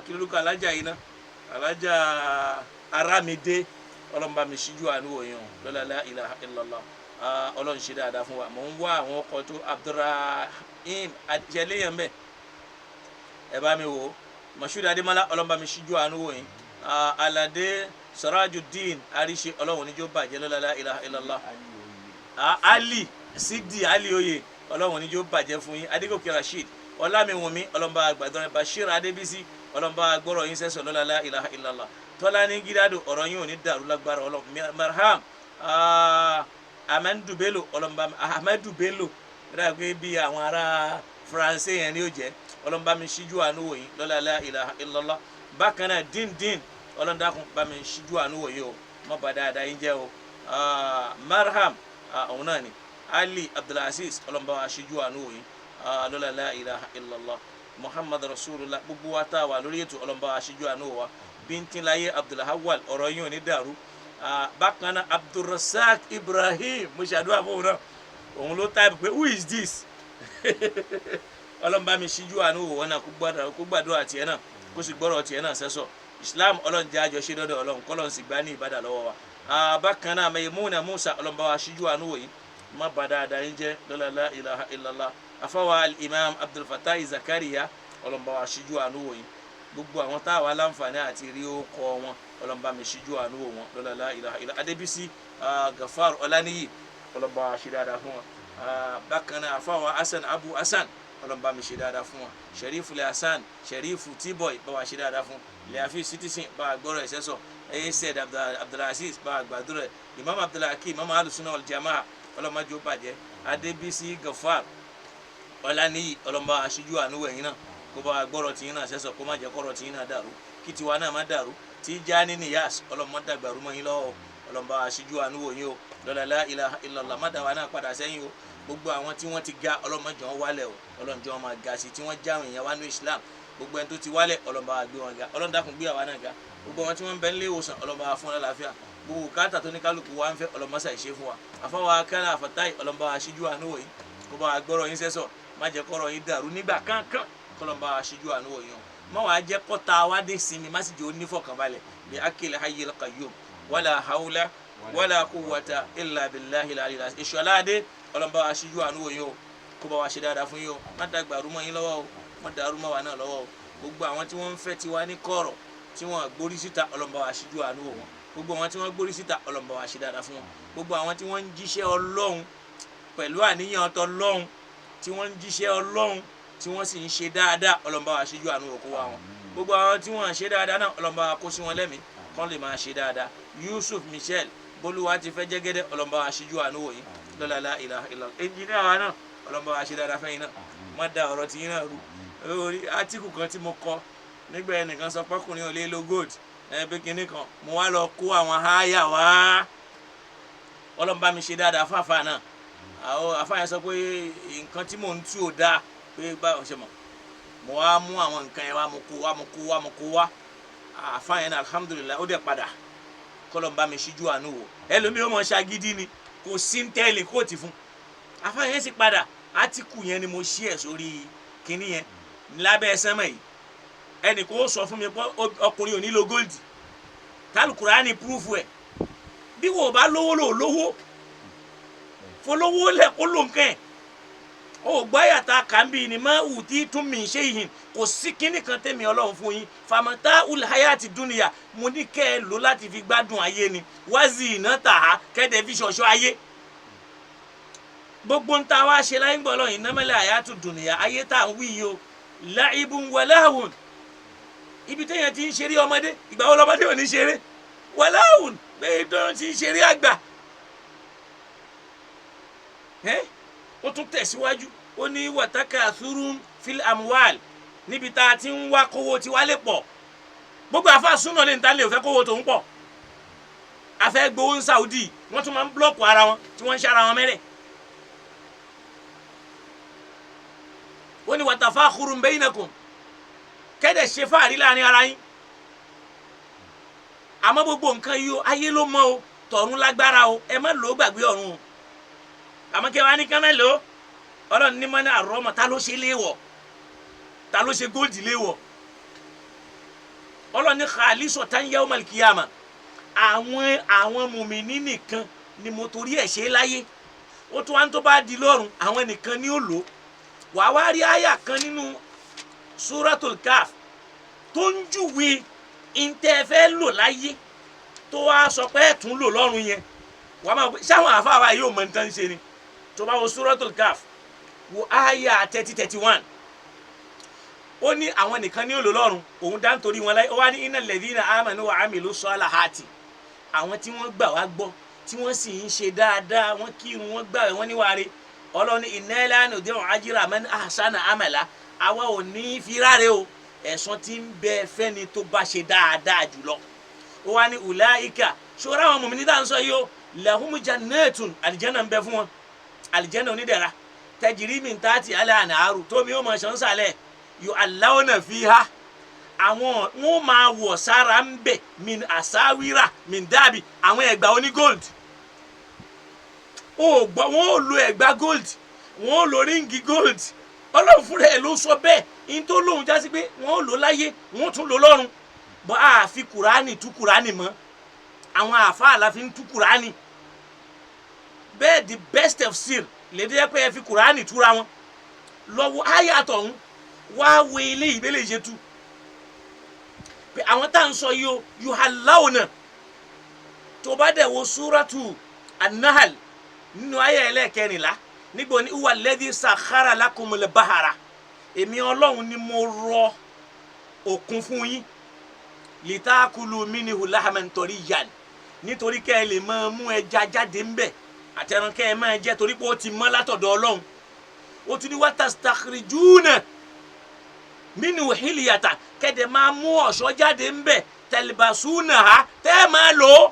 kìlúkọ alájà yìí ná alájà Arámidé ọlọ́run bá mi ṣíjú àánú òyìn la ilaha illallah ọlọ́run ṣe dáadáa fún wa mò ń wá àwọn ọkọ̀ tó Abdulrahim àjẹléyàn bẹ́ẹ̀ ẹ bá mi wò ó Moshood Adémọ́lá ọlọ́run bá mi ṣíjú àánú òyìn Aládé Sirajuddin àríṣe ọlọ́run níjó bàjẹ́ la ilaha illallah Ali Sidi Ali Oye ọlọ́run níjó bàjẹ́ fún yín Adégòkè Rasheed Ọlámiwùnmí ọlọ́mọba àgbàdàn Bashir Adébísí ọlọ́mọba gbọ́rọ̀ yín sẹ́sọ̀ la ilaha illallah Tọ́lání Gídádò ọ̀rọ̀ yín ò ní dàrú lágbára ọlọ́run Marham Ahmedu Bello ọlọ́mọba Ahmedu Bello rẹ̀ pé bí àwọn ará Faransé yẹn ni ó jẹ́ ọlọ́mọba mi ṣíjú àánú wò yín la ilaha illallah bákan náà dín ọlọ́dàkùn bá mi ṣíjú àánú wò yín o má bàa dáadáa yín jẹ́ o Marham òun náà ni Ali Abdulaziz ọlọ́mọba wa ṣíjú àánú wò yín la ilaha illallah Muhammad rasulullah gbogbo wa tá a wà lórí ètò ọlọ́mọba aṣíjú àánú wa Bíntílayé Abdulhawal ọ̀rọ̀ yín ò ní dàrú bákan náà Abdulrasaq Ibrahim mo ṣàdúrà fún òun náà òun ló táìpù pé who is this ọlọ́mọba mi ṣíjú àánú wò wọn náà kó gbàdúrà tiẹ̀ náà kó sì gbọ́rọ̀ tiẹ̀ náà sẹ́sọ̀ Islam ọlọ́run jẹ́ àjọṣe dọ́dọ̀ ọlọ́run kọ́lọ́run sì gbá ní ìbádà lọ́wọ́ wa bákan náà Maimuna Musa ọlọ́mọba wa ṣíjú àánú wò yín má bàa dáadáa yín jẹ́ la ilaha illallah afawa al-Imam Abdul Fattah Zakaria ọlọ́mọba wa ṣíjú àánú wò yín gbogbo àwọn tá a wà láǹfààní àti rí ó kọ wọn ọlọ́mọba mi ṣíjú àánú wò wọn la ilaha illallah Adébísí Gafar Ọláníyì ọlọ́mọba wa ṣe dáadáa fún wọn bákan náà afawa Hasan Abu Hasan ọlọ́mọba mi ṣe dáadáa fún wọn Sherifu le Hasan Sherifu T-Boy bá wa ṣe dáadáa fún Leafi Citizen bá a gbọ́rọ̀ ẹ̀sẹ̀ sọ Said Abdulaziz bá a gbàdúrà Imam Abdulhakeem Imam Ahlus-Sunnah wal Jama'ah ọlọ́mọdé ó bàjẹ́ Adébísí Gafar Ọláníyì ọlọ́mọba aṣíjú àánú wẹ̀yìn náà kó bá gbọ́rọ̀ tí yín náà sẹ́sọ̀ kó má jẹ́ kọ́rọ̀ tí yín náà dàrú kí tiwa náà má dàrú tí já ní níyàs ọlọ́mọ dàgbàrú mọ́ yín lọ́wọ́ ọlọ́mọ bá aṣíjú àánú wò yín o la ilaha illallah má dàwa náà padà sẹ́yìn o gbogbo àwọn tí wọ́n ti ga ọlọ́mọ jọ wọ́n wálẹ̀ o ọlọ́mọ jọ wọ́n máa ga sí tí wọ́n jáwé yẹn wá ní Islam gbogbo ẹni tó ti wálẹ̀ ọlọ́mọ bá gbé wọn ga ọlọ́mọ dákun gbé àwa náà ga gbogbo wọn tí wọ́n ń bẹ nílé ìwòsàn ọlọ́mọ bá fún wọn lálàáfíà gbogbo káàtà tó ní kálukú wa ń fẹ́ ọlọ́mọ sàì ṣe fún wa àfọwọ́ akẹ́rẹ́ àfọ̀táì ọlọ́mọ bá aṣíjú àánú wò yín kó bá gbọ́rọ̀ yín sẹ́sọ̀ má jẹ́ kọ́rọ̀ yín dàrú nígbà kankan kọ́lọ́mọ bá aṣíjú àánú wò yín o má wàá jẹ́ kọ́ta wa dé sinmi má sì jẹ́ onífọ̀kànbalẹ̀ bí akil hayyil qayyum wala hawla wala quwwata illa billahi al-aliyyil azim ìṣọ̀láde ọlọ́mọ bá aṣíjú àánú wò yín o kó bá wa ṣe dáadáa fún yín o má dàgbàrú mọ́ yín lọ́wọ́ o má dàrú mọ́ wa náà lọ́wọ́ o gbogbo àwọn tí wọ́n ń fẹ́ tiwa ní kọ̀rọ̀ tí wọ́n gbórí síta ọlọ́mọ bá wa aṣíjú àánú wò wọn gbogbo àwọn tí wọ́n gbórí síta ọlọ́mọ bá wa ṣe dáadáa fún wọn gbogbo àwọn tí wọ́n ń jíṣẹ́ Ọlọ́run pẹ̀lú àníyàn t'Ọlọ́run tí wọ́n ń jíṣẹ́ Ọlọ́run tí wọ́n sì ń ṣe dáadáa ọlọ́mọ bá wa aṣíjú àánú wò kó wa wọn gbogbo àwọn tí wọ́n ń ṣe dáadáa náà ọlọ́mọ bá wa kó sí wọn lẹ́mìí kán lè máa ṣe dáadáa Yusuf Michel bolúwa ti fẹ́ jẹ́gẹ́dẹ́ ọlọ́mọ bá wa aṣíjú àánú wò yín la ilaha illallah ẹnjìnìá wa náà ọlọ́mọ bá wa ṣe dáadáa fẹ́yìn náà má da ọ̀rọ̀ tí yín náà rú orí átíkù kan tí mo kọ nígbà ẹnìkan sọ pọ́kùnrin ò lè lo gold pé kinní kan mo wá lọ kó àwọn háyà wá ọlọ́mọ bá mi ṣe dáadáa fáfá náà àwọn afáyà sọ pé nǹkan tí mò ń tú ò dáa pé báwo ṣe mọ̀ mo wá mú àwọn nǹkan yẹn wá mo kó wá afáyà náà alhamdulillah ó dẹ̀ padà kọ́lọ́mọ bá mi ṣíjú àánú wò ẹlòmíràn mọ̀ ṣagídí ni kò sí ń tẹ́lẹ̀ kóòtù fún afáyà yẹn sì padà átíkù yẹn ni mo ṣí ẹ̀ sórí kinní yẹn lábẹ́ sẹ́mẹ̀ yìí ẹnì kò sọ fún mi pé ọkùnrin ò ní lo gold tálùkùránì púrúfù ẹ̀ bí wò bá lówó lò lówó fọlọ́wọ́ lẹ̀ kó ló ń kẹ́ ẹ̀ ó gbáyàtà kàmbí ni má wù tí tún mi ṣe yìí kò sí kinní kan tẹ̀mí Ọlọ́run fún yín famata ulhayati dunya mo ní kẹ́ ẹ lò láti fi gbádùn ayé ni wázi iná tà á kẹ́ẹ̀dẹ̀ fi ṣọ̀ṣọ́ ayé gbogbo ń ta wá ṣe láyé ń gbọ́ lọ́yìn námẹ́lẹ̀ àyàtú dunya ayé tá à ń wí yìí o la'ibun wa lahun ibi téèyàn ti ń ṣeré ọmọdé ìgbà wo lọmọdé ò ní ṣeré wa lahun bẹ́ẹ̀ tó ti ń ṣeré àgbà ó tún tẹ̀síwájú ó ní watakathurun fil amwal níbi tá a ti ń wá kówó tí wá lè pọ̀ gbogbo àfa súnà lè ń ta lè fẹ́ kówó tó ń pọ̀ afẹ́ gbowó ń Saudi wọ́n tún máa ń blọ́ọ̀kù ara wọn tí wọ́n ń ṣe ara wọn mẹ́rẹ̀ ó ní watafakhurun bainakum kẹ́dẹ̀ ṣe fáàrí láàrin ara yín àmọ́ gbogbo nǹkan yìí ayé ló mọ́ o tọ̀run lágbára o ẹ má lò ó gbàgbé ọ̀run o àmọ́ kí wàá ní kán náà lò ó Ọlọ́run ní mọ́ni àrọ́mọ ta ló ṣe léèwọ̀ ta ló ṣe góòdì léèwọ̀ Ọlọ́run ní khalisatan yawmal qiyamah àwọn mùmíní nìkan ni mo torí ẹ̀ ṣe láyé ó tún wá ń tó bá di lọ́run àwọn nìkan ni ó lò ó wàá wá rí àyà kan nínú suratul Kaf tó ń júwe ìntẹ́fẹ́ lò láyé tó wá sọ pé ẹ̀ tún lò lọ́run yẹn wàá máa ṣáwọn àfáà yóò mọ̀ nǹkan ṣe ni tó bá wo suratul Kaf wo àyà 30-31 ó ní àwọn nìkan ní ó lò lọ́run òun dá nítorí wọn láyé ó wá ní innal ladhina amanu wa amilu salihati àwọn tí wọ́n gbà wá gbọ́ tí wọ́n sì ń ṣe dáadáa wọ́n kírun wọ́n gbààwẹ̀ wọ́n níwáre Ọlọ́run inna la nudi'u ajra man ahsana amala àwa ò ní fi ráre o ẹ̀san tí ń bẹ fẹ́ni tó bá ṣe dáadáa jùlọ ó wá ní ulaika ṣòro àwọn mùmínì tá à ń sọ yìí o lahum jannatun àlìjẹ́nà ń bẹ fún wọn àlìjẹ́nà onídẹ̀ra tajri min tahti al-anharu tómi ó máa ṣàn sálẹ̀ yu'allawna fiha àwọn wọn máa wọ̀ sára ń bẹ̀ min asawira min dabi àwọn ẹ̀gbà oní gold ó gbọ́ wọn ò lo ẹ̀gbà gold wọn ò lo ríǹgì gold Ọlọ́run fúnra ẹ̀ ló sọ bẹ́ẹ̀ in tó lóhun já sí pé wọn ò lò láyé wọn ò tún lò lọ́run bọ́ a fi kùránì tú kùránì mọ́ àwọn àfáà la fi ń tú kùránì bẹ́ẹ̀ the best of sin lè dé pé ẹ fi kùránì túra wọn lọ́wọ́ ayàtọ̀ ọ̀hún wá wo ilé ìbílẹ̀ ìṣe tú pé àwọn tá à ń sọ yìí o yuhallawna tó bá dẹ̀ wo súrátù an-Nahl nínú ayé ẹlẹ́ẹ̀kẹrìnlá nígbò ní huwa alladhi sakhara lakumul bahara èmi Ọlọ́run ni mo rọ òkun fún yín litakulu minhu lahman tariyan nítorí kẹ́ ẹ lè máa mú ẹja jáde ńbẹ̀ àtẹran kẹ́ ẹ máa jẹ torí pé ó ti mọ́ látọ̀dọ̀ Ọlọ́run ó tún ní watastakhrijuna mínú hílíyàtà kẹ́dẹ̀ máa mú ọ̀ṣọ́ jáde ń bẹ̀ tẹlifasúnà ha tẹ́ ẹ máa lò ó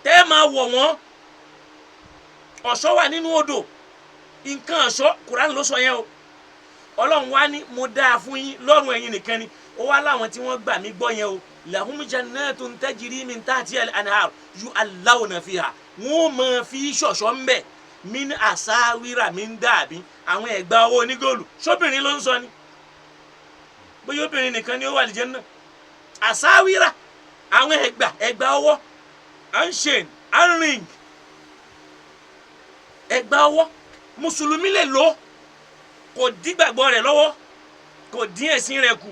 tẹ́ ẹ máa wọ̀ wọ́n ọ̀ṣọ́ wà nínú odò nǹkan ọ̀ṣọ́ Quran ló sọ yẹn o ọlọ́run wá ní mo dáa fún yín lọ́rùn ẹ̀yin nìkan ni ó wá láwọn tí wọ́n gbà mí gbọ́ yẹn o lahum jannatun tajri min tahtiha al-anhar yu'allawna fiha wọ́n máa fi ṣọ̀ṣọ́ ń bẹ̀ min asawira min dàbí àwọn ẹ̀gbà owó onígòlù sóbìnrin ló ń sọ ni bóyá obìnrin nìkan ni ó wà lìjẹ́ náà asawira àwọn ẹ̀gbà ọwọ́ chain ring ẹ̀gbà ọwọ́ mùsùlùmí lè lò kò dígbàgbọ́ rẹ̀ lọ́wọ́ kò dín ẹ̀sìn rẹ̀ kù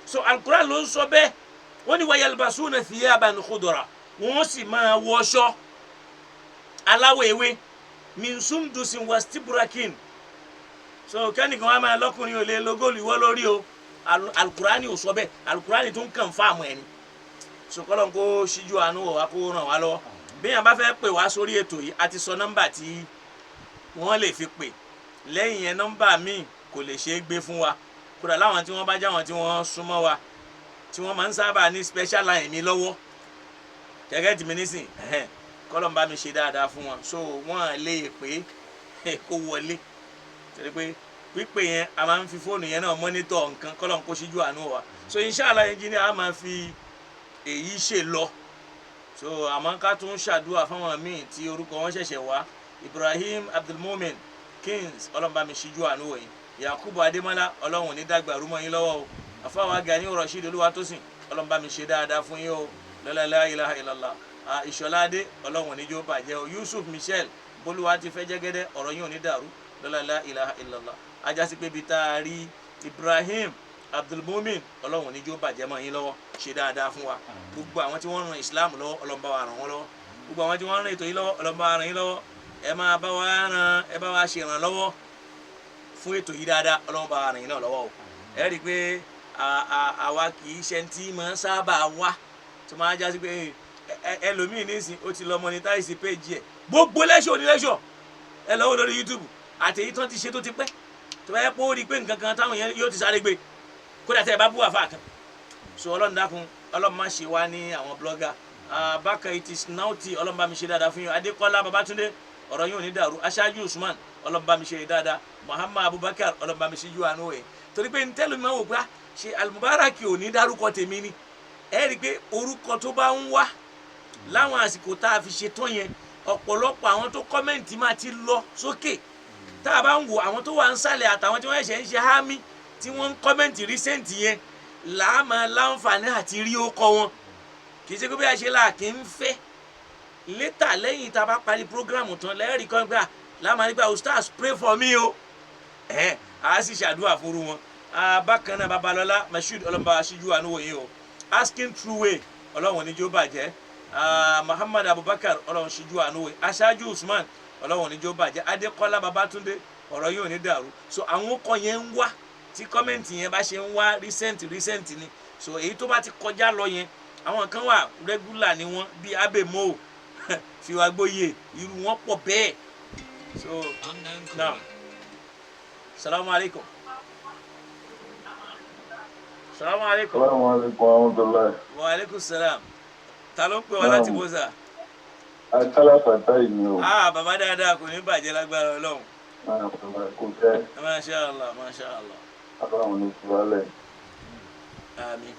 so Al-Qur'an ló ń sọ bẹ́ẹ̀ wọ́n ní wa yalbasuna thiyaban khudra wọ́n sì máa wọṣọ aláwọ̀ ewé min sundusin wastibrakin so kẹ́nìkan wá máa lọ́kùnrin ò lè logóòlù ìwọ́ lórí o Al-Qur'ani ò sọ bẹ́ẹ̀ Al-Qur'ani tó ń kàn fáàmù ẹni so kọ́lọ́n kó ṣíjú àánú wọ̀ wá kó ràn wá lọ́wọ́ bí yàn bá fẹ́ pè wá sórí ètò yìí a ti sọ nọ́mbà tí wọ́n lè fi pè lẹ́yìn yẹn nọ́mbà míì kò lè ṣeé gbé fún wa kódà láwọn tí wọ́n bá jáwọn tí wọ́n súnmọ́ wa tí wọ́n máa ń sábà ní special line mi lọ́wọ́ gẹ́gẹ́ tí mi nísìn kọ́lọ́n bá mi ṣe dáadáa fún wọn so wọ́n lè pé kó wọlé torí pé pípé yẹn a máa ń fi fóònù yẹn náà mọ́nítọ̀ nǹkan kọ́lọ́n kó ṣíjú àánú wa so inshallah engineer a máa fi èyí ṣe lọ so àmọ́ ká tún ṣàdúrà fáwọn míì tí orúkọ wọn ṣẹ̀ṣẹ̀ wá Ibrahim Abdulmumin Kings ọlọ́run bá mi ṣíjú àánú wọ̀nyí Yakubu Adémọ́lá ọlọ́run ní dàgbà rúmọ́ yín lọ́wọ́ o àfáwà Gani Rasheed Olúwatósìn ọlọ́run bá mi ṣe dáadáa fún yín o la ilaha illallah Ìṣọ̀ládé ọlọ́run níjó bàjẹ́ o Yusuf Michel bólúwa ti fẹ́ jẹ́gẹ́dẹ́ ọ̀rọ̀ yín ò ní dàrú la ilaha illallah ajásí pé bíi tá a rí Ibrahim Abdulmumin ọlọ́run níjó bàjẹ́ mọ́ yín lọ́wọ́ ṣe dáadáa fún wa gbogbo àwọn tí wọ́n ran Islam lọ́wọ́ ọlọ́run bá wa ràn wọ́n lọ́wọ́ gbogbo àwọn tí wọ́n ran ètò yìí lọ́wọ́ ọlọ́run bá wa ràn yín lọ́wọ́ ẹ bá wa ṣe ìrànlọ́wọ́ fún ètò yìí dáadáa ọlọ́run bá wa ràn yín náà lọ́wọ́ o ẹ rí i pé àwa kì í ṣe tí máa ń sábà wá tó máa jásí pé ẹlòmíì nísìn ó ti lọ monetize page ẹ gbogbo lẹ́ṣọ̀ ní lẹ́ṣọ̀ ẹ lọ́wọ́ lórí YouTube àti èyí tán ti ṣe tó ti pẹ́ tó bá yẹ pé ó rí i pé nǹkan kan táwọn yẹn yóò ti sáré gbé kódà tẹ́ ẹ bá bú àfa kan so ọlọ́run dákun ọlọ́run má ṣe wá ní àwọn blogger Bákan it is naughty ọlọ́run bá mi ṣe dáadáa fún yín Adékọ́lá Babátúndé ọ̀rọ̀ yín ò ní dàrú Aṣáájú Usman ọlọ́run bá mi ṣe dáadáa Muhammad Abubakar ọlọ́run bá mi ṣe ju àánú ẹ̀ torí pé ntẹ́lu mi máa wò pé ṣe Al-Mubaraki ò ní dárúkọ tèmi ni ẹ rí i pé orúkọ tó bá ń wá láwọn àsìkò tá a fi ṣe tán yẹn ọ̀pọ̀lọpọ̀ àwọn tó kọ́mẹ̀ntì máa ti lọ sókè tá a bá ń wo àwọn tó wà ń sàlẹ̀ àtàwọn tí wọ́n ṣẹ̀ ń ṣe hámi tí wọ́n ń kọ́mẹ̀ntì rísẹ́ǹtì yẹn làámà láǹfààní àti rí ó kọ wọn kì í ṣe pé bí a ṣe là kì í fẹ́ létà lẹ́yìn tá a bá parí prógrámù tán lẹ́rìí kan gbà láàmà nígbà ustaz pray for me o a sì ṣàdúrà fúru wọn bákan náà Babalọ́lá Mashood ọlọ́mọba aṣíjú àánú wòye o asking true way ọlọ́run níjó bàjẹ́ Muhammad Abubakar ọlọ́run ṣíjú àánú wòye Aṣáájú Usman ọlọ́run níjó bàjẹ́ Adékọ́lá Babátúndé ọ̀rọ̀ yìí ò ní dàrú so àwọn ọkọ̀ yẹn ń wá tí kọ́mẹ̀ntì yẹn bá ṣe ń wá recent ni so èyí tó bá ti kọjá lọ yẹn àwọn kan wà regular ni wọ́n bíi abemo Fiwagboyè irú wọn pọ̀ bẹ́ẹ̀ so now salamu alaikum. Salamu alaikum. Salamu alaikum wa rahmatullahi. Wa alaikum salam. Ta ló ń pè wá láti bó sà? Akálà Fatai ni o. Bàbá dáadáa kò ní bàjẹ́ lágbára Ọlọ́run. Kò jẹ́. Masha Allah, Masha Allah. Ọlọ́run ní ìfúrálẹ̀. Àmín.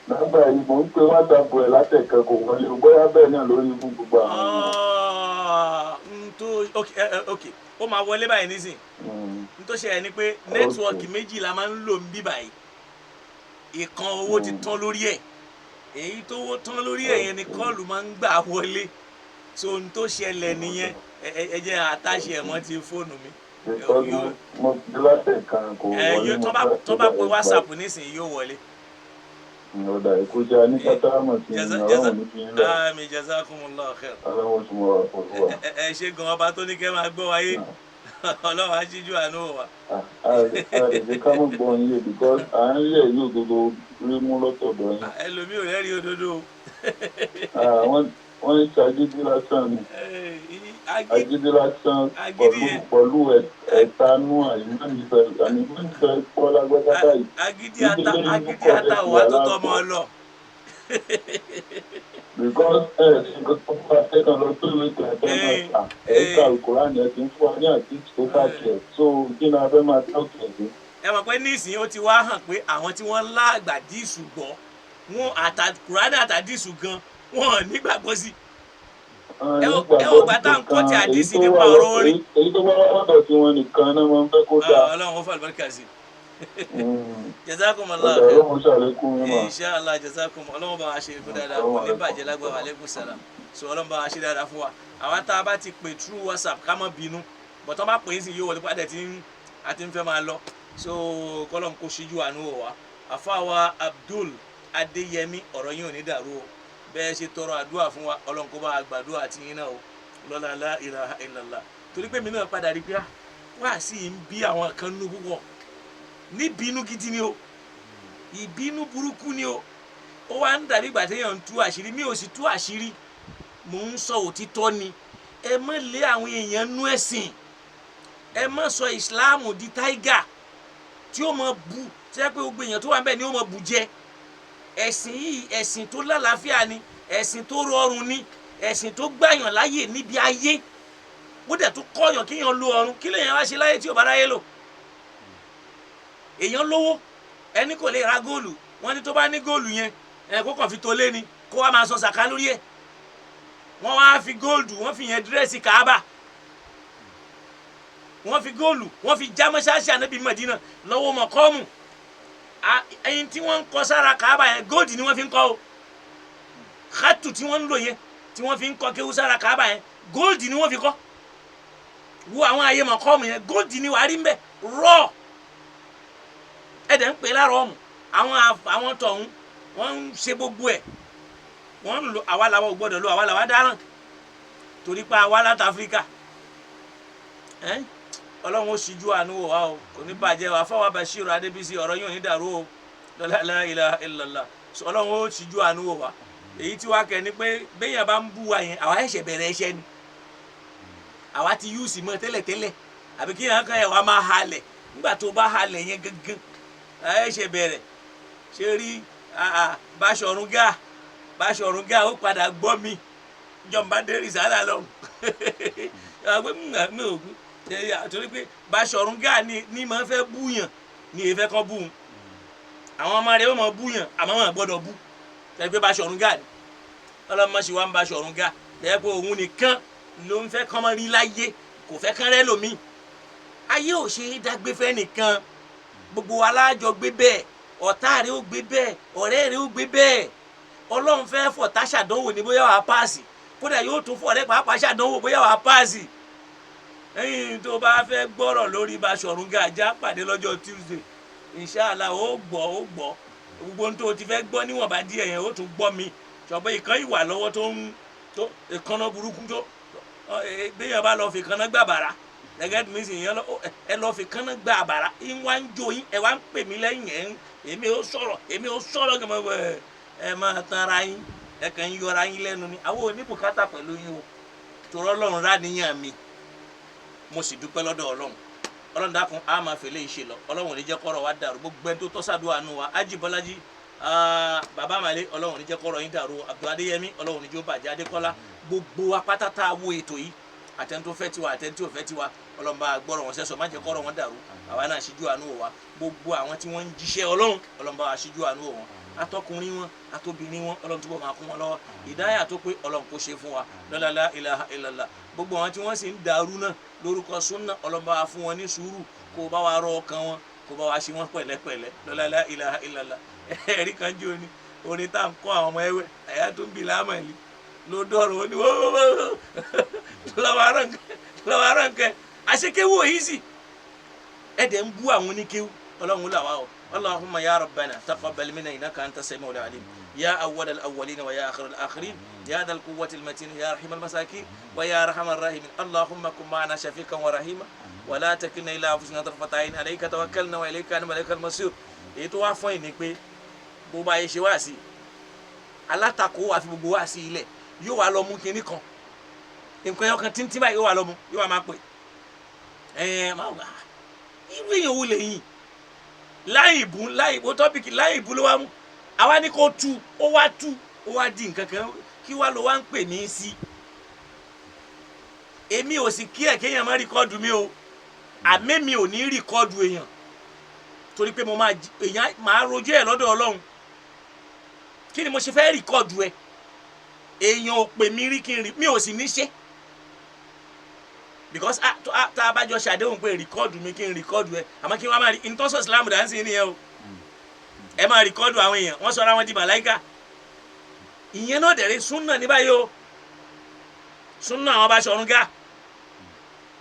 Nígbà yìí mò ń pe WhatsApp ẹ̀ látẹ̀kẹ́ kò wọlé o bóyá bẹ́ẹ̀ náà lórí fún gbogbo àwọn ok ó máa wọlé báyìí nísìn n tó ṣe ẹ ni pé nẹ́tíwọ́ọ̀kì méjì la máa ń lò ń bí báyìí ìkan owó ti tán lórí ẹ̀ èyí tó wó tán lórí ẹ̀ yẹn ni kọ́ọ̀lù máa ń gbà wọlé so n tó ṣẹlẹ̀ nìyẹn ẹ jẹ́ àtàṣe ẹ̀ mọ́ ti fóònù mi. mo ti látẹ̀kan kò wọlé tó bá pe WhatsApp nísìn yóò wọlé. Ọ̀dà ìkójà ní sátámọ̀ tí ọlọ́run ní fi ń lọ. Àmín jazakumullahu khair. Ọlọ́run tí mo wà fún wa. Ẹ ṣe gan ọba tó ní kẹ́ máa gbọ́ wáyé ọlọ́run á ṣíjú àánú wa. Àìsí ká mọ̀ gbọ́ yín because à ń yẹ̀ yín òdodo rí mú lọ́tọ̀ọ̀dọ̀ yín. Ẹlòmíì ò rẹ́rìí òdodo. Wọ́n ń ṣàgídí lásán ni. A agídí lásán agídí yẹn pẹ̀lú ẹ̀tanú àìmọ́nìfẹ́ kọ́ lágbẹ́dá báyìí. agídí Ìdílé ní agídí púpọ̀ ata lẹ́sìn wà tó tọ́ ọmọ aláàbọ̀. lọ. Because ṣe nǹkan tó bá tẹ́kàn lọ tó ìwé tẹ̀tẹ̀ máa kà ẹ̀ka Kùránì ẹ̀ ti ń fún wa ní àdìsí tó bá kẹ̀ so kí ni a fẹ́ máa tọ́kẹ̀ sí. ẹ mọ̀ pé nísìnyí ó ti wá hàn pé àwọn tí wọ́n láàgbà díìsù gbọ́ wọn Kùránì àtàdísù gan wọn ò nígbàgbọ́ sí. ẹ ò gbà tá à ń kọ́ ti àdísì nípa ọ̀rọ̀ orin. èyí tó bá wá lọ́dọ̀ tí wọ́n nìkan náà máa ń fẹ́ kó dáa. Ọlọ́run ó fà lùbáríkà sí i. Jazakumullah ọ̀dà ló mú ṣàlékún yín mà. Inshallah jazakum Ọlọ́run bá wa ṣe kó dáadáa kò ní bàjẹ́ lágbára alaikum salam so Ọlọ́run bá wa ṣe dáadáa fún wa àwa tá a bá ti pè through WhatsApp ká má bínú bọ̀tán bá pè é sí yóò wọlé pàdé àti ń fẹ́ máa lọ so kọ́lọ́n kó ṣíjú àánú wò wá àfáwa Abdul Adéyẹmí ọ̀rọ̀ yín ò ní dàrú o bẹ́ẹ̀ ṣe tọrọ àdúrà fún wa Ọlọ́run kó bá wa gbàdúrà àti yín náà o lọ́la la ilaha illallah torí pé mi náà padà rí pé wá sí ń bí àwọn kan nínú púpọ̀ ní bínú gidi ni o ìbínú burúkú ni o ó wá ń dàbí ìgbà téèyàn ń tú àṣírí mi ò sì tú àṣírí mò ń sọ òtítọ́ ni ẹ má lé àwọn èèyàn nú ẹ̀sìn ẹ má sọ ìsìláàmù di táígà tí ó mọ bu tí wọ́n pé gbogbo èèyàn tó wà ń bẹ̀ ni ó mọ bu jẹ ẹ̀sìn yìí ẹ̀sìn tó lálàáfíà ni ẹ̀sìn tó rọrùn ni ẹ̀sìn tó gbàyàn láyè níbi ayé ó dẹ̀ tó kọ́yàn kéèyàn lo ọ̀run kí lèèyàn wá ṣe láyé tí ò bá ráyé lò èèyàn lówó ẹni kò lè ra góòlù wọ́n ní tó bá ní góòlù yẹn kó kàn fi tó lé ni kó wá máa sọ sàká lórí ẹ̀ wọ́n wá fi góòlù wọ́n fi yẹn dírẹ́sì Káàbà wọ́n fi góòlù wọ́n fi já mọ́ṣáláṣí Ànábì Mádínà lọ́wọ́ mọ̀kọ́mù ẹyin tí wọ́n ń kọ́ sára Káàbà yẹn góòdì ni wọ́n fi ń kọ́ o xatu tí wọ́n ń lò yẹn tí wọ́n fi ń kọ́ kéwú sára Káàbà yẹn góòdì ni wọ́n fi kọ́ wo àwọn àyè mọ̀kọ́mù yẹn góòdì ni wàá rí mbẹ́ rọ́ọ̀ ẹ̀dẹ̀ ń pè láàrọ̀ ọ̀mù àwọn tọ̀hún wọ́n ń ṣe gbogbo ẹ̀ wọ́n ń lo àwa làwọn ò gbọ́dọ̀ lo àwa làwa dáràn torí pé àwa láti Áfíríkà Ọlọ́run ó ṣíjú àánú wò wá o kò ní bàjẹ́ wa fáwọn Bashiru Adébísí ọ̀rọ̀ yóò ní dàrú o la ilaha illallah Ọlọ́run ó ṣíjú àánú wò wá èyí tí wàá kẹ́ ni pé béèyàn bá ń bú wa yẹn àwa ẹ̀ṣẹ̀ bẹ̀rẹ̀ ẹ̀ṣẹ̀ ni àwa ti yúùsì mọ́ tẹ́lẹ̀tẹ́lẹ̀ àbí kí yẹn kan yẹn wàá máa halẹ̀ nígbà tó bá halẹ̀ yẹn gangan ẹ̀ṣẹ̀ bẹ̀rẹ̀ ṣe rí Báṣọ̀run Gáà ó padà gbọ́ mi jọ̀ǹba dé rìsálà lọ torí pé Báṣọ̀run Gáà ní máa fẹ́ búyàn ní èéfẹ́ kan bú un àwọn ọmọ rẹ̀ ó máa búyàn àmọ́ wọn gbọ́dọ̀ bú tẹ́lẹ̀ pé Báṣọ̀run Gáà ni ọlọ́mọ ṣe wá ń Báṣọ̀run Gáà tẹ́lẹ̀ pé òun nìkan ló ń fẹ́ kán mọ́ rí láyé kò fẹ́ kán rẹ́ lòmíì ayé ò ṣe é dágbé fẹ́ nìkan gbogbo wa láàjọ gbé bẹ́ẹ̀ ọ̀tá rẹ̀ ó gbé bẹ́ẹ̀ ọ̀rẹ́ rẹ̀ ó gbé bẹ́ẹ̀ Ọlọ́run fẹ́ fọ̀tá ṣàdánwò ní bóyá wàá páàsì kódà yóò tún fọ̀rẹ́ pàápàá ṣàdánwò bóyá wàá páàsì ẹ̀yin tó bá fẹ́ gbọ́rọ̀ lórí Báṣọ̀run Gáà já pàdé lọ́jọ́ Tuesday inshallah ó gbọ́ gbogbo ohun tó ti fẹ́ gbọ́ níwọ̀nba díẹ̀ yẹn ó tún gbọ́ mi ṣọ̀bọ ìkan ìwà lọ́wọ́ tó ìkànnà burúkú tó gbéyàn bá lọ fi ìkànnà gbà bàrà gẹ́gẹ́ bí mi sì yẹn ẹ lọ fi ìkànnà gbà bàrà ìwà ń jó yín ẹ wá ń pè mí lẹ́yìn ẹ̀ èmi ò sọ̀rọ̀ gẹ́gẹ́ ẹ máa tanra yín ẹ kàn ń yọra yín lẹ́nu ni àwọn oníbùkátà pẹ̀lú yín o tòrọ́ Ọlọ́run rà níyàn mi mo sì dúpẹ́ lọ́dọ̀ Ọlọ́run dákun á máa fèlè ìṣe lọ Ọlọ́run ò ní jẹ́ kọ́rọ̀ wa dàrú gbogbo ẹni tó tọ́ sàdúrà nù wa Ájì Bọ́lájí bàbá Màlẹ́ Ọlọ́run ò ní jẹ́ kọ́rọ̀ yín dàrú Abdul Adéyẹmí Ọlọ́run ò ní jẹ́ ó bàjẹ́ Adékọ́lá gbogbo wa pátá tá a wo ètò yìí àtẹni tó fẹ́ tiwa àtẹni tí ò fẹ́ tiwa Ọlọ́run bá gbọ́rọ̀ wọn sẹ́sọ má jẹ́ kọ́rọ̀ wọn dàrú àwa náà ṣíjú àánú wò wá gbogbo àwọn tí wọ́n ń jíṣẹ́ Ọlọ́run bá wa ṣíjú àánú wò wọn atọkùnrin wọn atobìnrin wọn Ọlọ́run túbọ̀ máa kún wọn lọ́wọ́ ìdáyà tó pé Ọlọ́run kò ṣe fún wa la ilaha illallah gbogbo àwọn tí wọ́n sì ń dàrú náà lórúkọ súnà Ọlọ́run bá wa fún wọn ní sùúrù kó bá wa rọ ọkàn wọn kó bá wa ṣe wọn pẹ̀lẹ́pẹ̀lẹ́ la ilaha illallah ẹ̀rí kan jẹ́ orin tá à ń kọ́ àwọn ọmọ ẹwẹ́ àyà tó ń bì láàmàlì ló dọ̀rọ̀ ó ní lọ́wọ́ aránkẹ́ àṣekéwò yìí sì ẹ̀dẹ̀ ń bú àwọn oníkéwù Ọlọ́run là wá o اللهم يا ربنا تقبل منا إنك أنت السميع العليم يا أول الأولين ويا آخر الآخرين يا ذا القوة المتين يا رحيم المساكين ويا أرحم الراحمين اللهم كن معنا شفيقا ورحيما ولا تكلنا إلى أنفسنا طرفة عين عليك توكلنا وإليك أنبنا وإليك المصير èyí tó wá fún yìí ni pé bó bá yẹ ṣe wá sí alátakò àfi gbogbo wá sí ilẹ̀ yóò wá lọ mú kinní kan nǹkan ẹyọ kan tíntín báyìí yóò wà lọ́mú yóò wà máa pè máa wà irú èèyàn wo lẹ́yìn láì ìbò tọ́pìkì láì ìbò ló wá mú àwa ní kó tú ó wá di nǹkan kan kí wá ló wá ń pè mí sí èmi ò sì kí ẹ̀ kéèyàn má rìkọ́ọ̀dù mi o àmẹ́mi ò ní rìkọ́ọ̀dù èèyàn torí pé mo máa rojú ẹ̀ lọ́dọ̀ Ọlọ́run kí ni mo ṣe fẹ́ rìkọ́ọ̀dù ẹ̀ èèyàn ò pè mí rí kí n rí mi ò sì ní ṣe because tá a bá jọ ṣàdéhùn pé rìkọ́ọ̀dù mi kí n rìkọ́ọ̀dù ẹ̀ àmọ́ kí wọ́n máa rí ìtọ́sọ̀ Islam dáńsì nìyẹn o ẹ máa rìkọ́ọ̀dù àwọn èèyàn wọ́n sọra wọn di màláìkà ìyẹn náà dẹ̀rẹ̀ súnà ní báyìí o súnà àwọn bá ṣọrun gá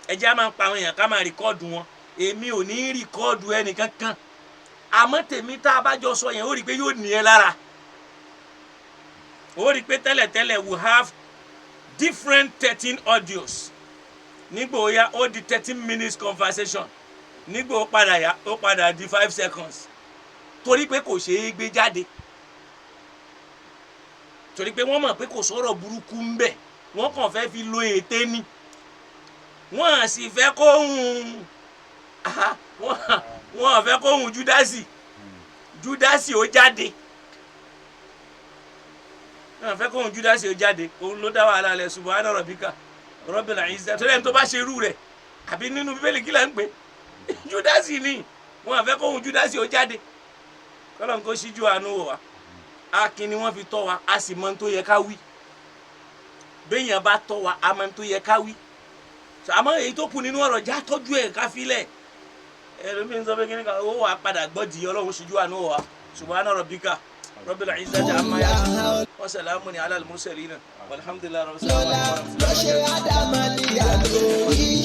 ẹ jẹ́ á máa pa àwọn èèyàn ká máa rìkọ́ọ̀dù wọn èmi ò ní rìkọ́ọ̀dù ẹnì kankan àmọ́ tèmi tá a bá jọ sọ yẹn ó rí i pé yóò ní ẹ lára ó rí i pé tẹ́lẹ̀tẹ́lẹ̀ we have different 13 audios nígbà ó yá ó di 13 minutes conversation nígbà ó padà di 5 seconds torí pé kò ṣeé gbé jáde torí pé wọ́n mọ̀ pé kò sọ̀rọ̀ burúkú ń bẹ̀ wọ́n kàn fẹ́ fi lo ète ni wọ́n sì fẹ́ kóhùn wọ́n fẹ́ kóhùn júdásì ó jáde wọ́n fẹ́ kóhùn júdásì ó jáde òun ló dá wàhálà lẹ̀ subhana rabbika rabbil izzati torí ẹni tó bá ṣe irú rẹ̀ àbí nínú bíbélì kí là ń pè júdásì ni wọ́n fẹ́ kóhùn júdásì ó jáde kọ́lọ́n kó ṣíjú àánú wò wá akin ni wọ́n fi tọ́ wa a sì mọ tó yẹ ká wí béèyàn bá tọ́ wa a mọ tó yẹ ká wí àmọ́ èyí tó kù nínú ọ̀rọ̀ já tọ́jú ẹ̀ ká filẹ̀ ẹlòmíín sọ pé kí ni ká owó wa padà gbọ́ di ọlọ́run ṣíjú àánú wò wá subhana rabbika rabbil izzati amma yasifun wa salamun ala al mursalin walhamdulillahi rabbil alamin. lọ́ṣẹ́ ádámà ní àlọ́ yìí.